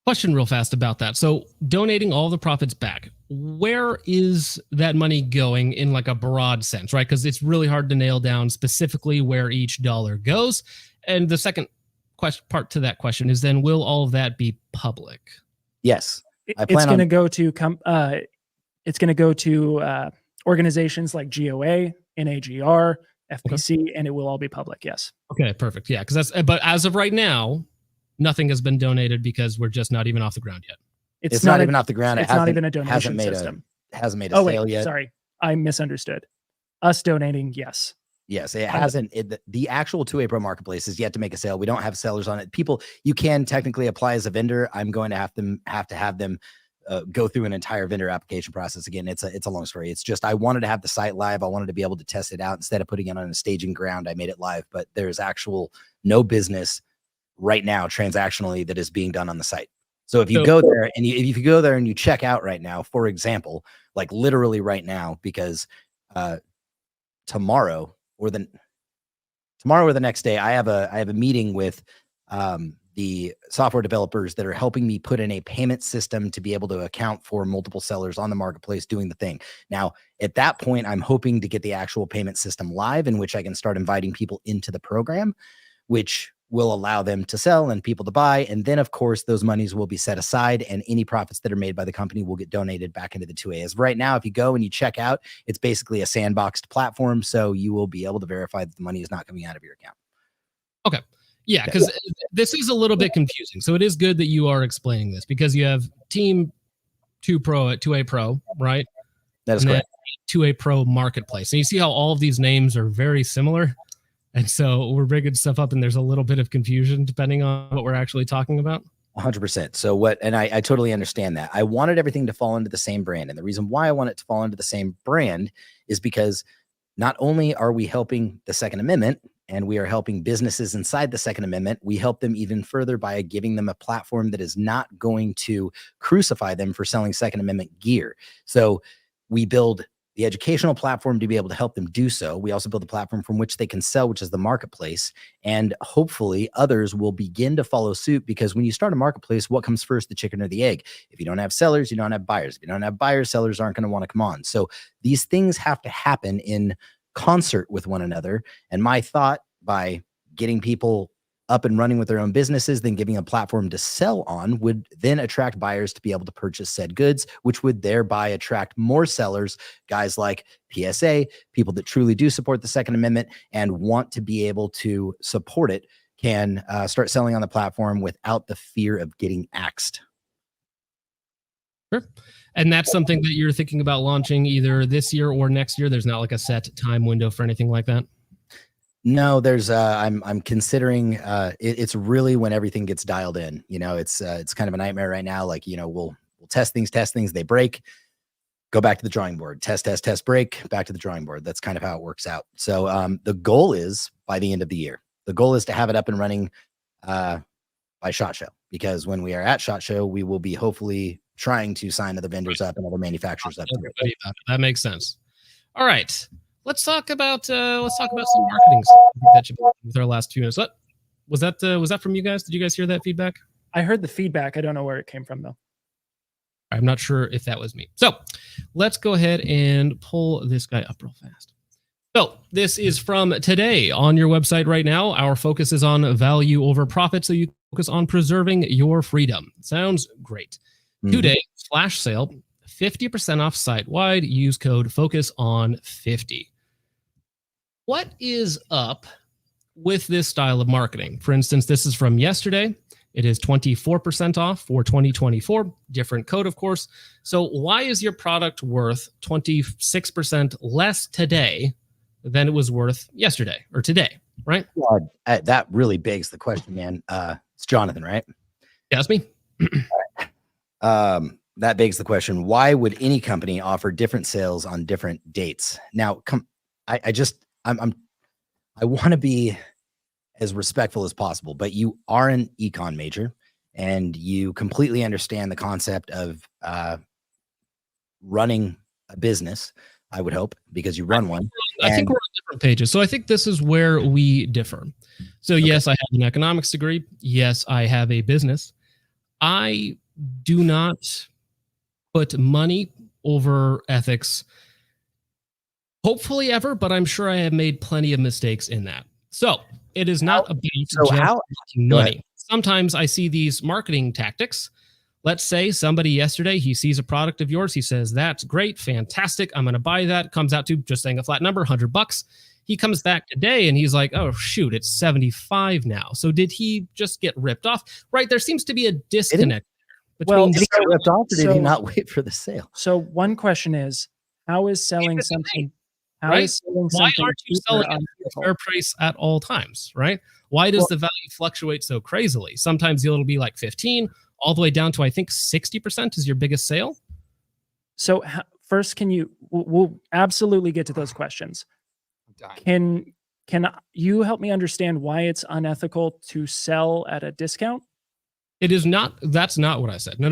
question real fast about that. So donating all the profits back, where is that money going in like a broad sense, right? Because it's really hard to nail down specifically where each dollar goes. And the second part to that question is then, will all of that be public? Yes. It's going to go to organizations like GOA, NAGR, FPC, and it will all be public. Yes. Okay, perfect. Yeah, but as of right now, nothing has been donated because we're just not even off the ground yet. It's not even off the ground. It's not even a donation system. Hasn't made a sale yet. Sorry, I misunderstood. Us donating, yes. Yes, it hasn't. The actual 2A Pro marketplace is yet to make a sale. We don't have sellers on it. People, you can technically apply as a vendor. I'm going to have to have them go through an entire vendor application process again. It's a long story. It's just, I wanted to have the site live. I wanted to be able to test it out instead of putting it on a staging ground. I made it live, but there's no business right now transactionally that is being done on the site. So if you go there and if you go there and you check out right now, for example, like literally right now, because tomorrow or the next day, I have a meeting with the software developers that are helping me put in a payment system to be able to account for multiple sellers on the marketplace doing the thing. Now, at that point, I'm hoping to get the actual payment system live, in which I can start inviting people into the program, which will allow them to sell and people to buy. And then, of course, those monies will be set aside, and any profits that are made by the company will get donated back into the 2A. As of right now, if you go and you check out, it's basically a sandboxed platform. So you will be able to verify that the money is not coming out of your account. Okay. Yeah, because this is a little bit confusing. So it is good that you are explaining this, because you have Team 2 Pro at 2A Pro, right? That is correct. 2A Pro Marketplace. And you see how all of these names are very similar. And so we're rigging stuff up, and there's a little bit of confusion depending on what we're actually talking about. 100%. So what, and I totally understand that. I wanted everything to fall into the same brand. And the reason why I want it to fall into the same brand is because not only are we helping the Second Amendment, and we are helping businesses inside the Second Amendment, we help them even further by giving them a platform that is not going to crucify them for selling Second Amendment gear. So we build the educational platform to be able to help them do so. We also build a platform from which they can sell, which is the marketplace. And hopefully others will begin to follow suit, because when you start a marketplace, what comes first, the chicken or the egg? If you don't have sellers, you don't have buyers. If you don't have buyers, sellers aren't going to want to come on. So these things have to happen in concert with one another. And my thought, by getting people up and running with their own businesses, then giving a platform to sell on, would then attract buyers to be able to purchase said goods, which would thereby attract more sellers, guys like PSA, people that truly do support the Second Amendment and want to be able to support it, can start selling on the platform without the fear of getting axed. Sure. And that's something that you're thinking about launching either this year or next year. There's not like a set time window for anything like that. No, there's I'm considering it's really when everything gets dialed in. You know, it's kind of a nightmare right now. Like, you know, we'll test things, they break, go back to the drawing board, test, break, back to the drawing board. That's kind of how it works out. So the goal is by the end of the year. The goal is to have it up and running by SHOT Show, because when we are at SHOT Show, we will be hopefully trying to sign other vendors up and other manufacturers up. That makes sense. All right. Let's talk about some marketing that you did with our last 2 minutes. What was that from you guys? Did you guys hear that feedback? I heard the feedback. I don't know where it came from though. I'm not sure if that was me. So let's go ahead and pull this guy up real fast. So this is from today on your website right now. Our focus is on value over profit, so you focus on preserving your freedom. Sounds great. Today, flash sale, 50% off site-wide. Use code FOCUS on 50. What is up with this style of marketing? For instance, this is from yesterday. It is 24% off for 2024. Different code, of course. So why is your product worth 26% less today than it was worth yesterday or today, right? Well, that really begs the question, man. It's Jonathan, right? Yeah, that's me. That begs the question, why would any company offer different sales on different dates? Now, I want to be as respectful as possible, but you are an econ major and you completely understand the concept of running a business, I would hope, because you run one. I think we're on different pages. So I think this is where we differ. So yes, I have an economics degree. Yes, I have a business. I do not put money over ethics, hopefully ever, but I'm sure I have made plenty of mistakes in that. So it is not about just making money. Sometimes I see these marketing tactics. Let's say somebody yesterday, he sees a product of yours. He says, that's great, fantastic. I'm going to buy that. Comes out to, just saying a flat number, $100. He comes back today and he's like, oh, shoot, it's 75 now. So did he just get ripped off? Right. There seems to be a disconnect. Well, did he get ripped off or did he not wait for the sale? So one question is, how is selling something? Why aren't you selling at a fair price at all times, right? Why does the value fluctuate so crazily? Sometimes it'll be like 15, all the way down to, I think, 60% is your biggest sale. So first, we'll absolutely get to those questions. Can you help me understand why it's unethical to sell at a discount? It is not. That's not what I said. No.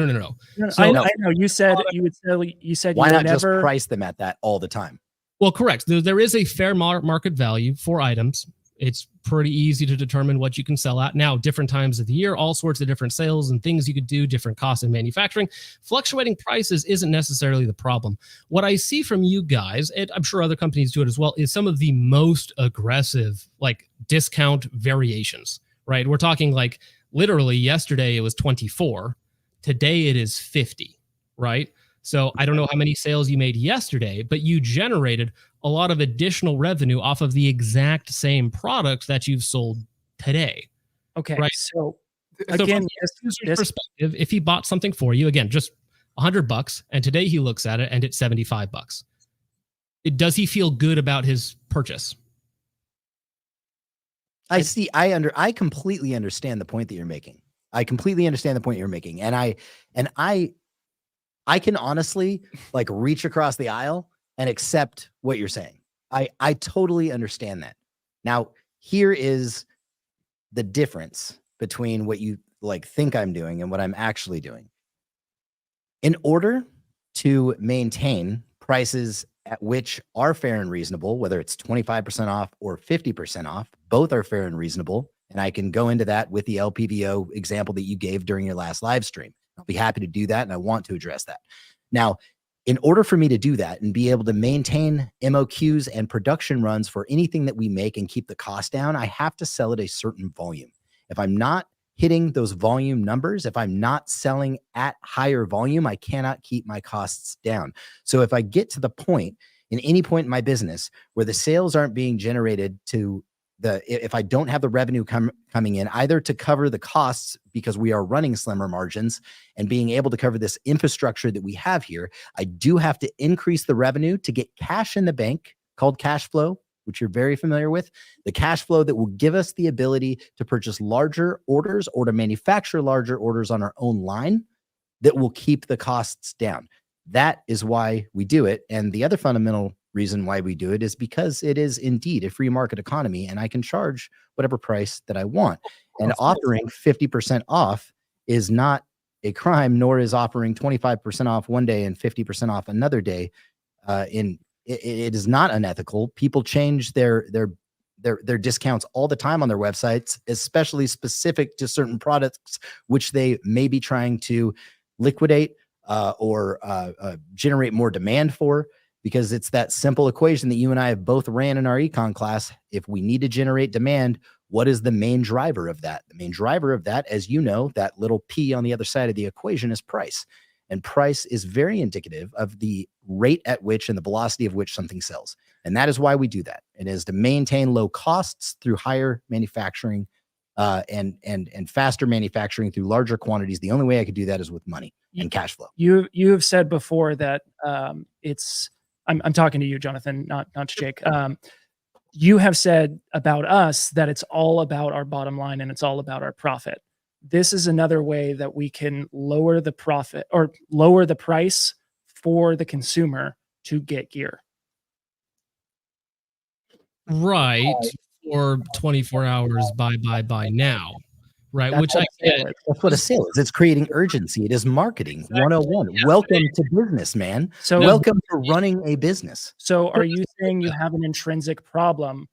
So, I know. You said you would sell. You said why not just price them at that all the time? Well, correct. There is a fair market value for items. It's pretty easy to determine what you can sell at. Now, different times of the year, all sorts of different sales and things you could do, different costs in manufacturing. Fluctuating prices isn't necessarily the problem. What I see from you guys, and I'm sure other companies do it as well, is some of the most aggressive, like discount variations, right? We're talking like literally yesterday it was 24. Today it is 50, right? So I don't know how many sales you made yesterday, but you generated a lot of additional revenue off of the exact same product that you've sold today. Okay. Right. So So again, from the user's perspective, if he bought something for you, again, just $100, and today he looks at it and it's $75. Does he feel good about his purchase? I completely understand the point that you're making. I completely understand the point you're making. And I can honestly like reach across the aisle and accept what you're saying. I totally understand that. Now, here is the difference between what you like think I'm doing and what I'm actually doing. In order to maintain prices at which are fair and reasonable, whether it's 25% off or 50% off, both are fair and reasonable. And I can go into that with the LPVO example that you gave during your last live stream. I'll be happy to do that. And I want to address that. Now, in order for me to do that and be able to maintain MOQs and production runs for anything that we make and keep the cost down, I have to sell at a certain volume. If I'm not hitting those volume numbers, if I'm not selling at higher volume, I cannot keep my costs down. So if I get to the point in any point in my business where the sales aren't being generated to if I don't have the revenue coming in either to cover the costs because we are running slimmer margins and being able to cover this infrastructure that we have here, I do have to increase the revenue to get cash in the bank called cash flow, which you're very familiar with, the cash flow that will give us the ability to purchase larger orders or to manufacture larger orders on our own line that will keep the costs down. That is why we do it. And the other fundamental reason why we do it is because it is indeed a free market economy and I can charge whatever price that I want. And offering 50% off is not a crime, nor is offering 25% off one day and 50% off another day. It is not unethical. People change their discounts all the time on their websites, especially specific to certain products, which they may be trying to liquidate or generate more demand for, because it's that simple equation that you and I have both ran in our econ class. If we need to generate demand, what is the main driver of that? The main driver of that, as you know, that little P on the other side of the equation is price. And price is very indicative of the rate at which and the velocity of which something sells. And that is why we do that. It is to maintain low costs through higher manufacturing and faster manufacturing through larger quantities. The only way I could do that is with money and cash flow. You have said before that I'm talking to you, Jonathan, not to Jake. You have said about us that it's all about our bottom line and it's all about our profit. This is another way that we can lower the profit or lower the price for the consumer to get gear. Right. Or 24 hours buy now. Right. That's Which I get. That's what a sale is. It's creating urgency. It is marketing 101. Yeah. Welcome to business, man. So welcome to running a business. So are you saying you have an intrinsic problem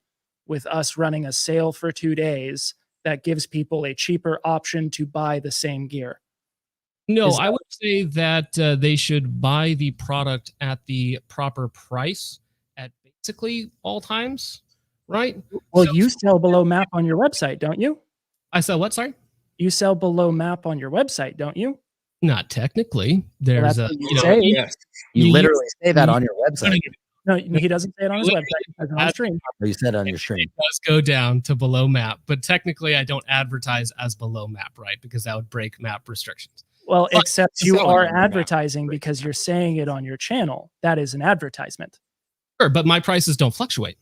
with us running a sale for 2 days that gives people a cheaper option to buy the same gear? No, I would say that they should buy the product at the proper price at basically all times, right? Well, you sell below map on your website, don't you? I sell what? Sorry? You sell below map on your website, don't you? Not technically. There's Well, a, you say. Yes. You literally say that on your website. No, he doesn't say it on his website. It's on stream. Or you said it on your stream. It does go down to below map, but technically I don't advertise as below map, right? Because that would break map restrictions. Well, But except you selling are on your map. advertising because you're saying it on your channel. That is an advertisement. Sure, but my prices don't fluctuate.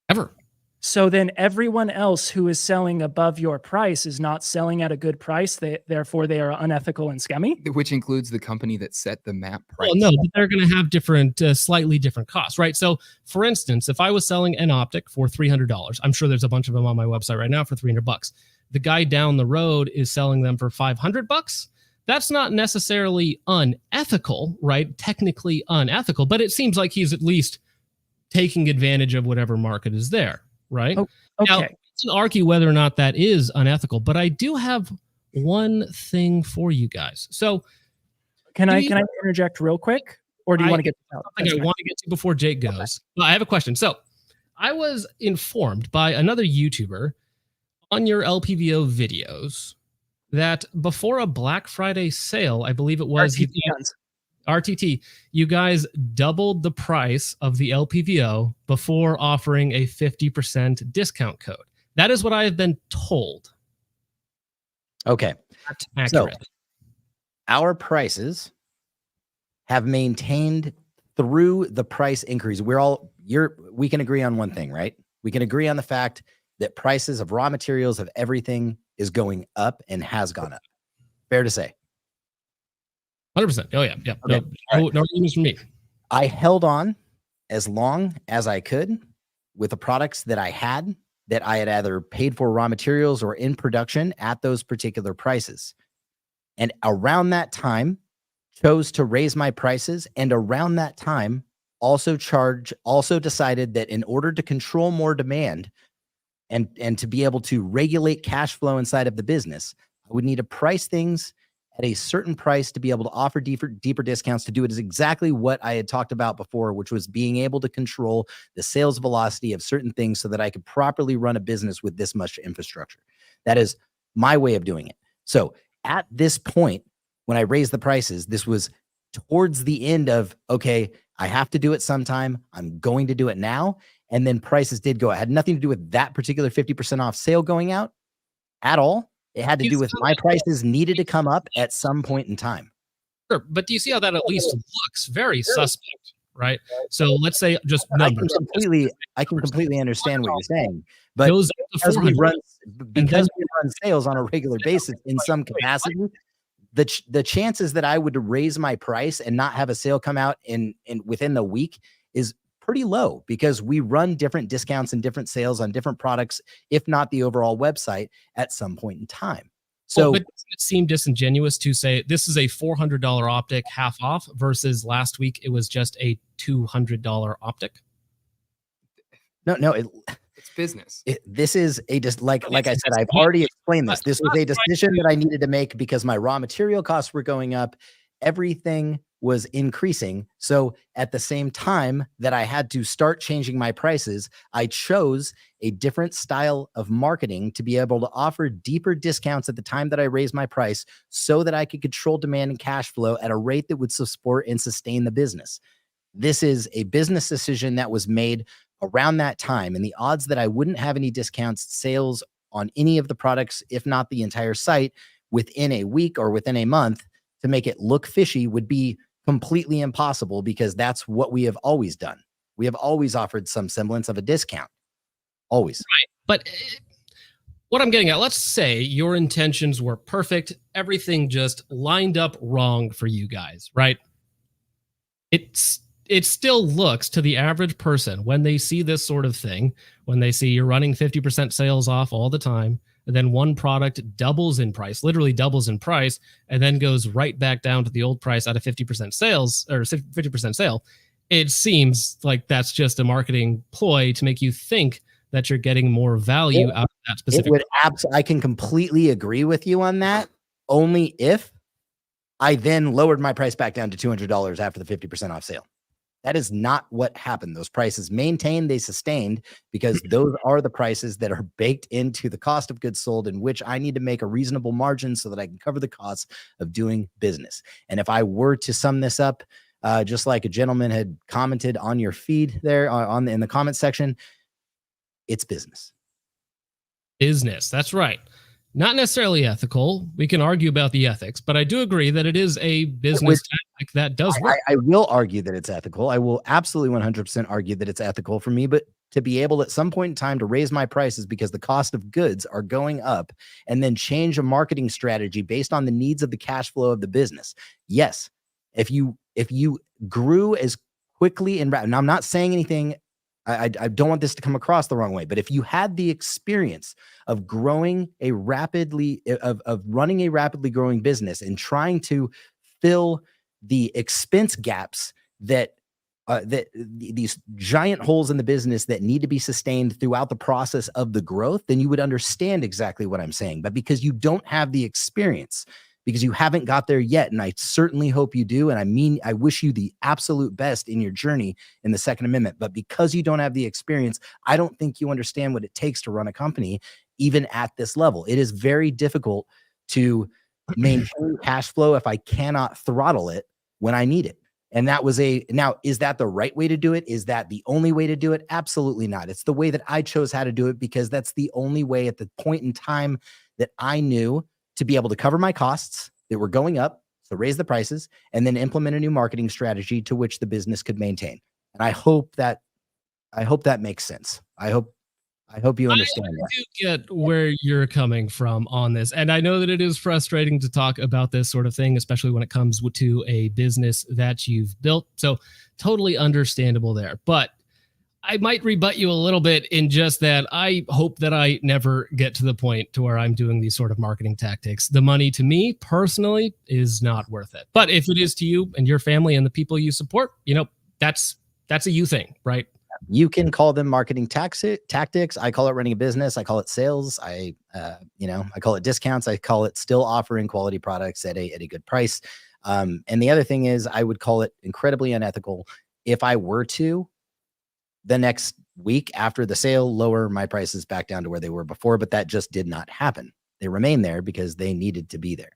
Ever. So then everyone else who is selling above your price is not selling at a good price. Therefore, they are unethical and scummy. Which includes the company that set the map price. Well, no, but they're going to have different, slightly different costs, right? So, for instance, if I was selling an optic for $300, I'm sure there's a bunch of them on my website right now for $300. The guy down the road is selling them for $500. That's not necessarily unethical, right? Technically unethical, but it seems like he's at least taking advantage of whatever market is there, right? Oh, okay. Now, you can argue whether or not that is unethical, but I do have one thing for you guys. So, Can I interject real quick, or do you want to get this out? something I want to get to before Jake goes. Well, I have a question. So, I was informed by another YouTuber on your LPVO videos that before a Black Friday sale, I believe it was RTT, you guys doubled the price of the LPVO before offering a 50% discount code. That is what I have been told. Okay. That's accurate. So our prices have maintained through the price increase. We can agree on one thing, right? We can agree on the fact that prices of raw materials of everything is going up and has gone up. Fair to say. 100%. Oh yeah. Yeah. Okay. No news from me. I held on as long as I could with the products that I had either paid for raw materials or in production at those particular prices. And around that time, chose to raise my prices. And around that time, also decided that in order to control more demand and to be able to regulate cash flow inside of the business, I would need to price things at a certain price to be able to offer deeper discounts. To do it is exactly what I had talked about before, which was being able to control the sales velocity of certain things so that I could properly run a business with this much infrastructure. That is my way of doing it. So at this point, when I raised the prices, this was towards the end of, okay, I have to do it sometime. I'm going to do it now. And then prices did go. It had nothing to do with that particular 50% off sale going out at all. It had to do with my prices needed to come up at some point in time. Sure, but do you see how that at least looks very suspect, right? So let's say just numbers. I can completely understand what you're saying, but because we run sales on a regular basis in some capacity, the chances that I would raise my price and not have a sale come out in within the week is pretty low, because we run different discounts and different sales on different products, if not the overall website, at some point in time. So, but doesn't it seem disingenuous to say this is a $400 optic half off versus last week it was just a $200 optic? No, it's business. This is like I said, I've already explained this. This was a decision that I needed to make because my raw material costs were going up. Everything was increasing. So at the same time that I had to start changing my prices, I chose a different style of marketing to be able to offer deeper discounts at the time that I raised my price so that I could control demand and cash flow at a rate that would support and sustain the business. This is a business decision that was made around that time, and the odds that I wouldn't have any discounts, sales on any of the products, if not the entire site, within a week or within a month to make it look fishy would be completely impossible, because that's what we have always done. We have always offered some semblance of a discount. Always. Right. But what I'm getting at, let's say your intentions were perfect. Everything just lined up wrong for you guys, right? It still looks to the average person, when they see this sort of thing, when they see you're running 50% sales off all the time, and then one product doubles in price, literally doubles in price, and then goes right back down to the old price at a 50% sales or 50% sale. It seems like that's just a marketing ploy to make you think that you're getting more value out of that specific. I can completely agree with you on that, only if I then lowered my price back down to $200 after the 50% off sale. That is not what happened. Those prices maintained, they sustained, because those are the prices that are baked into the cost of goods sold, in which I need to make a reasonable margin so that I can cover the costs of doing business. And if I were to sum this up, just like a gentleman had commented on your feed there in the comment section, it's business. Business, that's right. Not necessarily ethical. We can argue about the ethics, but I do agree that it is a business tactic that does work. I will argue that it's ethical. I will absolutely 100% argue that it's ethical for me, but to be able at some point in time to raise my prices because the cost of goods are going up, and then change a marketing strategy based on the needs of the cash flow of the business. Yes. If you grew as quickly and I'm not saying anything, I don't want this to come across the wrong way, but if you had the experience of running a rapidly growing business and trying to fill the expense gaps that these giant holes in the business that need to be sustained throughout the process of the growth, then you would understand exactly what I'm saying. But because you don't have the experience, because you haven't got there yet. And I certainly hope you do. And I mean, I wish you the absolute best in your journey in the Second Amendment. But because you don't have the experience, I don't think you understand what it takes to run a company, even at this level. It is very difficult to maintain cash flow if I cannot throttle it when I need it. And that was now, is that the right way to do it? Is that the only way to do it? Absolutely not. It's the way that I chose how to do it, because that's the only way at the point in time that I knew to be able to cover my costs that were going up, so raise the prices, and then implement a new marketing strategy to which the business could maintain. And I hope that makes sense. I hope you understand that. I do get where you're coming from on this. And I know that it is frustrating to talk about this sort of thing, especially when it comes to a business that you've built. So totally understandable there. But I might rebut you a little bit in just that I hope that I never get to the point to where I'm doing these sort of marketing tactics. The money to me personally is not worth it. But if it is to you and your family and the people you support, that's a you thing, right? You can call them marketing tactics. I call it running a business. I call it sales. I call it discounts. I call it still offering quality products at a good price. And the other thing is, I would call it incredibly unethical if I were to, the next week after the sale, lower my prices back down to where they were before. But that just did not happen. They remain there because they needed to be there.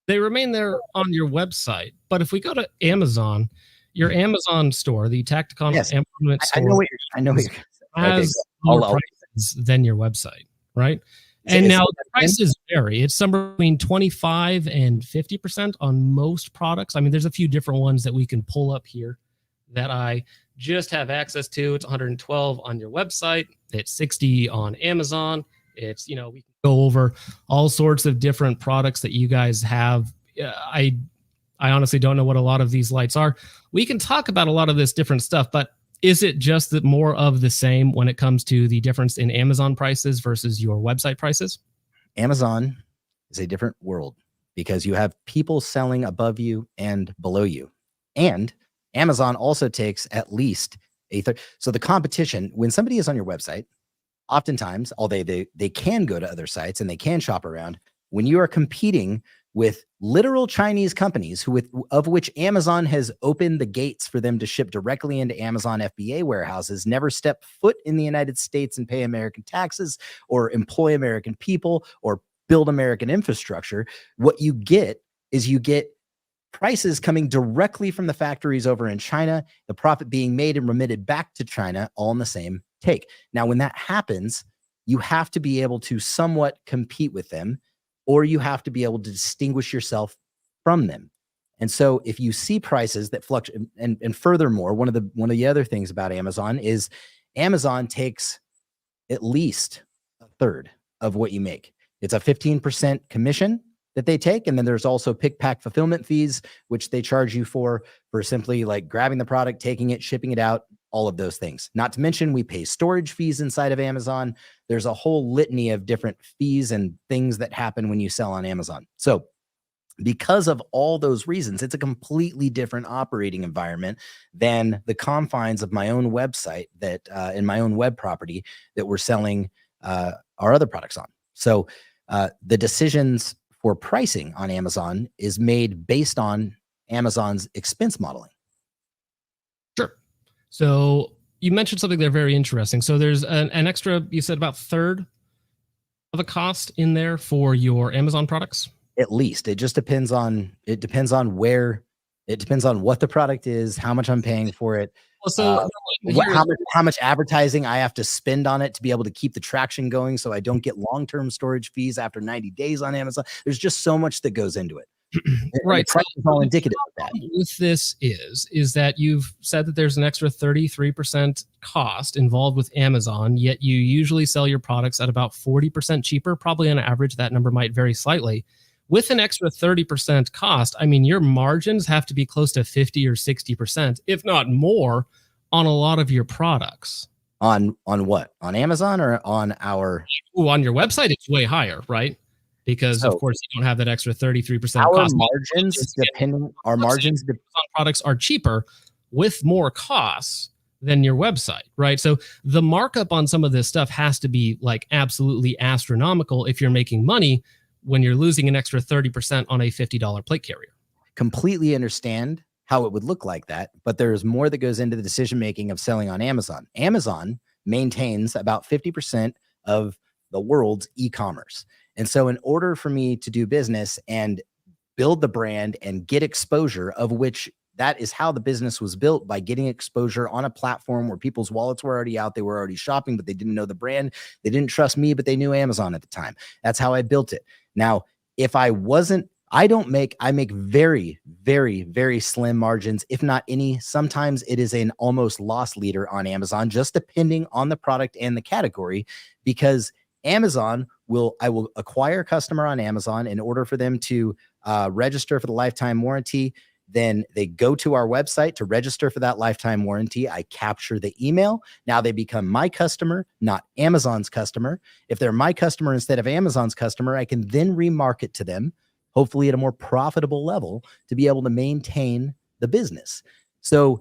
They remain there on your website. But if we go to Amazon, your Amazon store, the Tacticon Armament store, I know what you're has more prices than your website, right? And now the prices vary. It's somewhere between 25 and 50% on most products. I mean, there's a few different ones that we can pull up here that I just have access to. It's 112 on your website. It's 60 on Amazon. It's, we can go over all sorts of different products that you guys have. I honestly don't know what a lot of these lights are. We can talk about a lot of this different stuff, but is it just that more of the same when it comes to the difference in Amazon prices versus your website prices? Amazon is a different world because you have people selling above you and below you. And Amazon also takes at least a third. So the competition, when somebody is on your website, oftentimes, although they can go to other sites and they can shop around, when you are competing with literal Chinese companies of which Amazon has opened the gates for them to ship directly into Amazon FBA warehouses, never step foot in the United States and pay American taxes or employ American people or build American infrastructure, what you get is prices coming directly from the factories over in China, the profit being made and remitted back to China, all in the same take. Now, when that happens, you have to be able to somewhat compete with them, or you have to be able to distinguish yourself from them. And so if you see prices that fluctuate, and furthermore, one of the other things about Amazon is Amazon takes at least a third of what you make. It's a 15% commission that they take. And then there's also pick, pack, fulfillment fees, which they charge you for simply like grabbing the product, taking it, shipping it out, all of those things. Not to mention we pay storage fees inside of Amazon. There's a whole litany of different fees and things that happen when you sell on Amazon. So because of all those reasons, it's a completely different operating environment than the confines of my own website that in my own web property that we're selling our other products on. So the decisions for pricing on Amazon is made based on Amazon's expense modeling. Sure. So you mentioned something there very interesting. So there's an extra, you said about third of a cost in there for your Amazon products? At least. It just depends on what the product is, how much I'm paying for it. Well, so how much advertising I have to spend on it to be able to keep the traction going so I don't get long-term storage fees after 90 days on Amazon. There's just so much that goes into it. Right. The price is all indicative of that. With this is that you've said that there's an extra 33% cost involved with Amazon, yet you usually sell your products at about 40% cheaper. Probably on average, that number might vary slightly. With an extra 30% cost, I mean, your margins have to be close to 50 or 60%, if not more, on a lot of your products. On what? On Amazon or on our? Ooh, on your website, it's way higher, right? Because of course you don't have that extra 33% our cost. Margins on products are cheaper with more costs than your website, right? So the markup on some of this stuff has to be like absolutely astronomical if you're making money. when you're losing an extra 30% on a $50 plate carrier. Completely understand how it would look like that, but there's more that goes into the decision making of selling on Amazon. Amazon maintains about 50% of the world's e-commerce. And so in order for me to do business and build the brand and get exposure, of which that is how the business was built, by getting exposure on a platform where people's wallets were already out. They were already shopping, but they didn't know the brand. They didn't trust me, but they knew Amazon at the time. That's how I built it. Now, if I wasn't, I make very, very, very slim margins, if not any. Sometimes it is an almost loss leader on Amazon, just depending on the product and the category, because Amazon I will acquire a customer on Amazon in order for them to register for the lifetime warranty. Then they go to our website to register for that lifetime warranty. I capture the email. Now they become my customer, not Amazon's customer. If they're my customer instead of Amazon's customer, I can then remarket to them, hopefully at a more profitable level, to be able to maintain the business. So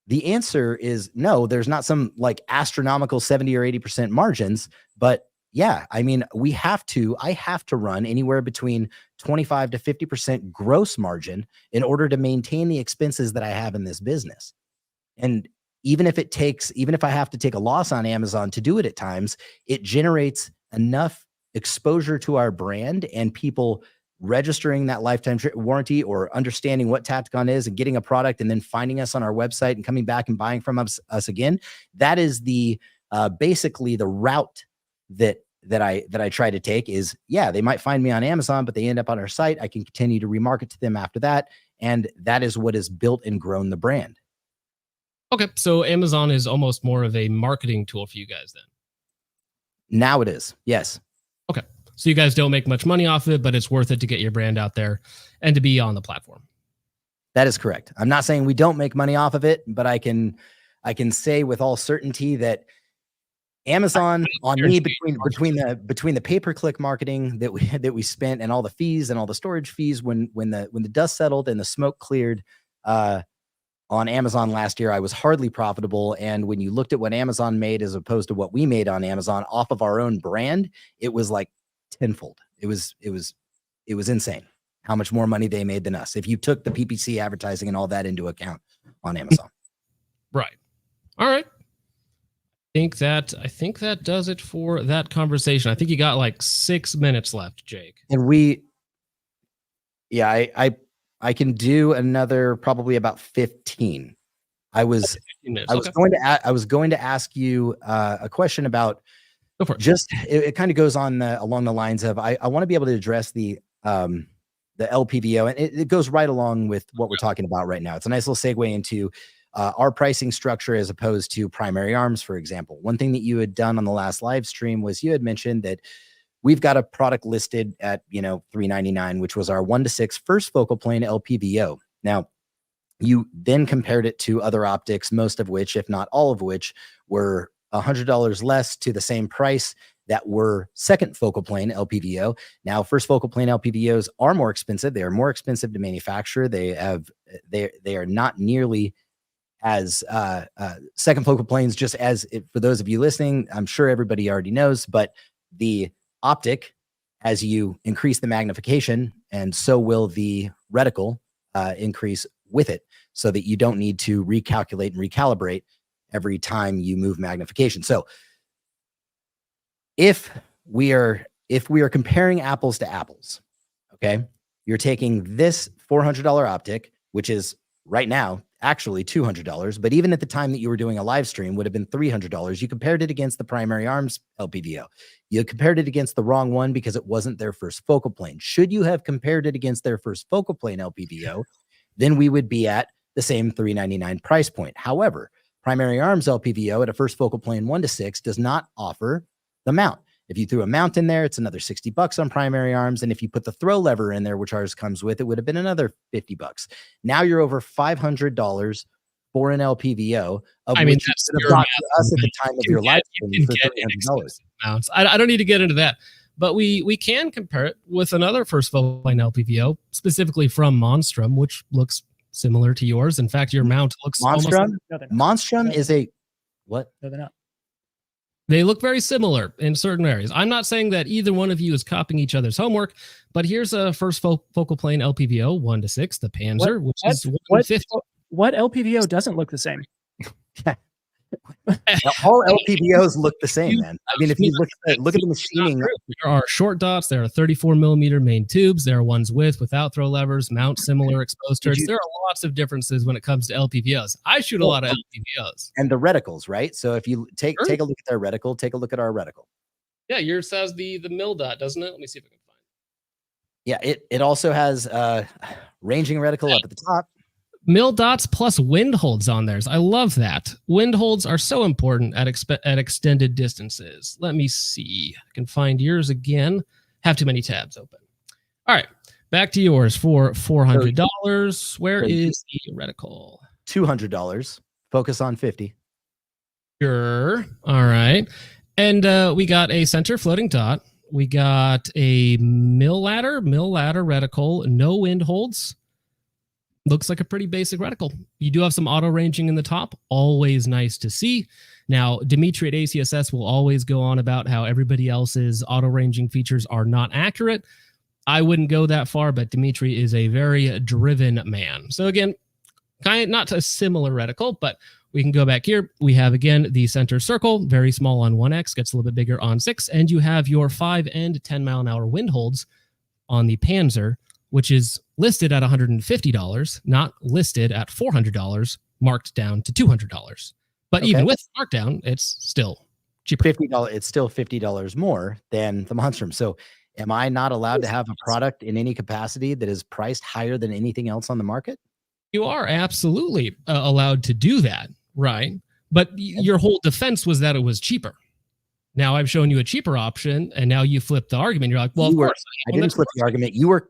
the answer is no, there's not some like astronomical 70 or 80% margins, but yeah, I mean, I have to run anywhere between 25 to 50% gross margin in order to maintain the expenses that I have in this business. And even if I have to take a loss on Amazon to do it at times, it generates enough exposure to our brand and people registering that lifetime warranty or understanding what Tacticon is and getting a product and then finding us on our website and coming back and buying from us again. That is the basically the route that I try to take. Is, yeah, they might find me on Amazon, but they end up on our site. I can continue to remarket to them after that. And that is what has built and grown the brand. Okay. So Amazon is almost more of a marketing tool for you guys then. Now it is. Yes. Okay. So you guys don't make much money off of it, but it's worth it to get your brand out there and to be on the platform. That is correct. I'm not saying we don't make money off of it, but I can say with all certainty that Amazon on me, between the pay-per-click marketing that we spent and all the fees and all the storage fees, when the dust settled and the smoke cleared on Amazon last year, I was hardly profitable. And when you looked at what Amazon made as opposed to what we made on Amazon off of our own brand, it was like tenfold. It was insane how much more money they made than us if you took the PPC advertising and all that into account on Amazon. Right. All right. I think that does it for that conversation. I think you got like 6 minutes left, Jake. And I can do another probably about 15. I was going to ask you a question about, go for it. Just it kind of goes on along the lines of I want to be able to address the LPVO, and it goes right along with what we're talking about right now. It's a nice little segue into our pricing structure as opposed to primary arms, for example. One thing that you had done on the last live stream was you had mentioned that we've got a product listed at $399, which was our 1-6 first focal plane LPVO. Now, you then compared it to other optics, most of which, if not all of which, were $100 less to the same price that were second focal plane LPVO. Now, first focal plane LPVOs are more expensive. They are more expensive to manufacture. They are not nearly as second focal planes, just as for those of you listening, I'm sure everybody already knows, but the optic, as you increase the magnification, and so will the reticle increase with it, so that you don't need to recalculate and recalibrate every time you move magnification. So if we are comparing apples to apples, okay, you're taking this $400 optic, which is right now actually $200, but even at the time that you were doing a live stream would have been $300. You compared it against the primary arms LPVO. You compared it against the wrong one because it wasn't their first focal plane. Should you have compared it against their first focal plane LPVO, then we would be at the same $399 price point. However, primary arms LPVO at a first focal plane 1-6 does not offer the mount. If you threw a mount in there, it's another $60 on primary arms. And if you put the throw lever in there, which ours comes with, it would have been another $50. Now you're over $500 for an LPVO. I mean, that's got us at the time of your live stream for $300. Mounts. I don't need to get into that, but we can compare it with another first focal plane LPVO, specifically from Monstrum, which looks similar to yours. In fact, your mount looks Monstrum. No, Monstrum is a what? No, they're not. They look very similar in certain areas. I'm not saying that either one of you is copying each other's homework, but here's a first focal plane LPVO 1-6, the Panzer, which is 150. What LPVO doesn't look the same? Now, all LPVOs look the same, man. I mean, if you look at the machining, there are short dots. There are 34 millimeter main tubes. There are ones without throw levers, mount similar, exposed turrets. There are lots of differences when it comes to LPVOs. I shoot a lot of LPVOs. And the reticles, right? So if you take a look at their reticle, take a look at our reticle. Yeah, yours has the mil dot, doesn't it? Let me see if I can find it. Yeah, it also has ranging reticle up at the top. Mil dots plus wind holds on theirs. I love that. Wind holds are so important at extended distances. Let me see. I can find yours again. Have too many tabs open. All right, back to yours for $400. Where is the reticle? $200. Focus on 50. Sure. All right. And we got a center floating dot. We got a mill ladder reticle, no wind holds. Looks like a pretty basic reticle. You do have some auto ranging in the top. Always nice to see. Now, Dimitri at ACSS will always go on about how everybody else's auto ranging features are not accurate. I wouldn't go that far, but Dimitri is a very driven man. So again, kind of not a similar reticle, but we can go back here. We have, again, the center circle, very small on 1X, gets a little bit bigger on 6, and you have your 5 and 10-mile-an-hour wind holds on the Panzer, which is listed at $150, not listed at $400, marked down to $200. But even with markdown, it's still cheaper. $50. It's still $50 more than the Monstrum. So am I not allowed to have a product in any capacity that is priced higher than anything else on the market? You are absolutely allowed to do that, right? But your whole defense was that it was cheaper. Now I've shown you a cheaper option, and now you flip the argument. You're like, well, of course. I didn't flip the argument. You were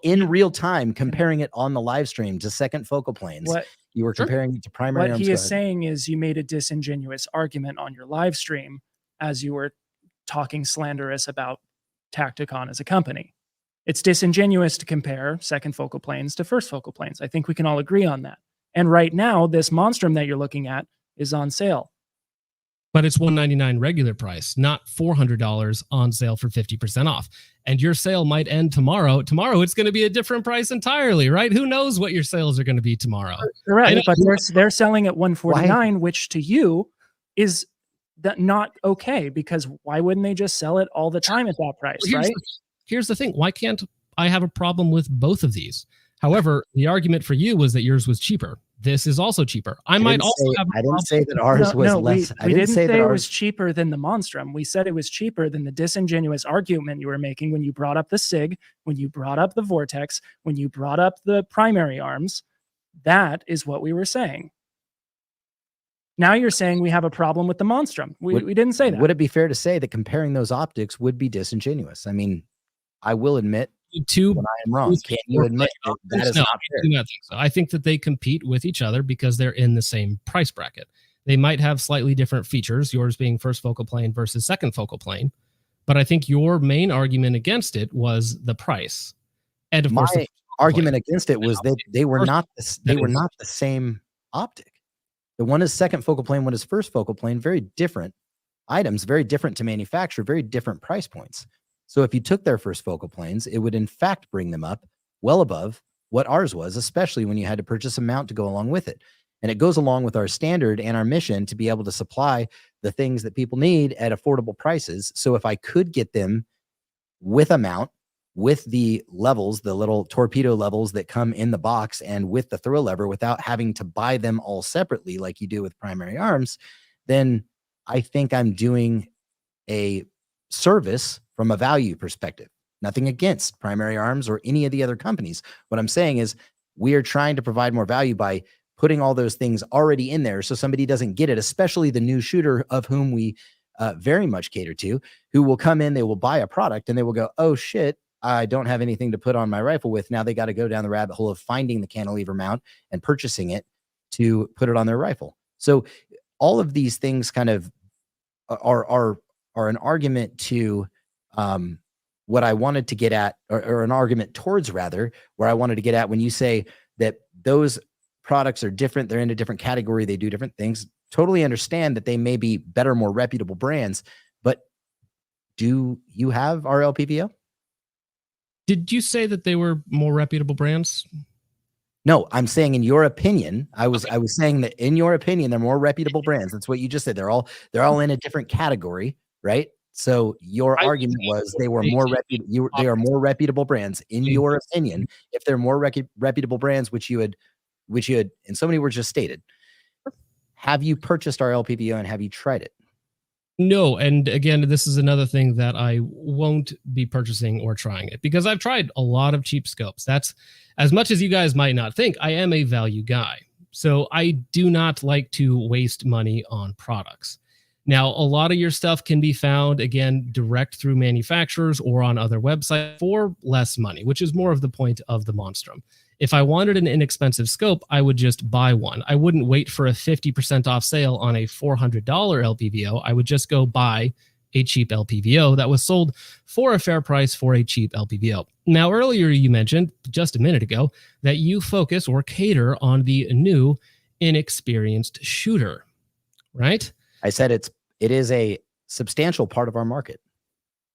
in real time comparing it on the live stream to second focal planes. You were comparing it to primary arms. What he is saying is you made a disingenuous argument on your live stream as you were talking slanderous about Tacticon as a company. It's disingenuous to compare second focal planes to first focal planes. I think we can all agree on that. And right now, this Monstrum that you're looking at is on sale. But it's $199 regular price, not $400 on sale for 50% off. And your sale might end tomorrow. Tomorrow, it's going to be a different price entirely, right? Who knows what your sales are going to be tomorrow? Right, but they're selling at $149, which to you is not okay, because why wouldn't they just sell it all the time at that price, right? Here's the thing. Why can't I have a problem with both of these? However, the argument for you was that yours was cheaper. This is also cheaper. I didn't say that ours was less. We didn't say it was cheaper than the Monstrum. We said it was cheaper than the disingenuous argument you were making when you brought up the SIG, when you brought up the Vortex, when you brought up the primary arms. That is what we were saying. Now you're saying we have a problem with the Monstrum. We didn't say that. Would it be fair to say that comparing those optics would be disingenuous? I mean, I will admit when I am wrong. Can you admit that is not fair? I do not think so. I think that they compete with each other because they're in the same price bracket. They might have slightly different features, yours being first focal plane versus second focal plane. But I think your main argument against it was the price. And of course, my argument against it was that they were not the same optic. The one is second focal plane, one is first focal plane. Very different items, very different to manufacture, very different price points. So if you took their first focal planes, it would in fact bring them up well above what ours was, especially when you had to purchase a mount to go along with it. And it goes along with our standard and our mission to be able to supply the things that people need at affordable prices. So if I could get them with a mount, with the levels, the little torpedo levels that come in the box, and with the throw lever without having to buy them all separately like you do with primary arms, then I think I'm doing a service from a value perspective. Nothing against primary arms or any of the other companies. What I'm saying is we are trying to provide more value by putting all those things already in there so somebody doesn't get it, especially the new shooter, of whom we very much cater to, who will come in, they will buy a product and they will go, oh shit, I don't have anything to put on my rifle with. Now they got to go down the rabbit hole of finding the cantilever mount and purchasing it to put it on their rifle. So all of these things kind of are an argument to what I wanted to get at, or an argument towards, rather, where I wanted to get at when you say that those products are different, they're in a different category, they do different things. totally understand that they may be better, more reputable brands, but do you have our LPVO? Did you say that they were more reputable brands? No, I'm saying in your opinion, I was saying that in your opinion, they're more reputable brands. That's what you just said. They're all in a different category, right? So your argument was they were more reputable. They are more reputable brands in your opinion. If they're more reputable brands, which you had, in so many words, just stated. Have you purchased our LPVO and have you tried it? No, and again, this is another thing that I won't be purchasing or trying it because I've tried a lot of cheap scopes. That's as much as you guys might not think. I am a value guy, so I do not like to waste money on products. Now, a lot of your stuff can be found again direct through manufacturers or on other websites for less money, which is more of the point of the Monstrum. If I wanted an inexpensive scope, I would just buy one. I wouldn't wait for a 50% off sale on a $400 LPVO. I would just go buy a cheap LPVO that was sold for a fair price for a cheap LPVO. Now, earlier you mentioned, just a minute ago, that you focus or cater on the new, inexperienced shooter, right? I said it is a substantial part of our market.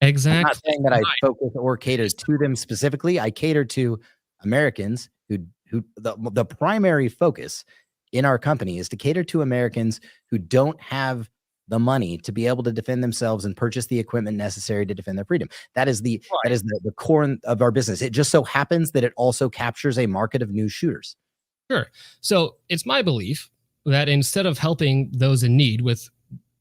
Exactly. I'm not saying that I focus or cater to them specifically. I cater to Americans who the primary focus in our company is to cater to Americans who don't have the money to be able to defend themselves and purchase the equipment necessary to defend their freedom. That is the core of our business. It just so happens that it also captures a market of new shooters. Sure. So it's my belief that instead of helping those in need with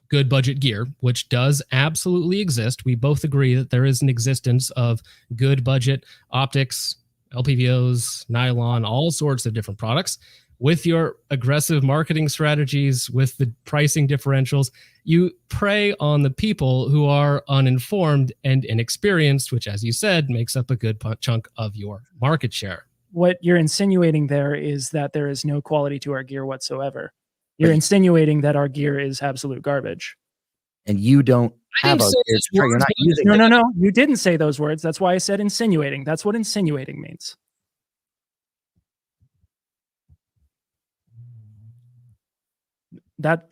good budget gear, which does absolutely exist, we both agree that there is an existence of good budget optics, LPVOs, nylon, all sorts of different products. With your aggressive marketing strategies, with the pricing differentials, you prey on the people who are uninformed and inexperienced, which, as you said, makes up a good chunk of your market share. What you're insinuating there is that there is no quality to our gear whatsoever. You're insinuating that our gear is absolute garbage. And you don't have you're not using it. No. You didn't say those words. That's why I said insinuating. That's what insinuating means. That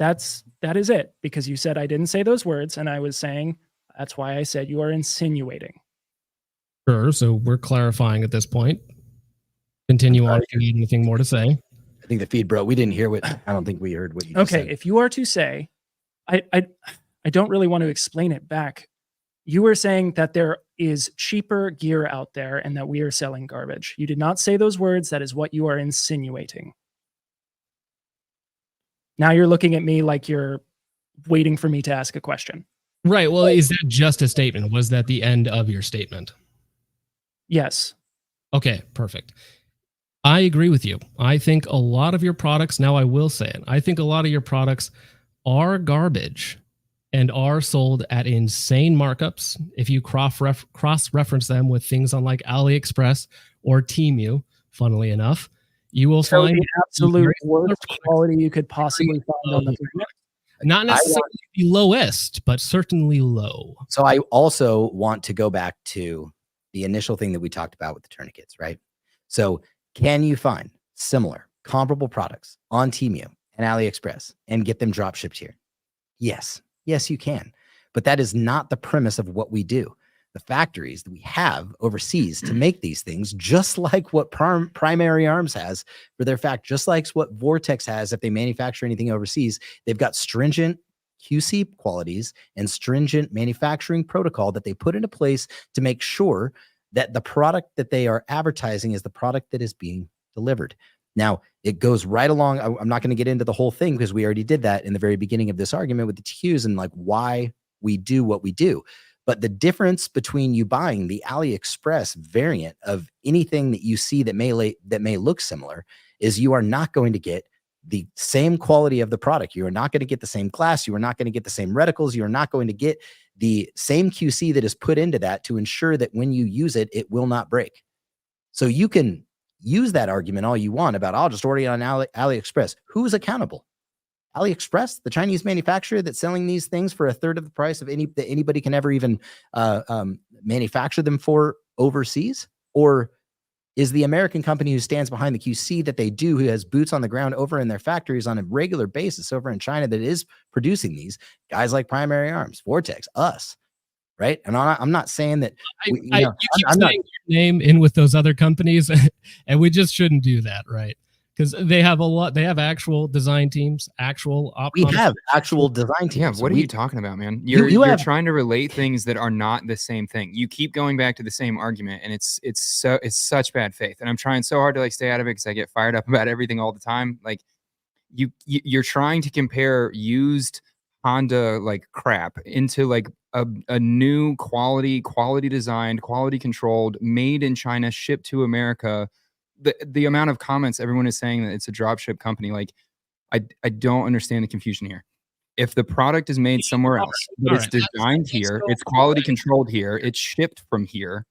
is it, because you said I didn't say those words, and I was saying that's why I said you are insinuating. Sure. So we're clarifying at this point. Continue on if you need anything more to say. I think the feed broke. We didn't hear what. I don't think we heard what you just said. If you are to say, I don't really want to explain it back. You were saying that there is cheaper gear out there and that we are selling garbage. You did not say those words. That is what you are insinuating. Now you're looking at me like you're waiting for me to ask a question. Right. Well, is that just a statement? Was that the end of your statement? Yes. Okay, perfect. I agree with you. I think a lot of your products, now I will say it, I think a lot of your products are garbage and are sold at insane markups. If you cross-reference them with things on like AliExpress or Temu, funnily enough, you will find the absolute worst quality you could possibly find on the internet. Not necessarily the lowest, but certainly low. So I also want to go back to the initial thing that we talked about with the tourniquets, right? So can you find similar, comparable products on Temu and AliExpress and get them drop shipped here? Yes. Yes, you can. But that is not the premise of what we do. The factories that we have overseas to make these things, just like what Primary Arms has for their just like what Vortex has if they manufacture anything overseas, they've got stringent QC qualities and stringent manufacturing protocol that they put into place to make sure that the product that they are advertising is the product that is being delivered. Now, it goes right along. I'm not going to get into the whole thing because we already did that in the very beginning of this argument with the TQs and like why we do what we do. But the difference between you buying the AliExpress variant of anything that you see that may look similar is you are not going to get the same quality of the product. You are not going to get the same glass. You are not going to get the same reticles. You are not going to get the same QC that is put into that to ensure that when you use it, it will not break. So you can use that argument all you want about, I'll just order it on AliExpress. Who's accountable? AliExpress, the Chinese manufacturer that's selling these things for a third of the price of that anybody can ever even manufacture them for overseas, or is the American company who stands behind the QC that they do, who has boots on the ground over in their factories on a regular basis over in China that is producing these guys like Primary Arms, Vortex, us, right? And I'm not saying that you keep I'm not saying your name in with those other companies, and we just shouldn't do that, right? Because they have a lot. They have actual design teams, actual we have actual design teams. Yeah, what are you talking about, man? You're trying to relate things that are not the same thing. You keep going back to the same argument, and it's such bad faith. And I'm trying so hard to like stay out of it because I get fired up about everything all the time. Like you're trying to compare used Honda like crap into like a new quality designed, quality controlled, made in China, shipped to America. The amount of comments everyone is saying that it's a dropship company, like I don't understand the confusion here. If the product is made somewhere else, but it's designed here, it's quality controlled here, it's shipped from here.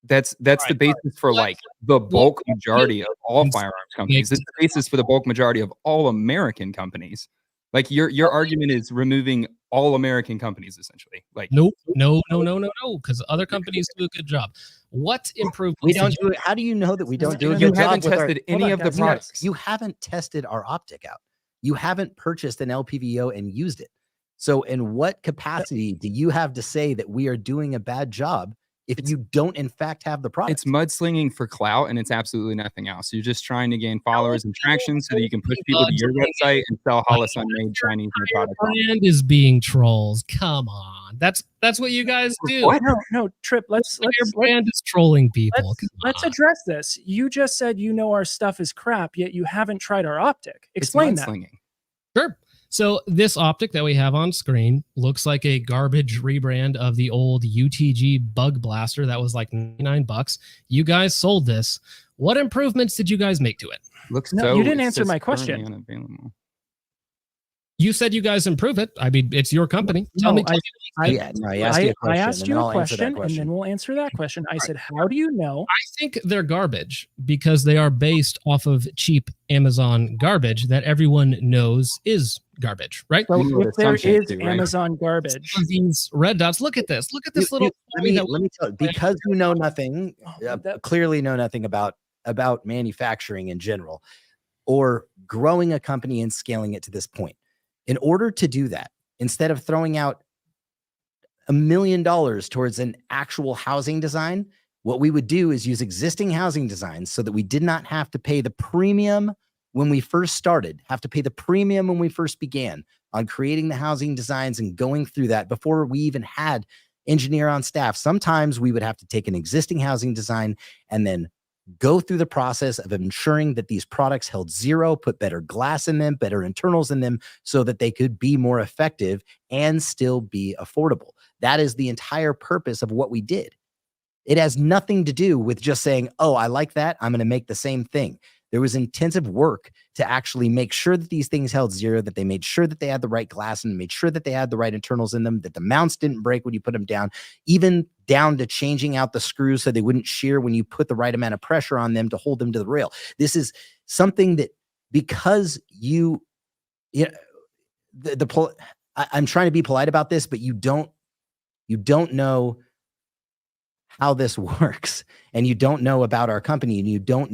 That's the basis for like the bulk majority of all firearms companies. This is the basis for the bulk majority of all American companies. Like your argument is removing all American companies essentially. Like no, because other companies do a good job. What improvements we don't do it? How do you know that we don't do a you good job? haven't tested any of the products. You haven't tested our optic out. You haven't purchased an LPVO and used it. So in what capacity do you have to say that we are doing a bad job if you don't in fact have the product? It's mudslinging for clout, and it's absolutely nothing else. You're just trying to gain followers and traction so that you can push people to your website and sell Hollis unmade Chinese product. Brand is being trolls. Come on, that's what you guys do. What? No, Trip. Let's your brand is trolling people. Let's address this. You just said our stuff is crap, yet you haven't tried our optic. Explain that. Sure. So this optic that we have on screen looks like a garbage rebrand of the old UTG Bug Blaster that was like $99. You guys sold this. What improvements did you guys make to it? You didn't answer my question. You said you guys improve it. I mean, it's your company. Tell me. I asked you a question, and then we'll answer that question. I said, how do you know? I think they're garbage because they are based off of cheap Amazon garbage that everyone knows is garbage, right? So if there is Amazon garbage, these red dots. Look at this. Look at this little. Let me tell you, because you know nothing, clearly know nothing about manufacturing in general, or growing a company and scaling it to this point. In order to do that, instead of throwing out $1 million towards an actual housing design, what we would do is use existing housing designs so that we did not have to pay the premium when we first started, have to pay the premium when we first began on creating the housing designs and going through that before we even had engineer on staff. Sometimes we would have to take an existing housing design and then go through the process of ensuring that these products held zero, put better glass in them, better internals in them, so that they could be more effective and still be affordable. That is the entire purpose of what we did. It has nothing to do with just saying, oh, I like that, I'm going to make the same thing. There was intensive work to actually make sure that these things held zero, that they made sure that they had the right glass and made sure that they had the right internals in them, that the mounts didn't break when you put them down, even down to changing out the screws so they wouldn't shear when you put the right amount of pressure on them to hold them to the rail. This is something that, because I'm trying to be polite about this, but you don't know how this works, and you don't know about our company, and you do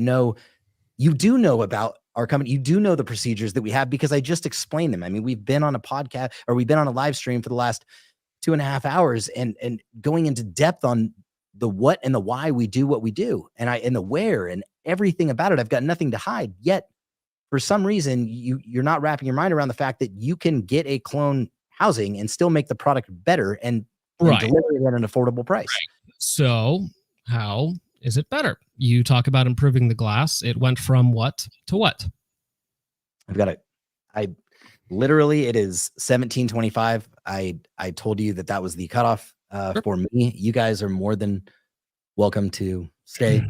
know about our company. You do know the procedures that we have because I just explained them. I mean, we've been on a podcast, or we've been on a live stream for the last 2.5 hours and going into depth on the what and the why we do what we do, and the where and everything about it. I've got nothing to hide. Yet for some reason, you're not wrapping your mind around the fact that you can get a clone housing and still make the product better and deliver it at an affordable price. Right. So how is it better? You talk about improving the glass. It went from what to what? Literally, it is 1725. I told you that was the cutoff for me. You guys are more than welcome to stay,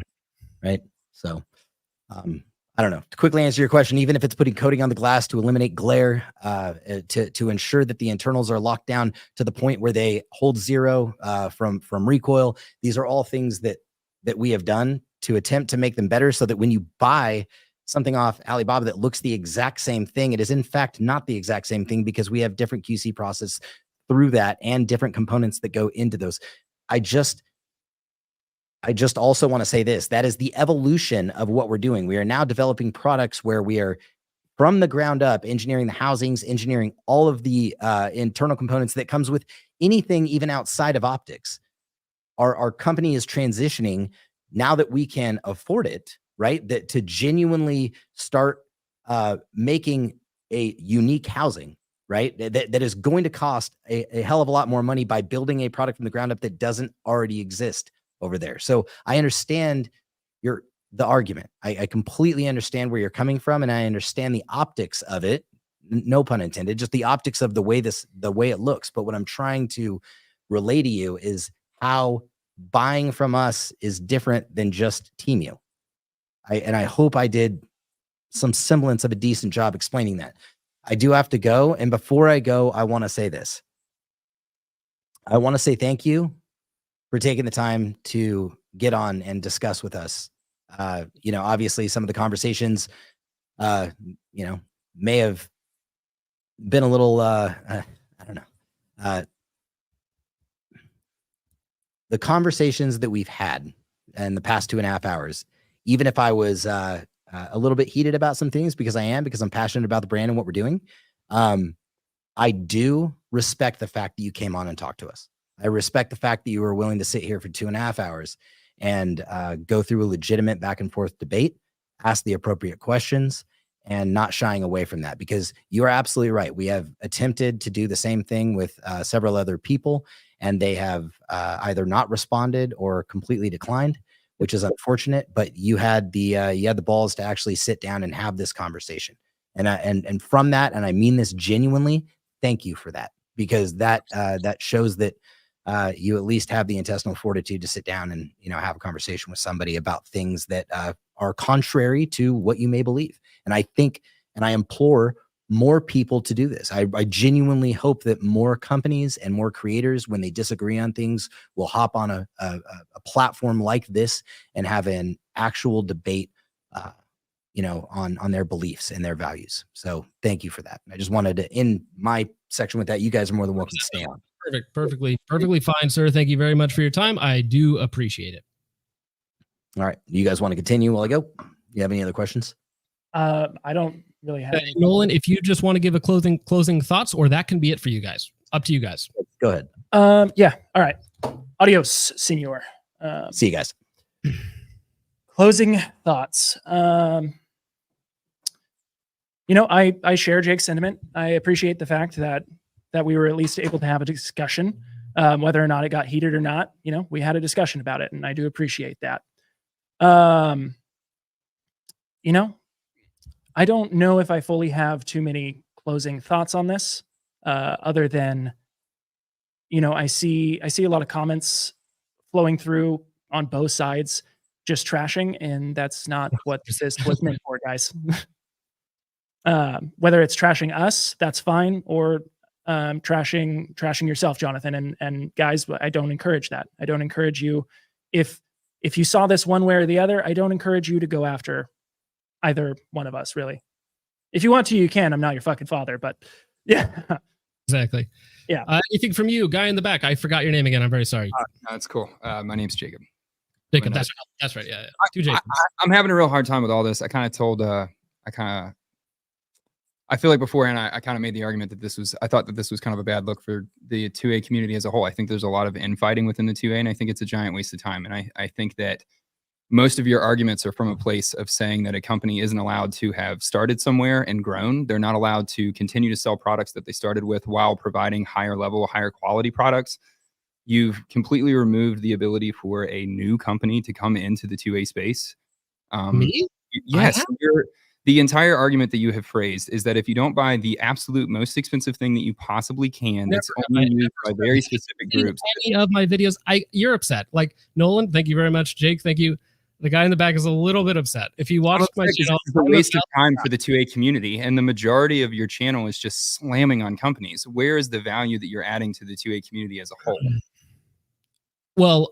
right? So, I don't know. To quickly answer your question, even if it's putting coating on the glass to eliminate glare, to ensure that the internals are locked down to the point where they hold zero from recoil, these are all things that we have done to attempt to make them better, so that when you buy something off Alibaba that looks the exact same thing, it is in fact not the exact same thing, because we have different QC process through that and different components that go into those. I just also want to say this. That is the evolution of what we're doing. We are now developing products where we are from the ground up, engineering the housings, engineering all of the internal components that comes with anything even outside of optics. Our company is transitioning now that we can afford it, right? That to genuinely start making a unique housing, right? That is going to cost a hell of a lot more money by building a product from the ground up that doesn't already exist over there. So I understand the argument. I completely understand where you're coming from, and I understand the optics of it. No pun intended, just the optics of the way it looks. But what I'm trying to relay to you is how buying from us is different than just Temu. I hope I did some semblance of a decent job explaining that. I do have to go. And before I go, I want to say this. I want to say thank you for taking the time to get on and discuss with us. Obviously some of the conversations, may have been a little, I don't know. The conversations that we've had in the past 2.5 hours, even if I was a little bit heated about some things, because I'm passionate about the brand and what we're doing, I do respect the fact that you came on and talked to us. I respect the fact that you were willing to sit here for 2.5 hours and go through a legitimate back and forth debate, ask the appropriate questions, and not shying away from that, because you are absolutely right. We have attempted to do the same thing with several other people, and they have either not responded or completely declined, which is unfortunate. But you had the balls to actually sit down and have this conversation, and from that, and I mean this genuinely, thank you for that, because that shows that you at least have the intestinal fortitude to sit down and have a conversation with somebody about things that are contrary to what you may believe. And I think, and I implore more people to do this. I genuinely hope that more companies and more creators, when they disagree on things, will hop on a platform like this and have an actual debate, on their beliefs and their values. So thank you for that. I just wanted to end my section with that. You guys are more than welcome to stay on. Perfect. Perfectly fine, sir. Thank you very much for your time. I do appreciate it. All right. You guys want to continue while I go? You have any other questions? I don't really have any. Nolan, if you just want to give a closing thoughts, or that can be it for you guys. Up to you guys. Go ahead. Yeah. All right. Adios, senor. See you guys. Closing thoughts. I share Jake's sentiment. I appreciate the fact that we were at least able to have a discussion, whether or not it got heated or not. We had a discussion about it, and I do appreciate that. I don't know if I fully have too many closing thoughts on this, other than, I see a lot of comments flowing through on both sides, just trashing, and that's not what this was meant for, guys. Whether it's trashing us, that's fine, or trashing yourself, Jonathan. And guys, I don't encourage that. I don't encourage you. If you saw this one way or the other, I don't encourage you to go after either one of us, really. If you want to, you can. I'm not your fucking father, but yeah. Exactly. Yeah. Anything from you, guy in the back? I forgot your name again. I'm very sorry. No, that's cool. My name's Jacob. Jacob, that's right. Yeah. Two Jacobs. I'm having a real hard time with all this. I feel like beforehand, I kind of made the argument that I thought that this was kind of a bad look for the 2A community as a whole. I think there's a lot of infighting within the 2A, and I think it's a giant waste of time. And I think that most of your arguments are from a place of saying that a company isn't allowed to have started somewhere and grown. They're not allowed to continue to sell products that they started with while providing higher level, higher quality products. You've completely removed the ability for a new company to come into the 2A space. Me? Yes. The entire argument that you have phrased is that if you don't buy the absolute most expensive thing that you possibly can, that's only used by very specific groups. Any of my videos, you're upset. Like, Nolan, thank you very much. Jake, thank you. The guy in the back is a little bit upset. If you watch my channel, it's a waste of time for the 2A community, and the majority of your channel is just slamming on companies. Where is the value that you're adding to the 2A community as a whole? Well,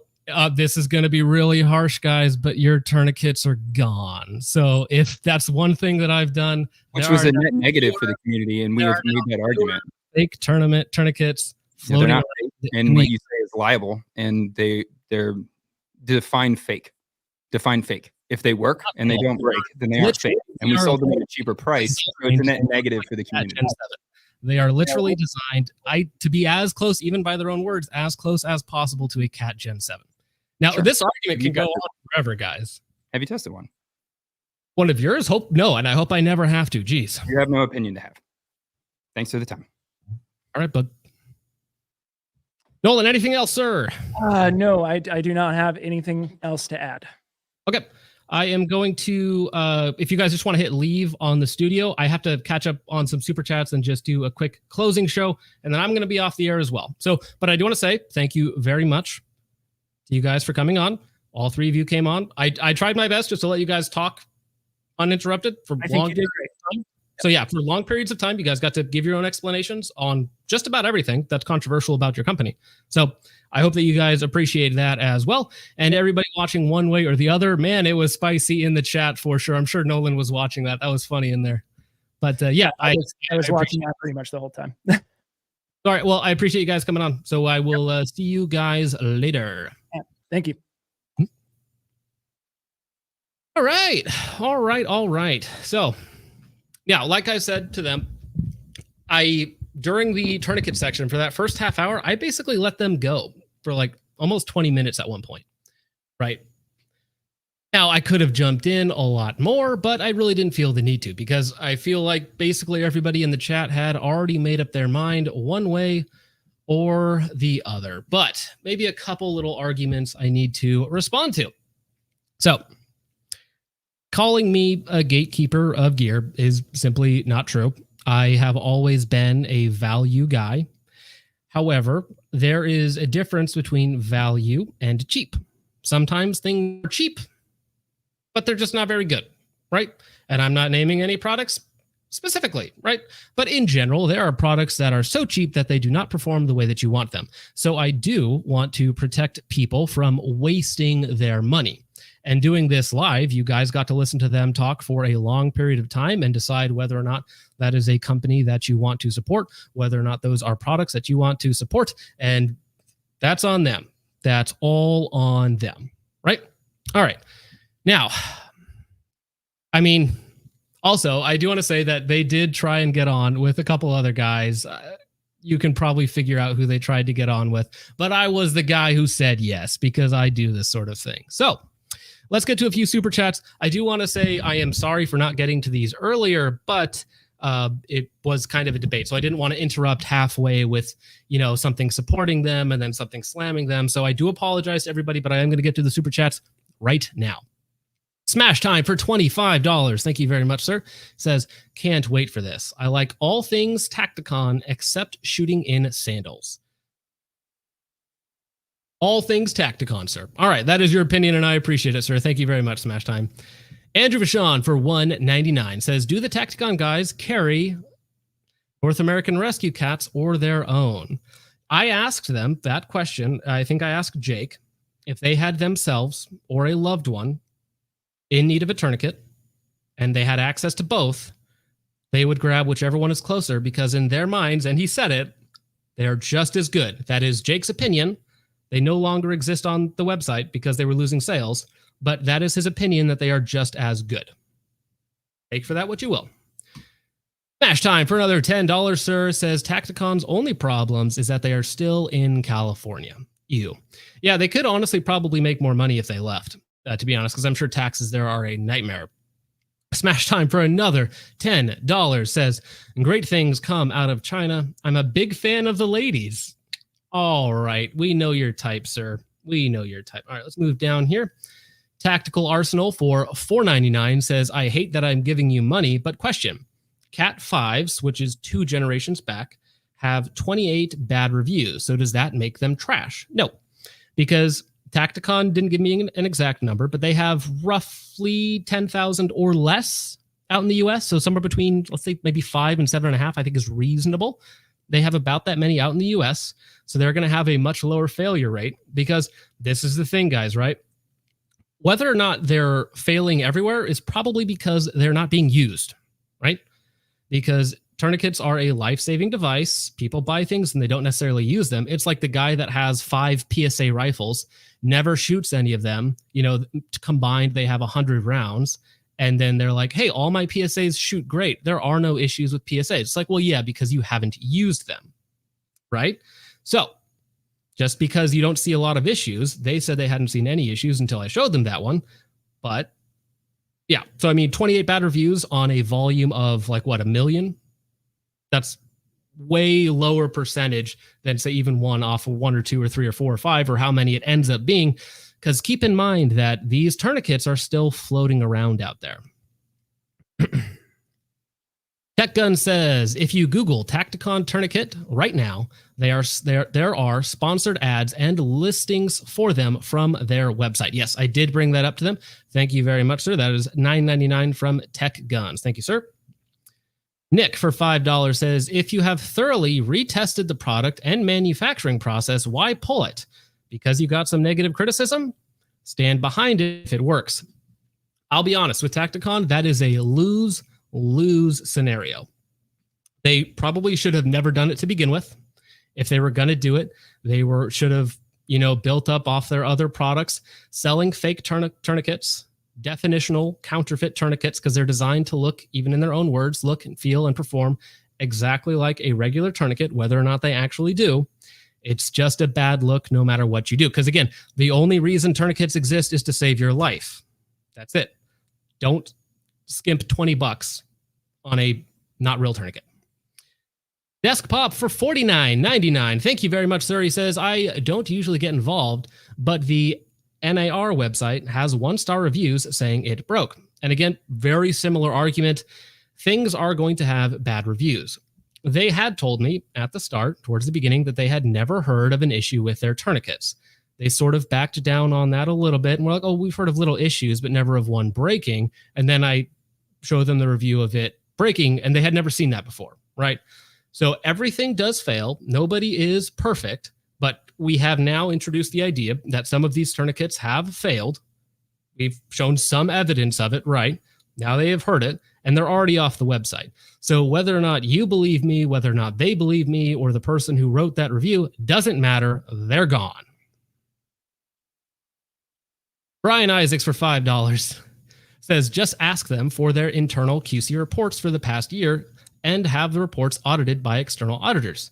this is going to be really harsh, guys, but your tourniquets are gone. So if that's one thing that I've done, which was a net negative for the community, and we have made that argument. Fake tourniquets. Yeah, they're not fake, and what you say is liable, and they're define fake. Define fake. If they work and they don't break, then they are fake. And we sold them at a cheaper price. So it's a net negative for the community. They are literally designed to be as close, even by their own words, as close as possible to a Cat Gen 7. Now, this argument can go on forever, guys. Have you tested one? One of yours? No, and I hope I never have to. Jeez. You have no opinion to have. Thanks for the time. All right, bud. Nolan, anything else, sir? No, I do not have anything else to add. Okay. I am going to, if you guys just want to hit leave on the studio, I have to catch up on some super chats and just do a quick closing show, and then I'm going to be off the air as well. So, but I do want to say thank you very much to you guys for coming on. All three of you came on. I tried my best just to let you guys talk uninterrupted for long periods of time. So yeah, for long periods of time, you guys got to give your own explanations on just about everything that's controversial about your company. So I hope that you guys appreciate that as well. And everybody watching one way or the other, man, it was spicy in the chat for sure. I'm sure Nolan was watching that. That was funny in there. But yeah, I was watching that pretty much the whole time. All right. Well, I appreciate you guys coming on. So I will see you guys later. Yeah, thank you. All right. So yeah, like I said to them, during the tourniquet section for that first half hour, I basically let them go for like almost 20 minutes at one point, right? Now, I could have jumped in a lot more, but I really didn't feel the need to, because I feel like basically everybody in the chat had already made up their mind one way or the other. But maybe a couple little arguments I need to respond to. So, calling me a gatekeeper of gear is simply not true. I have always been a value guy. However, there is a difference between value and cheap. Sometimes things are cheap, but they're just not very good, right? And I'm not naming any products specifically, right? But in general, there are products that are so cheap that they do not perform the way that you want them. So I do want to protect people from wasting their money. And doing this live, you guys got to listen to them talk for a long period of time and decide whether or not that is a company that you want to support, whether or not those are products that you want to support. And that's on them. That's all on them, right? All right. Now, I mean, also, I do want to say that they did try and get on with a couple other guys. You can probably figure out who they tried to get on with, but I was the guy who said yes, because I do this sort of thing. So, let's get to a few super chats. I do want to say I am sorry for not getting to these earlier, but it was kind of a debate. So I didn't want to interrupt halfway with, something supporting them and then something slamming them. So I do apologize to everybody, but I am going to get to the super chats right now. Smash time for $25. Thank you very much, sir. Says, can't wait for this. I like all things Tacticon except shooting in sandals. All things Tacticon, sir. All right, that is your opinion, and I appreciate it, sir. Thank you very much, Smash Time. Andrew Vachon for $1.99 says, do the Tacticon guys carry North American Rescue Cats or their own? I asked them that question. I think I asked Jake if they had themselves or a loved one in need of a tourniquet, and they had access to both, they would grab whichever one is closer, because in their minds, and he said it, they are just as good. That is Jake's opinion. They no longer exist on the website because they were losing sales, but that is his opinion, that they are just as good. Take for that what you will. Smash time for another $10, sir. Says Tacticon's only problems is that they are still in California. Ew. Yeah, they could honestly probably make more money if they left, to be honest, because I'm sure taxes there are a nightmare. Smash time for another $10. Says, great things come out of China. I'm a big fan of the ladies. All right. We know your type, sir. We know your type. All right, let's move down here. Tactical Arsenal for $4.99 says, I hate that I'm giving you money, but question. Cat 5s, which is 2 generations back, have 28 bad reviews. So does that make them trash? No, because Tacticon didn't give me an exact number, but they have roughly 10,000 or less out in the US. So somewhere between, let's say, maybe 5 and 7.5, I think is reasonable. They have about that many out in the US. So they're going to have a much lower failure rate, because this is the thing, guys, right? Whether or not they're failing everywhere is probably because they're not being used, right? Because tourniquets are a life-saving device. People buy things and they don't necessarily use them. It's like the guy that has 5 PSA rifles, never shoots any of them. You know, combined, they have 100 rounds. And then they're like, hey, all my PSAs shoot great. There are no issues with PSAs. It's like, well, yeah, because you haven't used them, right? So just because you don't see a lot of issues, they said they hadn't seen any issues until I showed them that one. But yeah, so I mean, 28 bad reviews on a volume of like, what, 1 million? That's way lower percentage than, say, even one off of 1 or 2 or 3 or 4 or 5, or how many it ends up being. Because keep in mind that these tourniquets are still floating around out there. TechGun says, if you Google Tacticon tourniquet right now, there are sponsored ads and listings for them from their website. Yes, I did bring that up to them. Thank you very much, sir. That is $9.99 from TechGuns. Thank you, sir. Nick for $5 says, if you have thoroughly retested the product and manufacturing process, why pull it? Because you got some negative criticism? Stand behind it if it works. I'll be honest, with Tacticon, that is a lose-lose scenario. They probably should have never done it to begin with. If they were going to do it, they should have, built up off their other products, selling fake tourniquets, definitional counterfeit tourniquets, because they're designed to look, even in their own words, look and feel and perform exactly like a regular tourniquet, whether or not they actually do. It's just a bad look no matter what you do. Because again, the only reason tourniquets exist is to save your life. That's it. Don't skimp $20 on a not real tourniquet. Desk Pop for $49.99. Thank you very much, sir. He says, I don't usually get involved, but the NAR website has 1-star reviews saying it broke. And again, very similar argument. Things are going to have bad reviews. They had told me at the start, towards the beginning, that they had never heard of an issue with their tourniquets. They sort of backed down on that a little bit. And we're like, oh, we've heard of little issues, but never of one breaking. And then I showed them the review of it breaking, and they had never seen that before, right? So everything does fail. Nobody is perfect, but we have now introduced the idea that some of these tourniquets have failed. We've shown some evidence of it, right? Now they have heard it, and they're already off the website. So whether or not you believe me, whether or not they believe me, or the person who wrote that review, doesn't matter. They're gone. Brian Isaacs for $5 says, just ask them for their internal QC reports for the past year and have the reports audited by external auditors.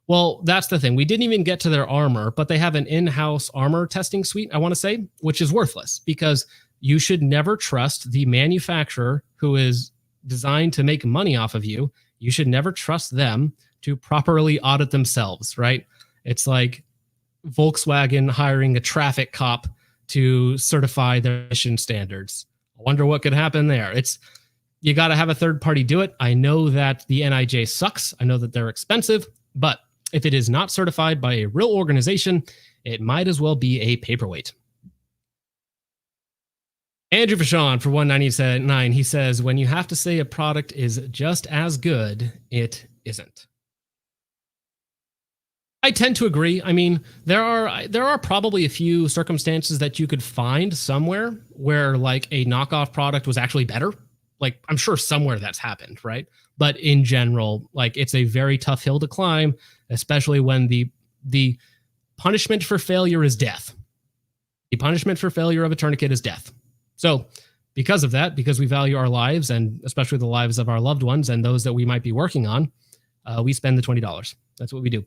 Well, that's the thing. We didn't even get to their armor, but they have an in-house armor testing suite, I want to say, which is worthless because you should never trust the manufacturer who is designed to make money off of you. You should never trust them to properly audit themselves, right? It's like Volkswagen hiring a traffic cop to certify their emission standards. I wonder what could happen there. You got to have a third party do it. I know that the NIJ sucks. I know that they're expensive, but if it is not certified by a real organization, it might as well be a paperweight. Andrew Vachon for $1.99, he says, when you have to say a product is just as good, it isn't. I tend to agree. I mean, there are probably a few circumstances that you could find somewhere where like a knockoff product was actually better. Like, I'm sure somewhere that's happened, right? But in general, like, it's a very tough hill to climb, especially when the punishment for failure is death. The punishment for failure of a tourniquet is death. So because of that, because we value our lives and especially the lives of our loved ones and those that we might be working on, we spend the $20. That's what we do.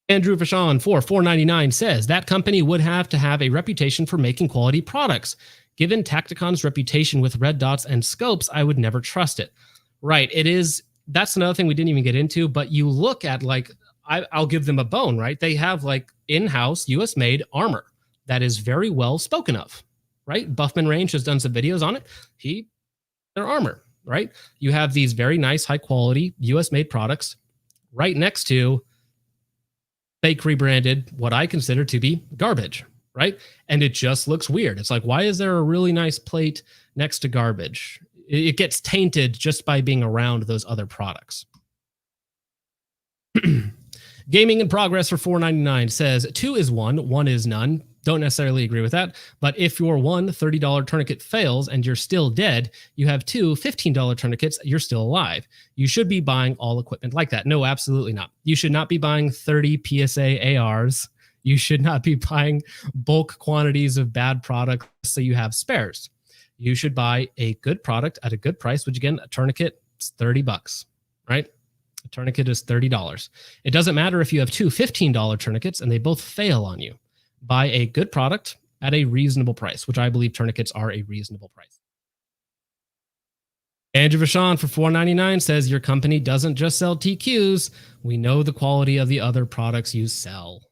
Andrew Vachon for $4.99 says that company would have to have a reputation for making quality products. Given Tacticon's reputation with red dots and scopes, I would never trust it. Right. It is. That's another thing we didn't even get into, but you look at like, I'll give them a bone, right? They have like in-house US made armor that is very well spoken of, right? Buffman Range has done some videos on it. Their armor, right? You have these very nice, high quality US made products right next to fake rebranded, what I consider to be garbage, right? And it just looks weird. It's like, why is there a really nice plate next to garbage? It gets tainted just by being around those other products. Gaming in Progress for $4.99 says 2 is 1, 1 is none. Don't necessarily agree with that. But if your one $30 tourniquet fails and you're still dead, you have two $15 tourniquets, you're still alive. You should be buying all equipment like that. No, absolutely not. You should not be buying 30 PSA ARs. You should not be buying bulk quantities of bad products so you have spares. You should buy a good product at a good price, which again, a tourniquet is $30, right? A tourniquet is $30. It doesn't matter if you have two $15 tourniquets and they both fail on you. Buy a good product at a reasonable price, which I believe tourniquets are a reasonable price. Andrew Vachon for $4.99 says, your company doesn't just sell TQs. We know the quality of the other products you sell.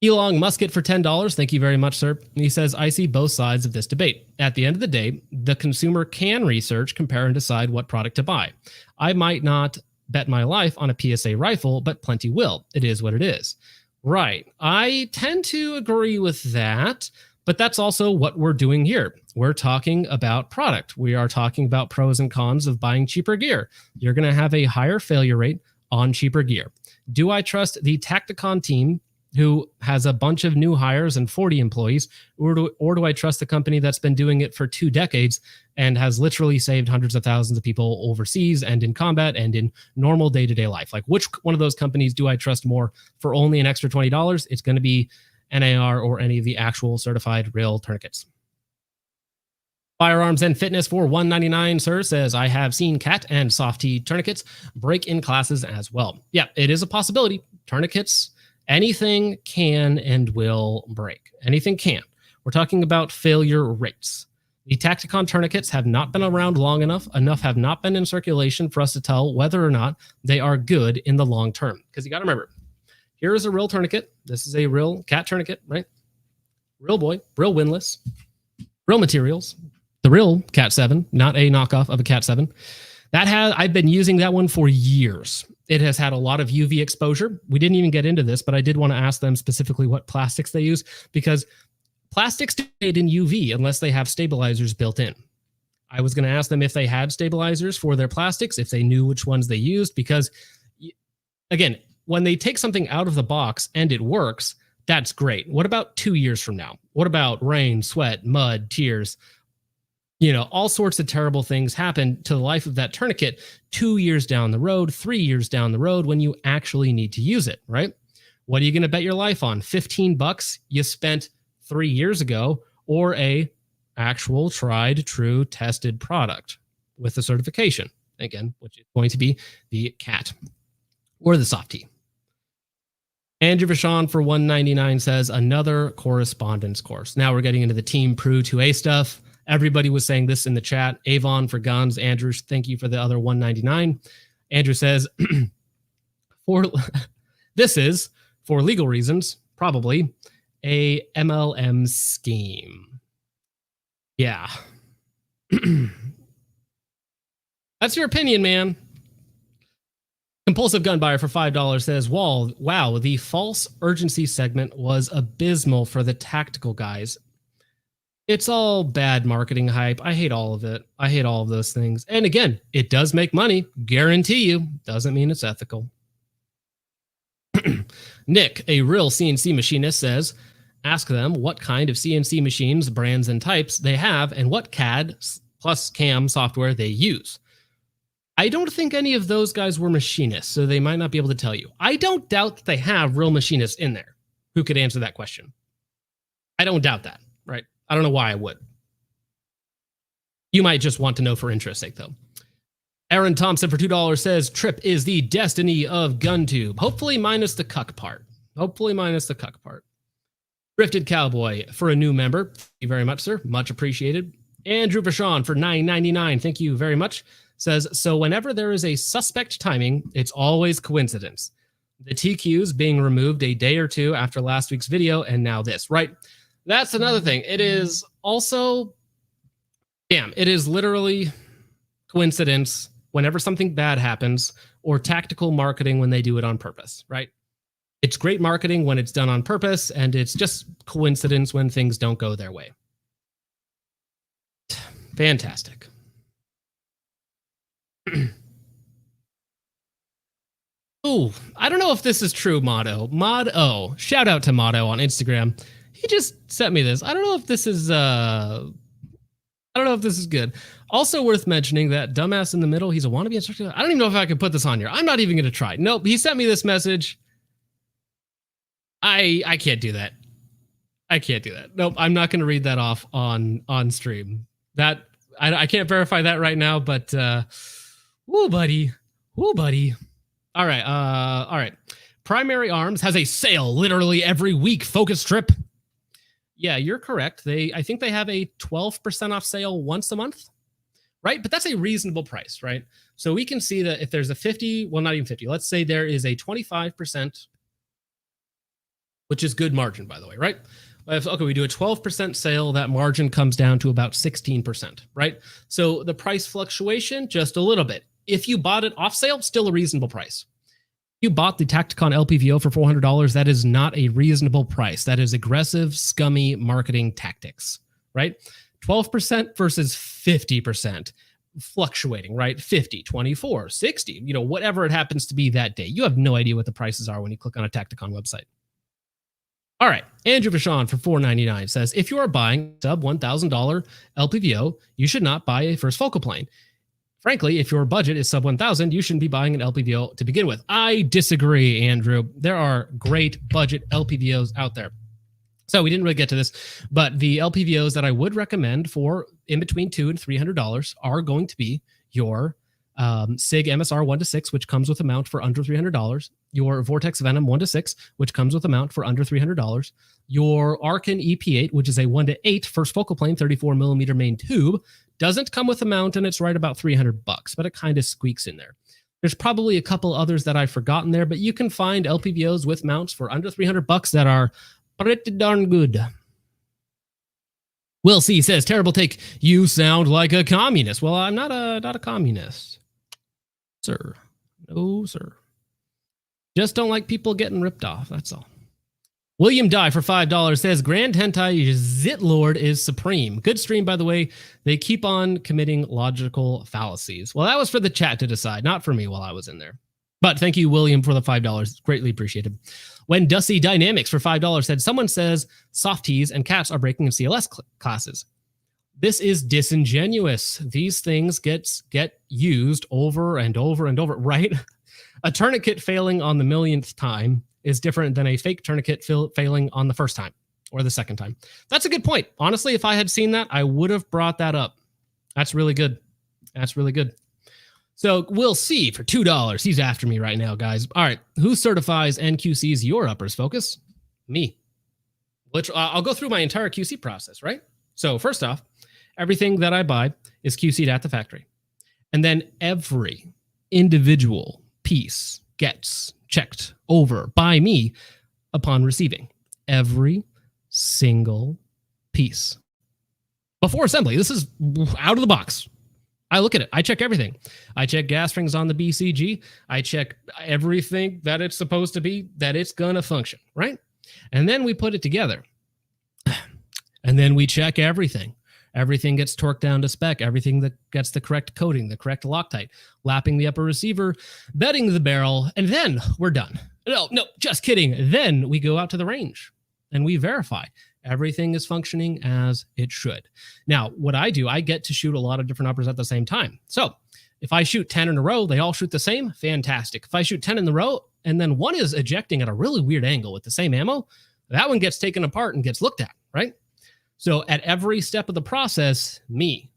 Elong Musket for $10. Thank you very much, sir. He says, I see both sides of this debate. At the end of the day, the consumer can research, compare, and decide what product to buy. I might not bet my life on a PSA rifle, but plenty will. It is what it is. Right. I tend to agree with that, but that's also what we're doing here. We're talking about product. We are talking about pros and cons of buying cheaper gear. You're going to have a higher failure rate on cheaper gear. Do I trust the Tacticon team who has a bunch of new hires and 40 employees, or do I trust the company that's been doing it for 2 decades and has literally saved hundreds of thousands of people overseas and in combat and in normal day-to-day life? Like, which one of those companies do I trust more for only an extra $20? It's going to be NAR or any of the actual certified real tourniquets. Firearms and Fitness for $1.99, sir, says, I have seen cat and softy tourniquets break in classes as well. Yeah, it is a possibility. Tourniquets, anything can and will break. Anything can. We're talking about failure rates. The Tacticon tourniquets have not been around long enough. Enough have not been in circulation for us to tell whether or not they are good in the long term. Because you got to remember, here is a real tourniquet. This is a real cat tourniquet, right? Real boy, real windlass, real materials. The real Cat 7, not a knockoff of a Cat 7. I've been using that one for years. It has had a lot of UV exposure. We didn't even get into this, but I did want to ask them specifically what plastics they use, because plastics stayed in UV unless they have stabilizers built in. I was going to ask them if they had stabilizers for their plastics, if they knew which ones they used, because again, when they take something out of the box and it works, that's great. What about 2 years from now? What about rain, sweat, mud, tears? All sorts of terrible things happen to the life of that tourniquet 2 years down the road, 3 years down the road when you actually need to use it, right? What are you going to bet your life on? $15 you spent 3 years ago, or a actual tried, true, tested product with a certification? Again, which is going to be the cat or the softie. Andrew Vachon for $1.99 says, another correspondence course. Now we're getting into the Team Pro 2A stuff. Everybody was saying this in the chat. Avon for guns. Andrew, thank you for the other $1.99. Andrew says, this is, for legal reasons, probably a MLM scheme. Yeah. That's your opinion, man. Compulsive Gun Buyer for $5 says, wow, the false urgency segment was abysmal for the tactical guys. It's all bad marketing hype. I hate all of it. I hate all of those things. And again, it does make money. Guarantee you. Doesn't mean it's ethical. Nick, a real CNC machinist, says, ask them what kind of CNC machines, brands, and types they have and what CAD plus CAM software they use. I don't think any of those guys were machinists, so they might not be able to tell you. I don't doubt that they have real machinists in there who could answer that question. I don't doubt that, right? I don't know why I would. You might just want to know for interest's sake, though. Aaron Thompson for $2 says, Trip is the destiny of GunTube. Hopefully minus the cuck part. Hopefully minus the cuck part. Drifted Cowboy for a new member. Thank you very much, sir. Much appreciated. Andrew Vachon for $9.99. Thank you very much. Says, so whenever there is a suspect timing, it's always coincidence. The TQs being removed a day or two after last week's video, and now this, right? That's another thing. It is also, it is literally coincidence whenever something bad happens, or tactical marketing when they do it on purpose, right? It's great marketing when it's done on purpose, and it's just coincidence when things don't go their way. Fantastic. Oh, I don't know if this is true, Motto. Mod O. Shout out to Motto on Instagram. He just sent me this. I don't know if this is good. Also worth mentioning that dumbass in the middle, he's a wannabe instructor. I don't even know if I can put this on here. I'm not even going to try. Nope, he sent me this message. I can't do that. I can't do that. Nope, I'm not going to read that off on stream. That I can't verify that right now, but woo buddy. All right. Primary Arms has a sale literally every week. Focus trip. Yeah, you're correct. I think they have a 12% off sale once a month, right? But that's a reasonable price, right? So we can see that if there's a 50, well, not even 50, let's say there is a 25%, which is good margin, by the way, right? Okay, we do a 12% sale, that margin comes down to about 16%, right? So the price fluctuation, just a little bit. If you bought it off sale, still a reasonable price. You bought the Tacticon LPVO for $400, that is not a reasonable price. That is aggressive, scummy marketing tactics, right? 12% versus 50%, fluctuating, right? 50, 24, 60, whatever it happens to be that day. You have no idea what the prices are when you click on a Tacticon website. All right, Andrew Vachon for $4.99 says, if you are buying sub $1,000 LPVO, you should not buy a first focal plane. Frankly, if your budget is sub 1,000, you shouldn't be buying an LPVO to begin with. I disagree, Andrew. There are great budget LPVOs out there. So we didn't really get to this, but the LPVOs that I would recommend for in between $200 and $300 are going to be your SIG MSR 1-6, which comes with a mount for under $300. Your Vortex Venom 1-6, which comes with a mount for under $300. Your Arkin EP8, which is a 1-8 first focal plane 34mm main tube, doesn't come with a mount, and it's right about $300, but it kind of squeaks in there. There's probably a couple others that I've forgotten there, but you can find LPVOs with mounts for under $300 that are pretty darn good. Will C says, terrible take. You sound like a communist. Well, I'm not a communist, sir. No, sir. Just don't like people getting ripped off. That's all. William Dye for $5 says, Grand Hentai Zitlord is supreme. Good stream, by the way. They keep on committing logical fallacies. Well, that was for the chat to decide, not for me while I was in there. But thank you, William, for the $5. Greatly appreciated. When Dusty Dynamics for $5 said, someone says softies and cats are breaking in CLS classes. This is disingenuous. These things get used over and over and over, right? A tourniquet failing on the millionth time is different than a fake tourniquet failing on the first time or the second time. That's a good point. Honestly, if I had seen that, I would have brought that up. That's really good. That's really good. So we'll see for $2. He's after me right now, guys. All right. Who certifies and QCs your uppers focus? Me. Which I'll go through my entire QC process, right? So first off, everything that I buy is QC'd at the factory. And then every individual piece gets checked over by me upon receiving. Every single piece. Before assembly, this is out of the box. I look at it. I check everything. I check gas rings on the BCG. I check everything that it's supposed to be, that it's going to function, right? And then we put it together. And then we check everything. Everything gets torqued down to spec. Everything that gets the correct coating, the correct Loctite, lapping the upper receiver, bedding the barrel, and then we're done. No, just kidding. Then we go out to the range and we verify everything is functioning as it should. Now, what I do, I get to shoot a lot of different uppers at the same time. So if I shoot 10 in a row, they all shoot the same, fantastic. If I shoot 10 in the row and then one is ejecting at a really weird angle with the same ammo, that one gets taken apart and gets looked at, right? So at every step of the process, me.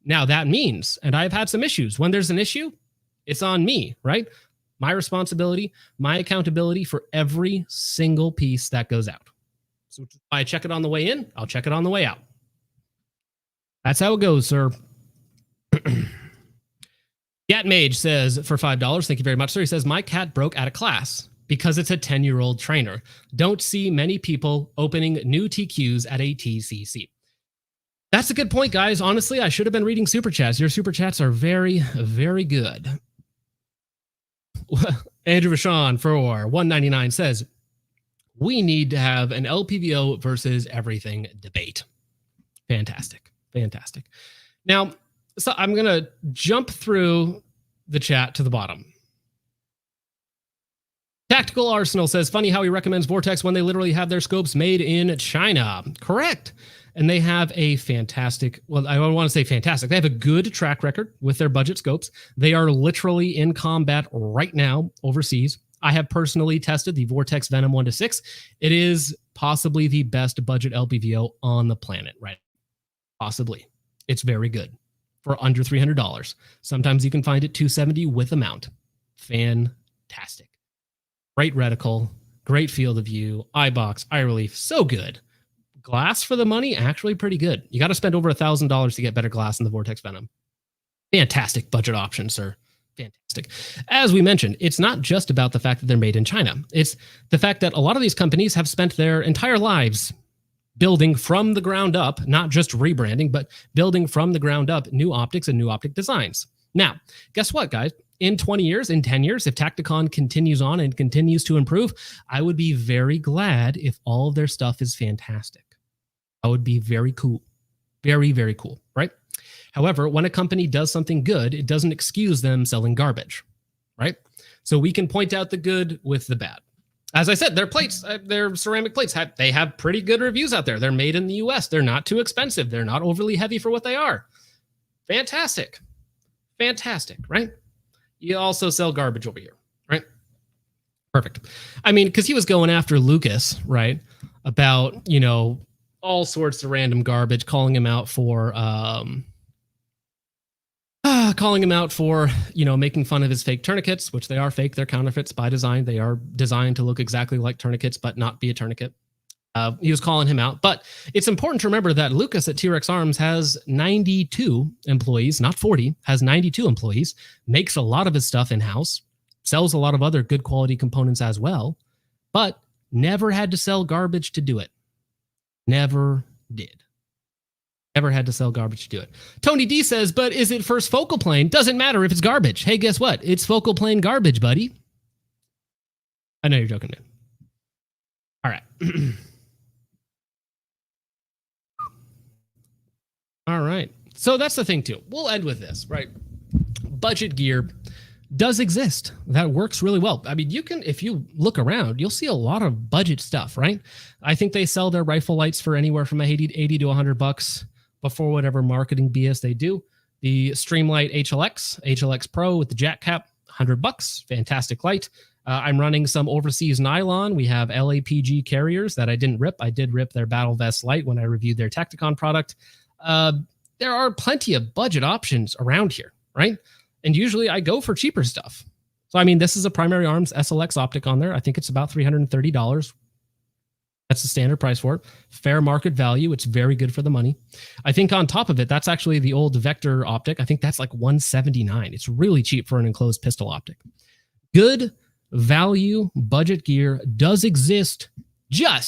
Now that means, and I've had some issues. When there's an issue, it's on me, right? My responsibility, my accountability for every single piece that goes out. So if I check it on the way in, I'll check it on the way out. That's how it goes, sir. Cat Mage says for $5, thank you very much, sir. He says, my cat broke out of class because it's a 10-year-old trainer. Don't see many people opening new TQs at a TCC. That's a good point, guys. Honestly, I should have been reading super chats. Your super chats are very, very good. Andrew Vachon for $1.99 says, we need to have an LPVO versus everything debate. Fantastic. Fantastic. Now, so I'm going to jump through the chat to the bottom. Tactical Arsenal says, funny how he recommends Vortex when they literally have their scopes made in China. Correct. And they have a fantastic, well, I don't want to say fantastic. They have a good track record with their budget scopes. They are literally in combat right now overseas. I have personally tested the Vortex Venom 1-6. It is possibly the best budget LPVO on the planet, right? Possibly. It's very good for under $300. Sometimes you can find it $270 with a mount. Fantastic. Great reticle, great field of view, eye box, eye relief, so good. Glass for the money, actually pretty good. You got to spend over $1,000 to get better glass in the Vortex Venom. Fantastic budget option, sir. Fantastic. As we mentioned, it's not just about the fact that they're made in China. It's the fact that a lot of these companies have spent their entire lives building from the ground up, not just rebranding, but building from the ground up new optics and new optic designs. Now, guess what, guys? In 20 years, in 10 years, if Tacticon continues on and continues to improve, I would be very glad if all of their stuff is fantastic. That would be very cool. Very, very cool, right? However, when a company does something good, it doesn't excuse them selling garbage, right? So we can point out the good with the bad. As I said, their plates, their ceramic plates, they have pretty good reviews out there. They're made in the US. They're not too expensive. They're not overly heavy for what they are. Fantastic. Fantastic, right? You also sell garbage over here, right? Perfect. I mean, because he was going after Lucas, right? About, you know, all sorts of random garbage, calling him out for, you know, making fun of his fake tourniquets, which they are fake. They're counterfeits by design. They are designed to look exactly like tourniquets, but not be a tourniquet. He was calling him out. But it's important to remember that Lucas at T-Rex Arms has 92 employees, not 40, has 92 employees, makes a lot of his stuff in-house, sells a lot of other good quality components as well, but never had to sell garbage to do it. Never did. Never had to sell garbage to do it. Tony D says, but is it first focal plane? Doesn't matter if it's garbage. Hey, guess what? It's focal plane garbage, buddy. I know you're joking, man. All right. All right. So that's the thing, too. We'll end with this, right? Budget gear does exist. That works really well. I mean, you can, if you look around, you'll see a lot of budget stuff, right? I think they sell their rifle lights for anywhere from $80 to $100 before whatever marketing BS they do. The Streamlight HLX Pro with the jack cap, $100. Fantastic light. I'm running some overseas nylon. We have LAPG carriers that I didn't rip. I did rip their Battle Vest light when I reviewed their Tacticon product. There are plenty of budget options around here, right? And usually I go for cheaper stuff. So, I mean, this is a Primary Arms SLX optic on there. I think it's about $330. That's the standard price for it. Fair market value. It's very good for the money. I think on top of it, that's actually the old Vector optic. I think that's like $179. It's really cheap for an enclosed pistol optic. Good value budget gear does exist, just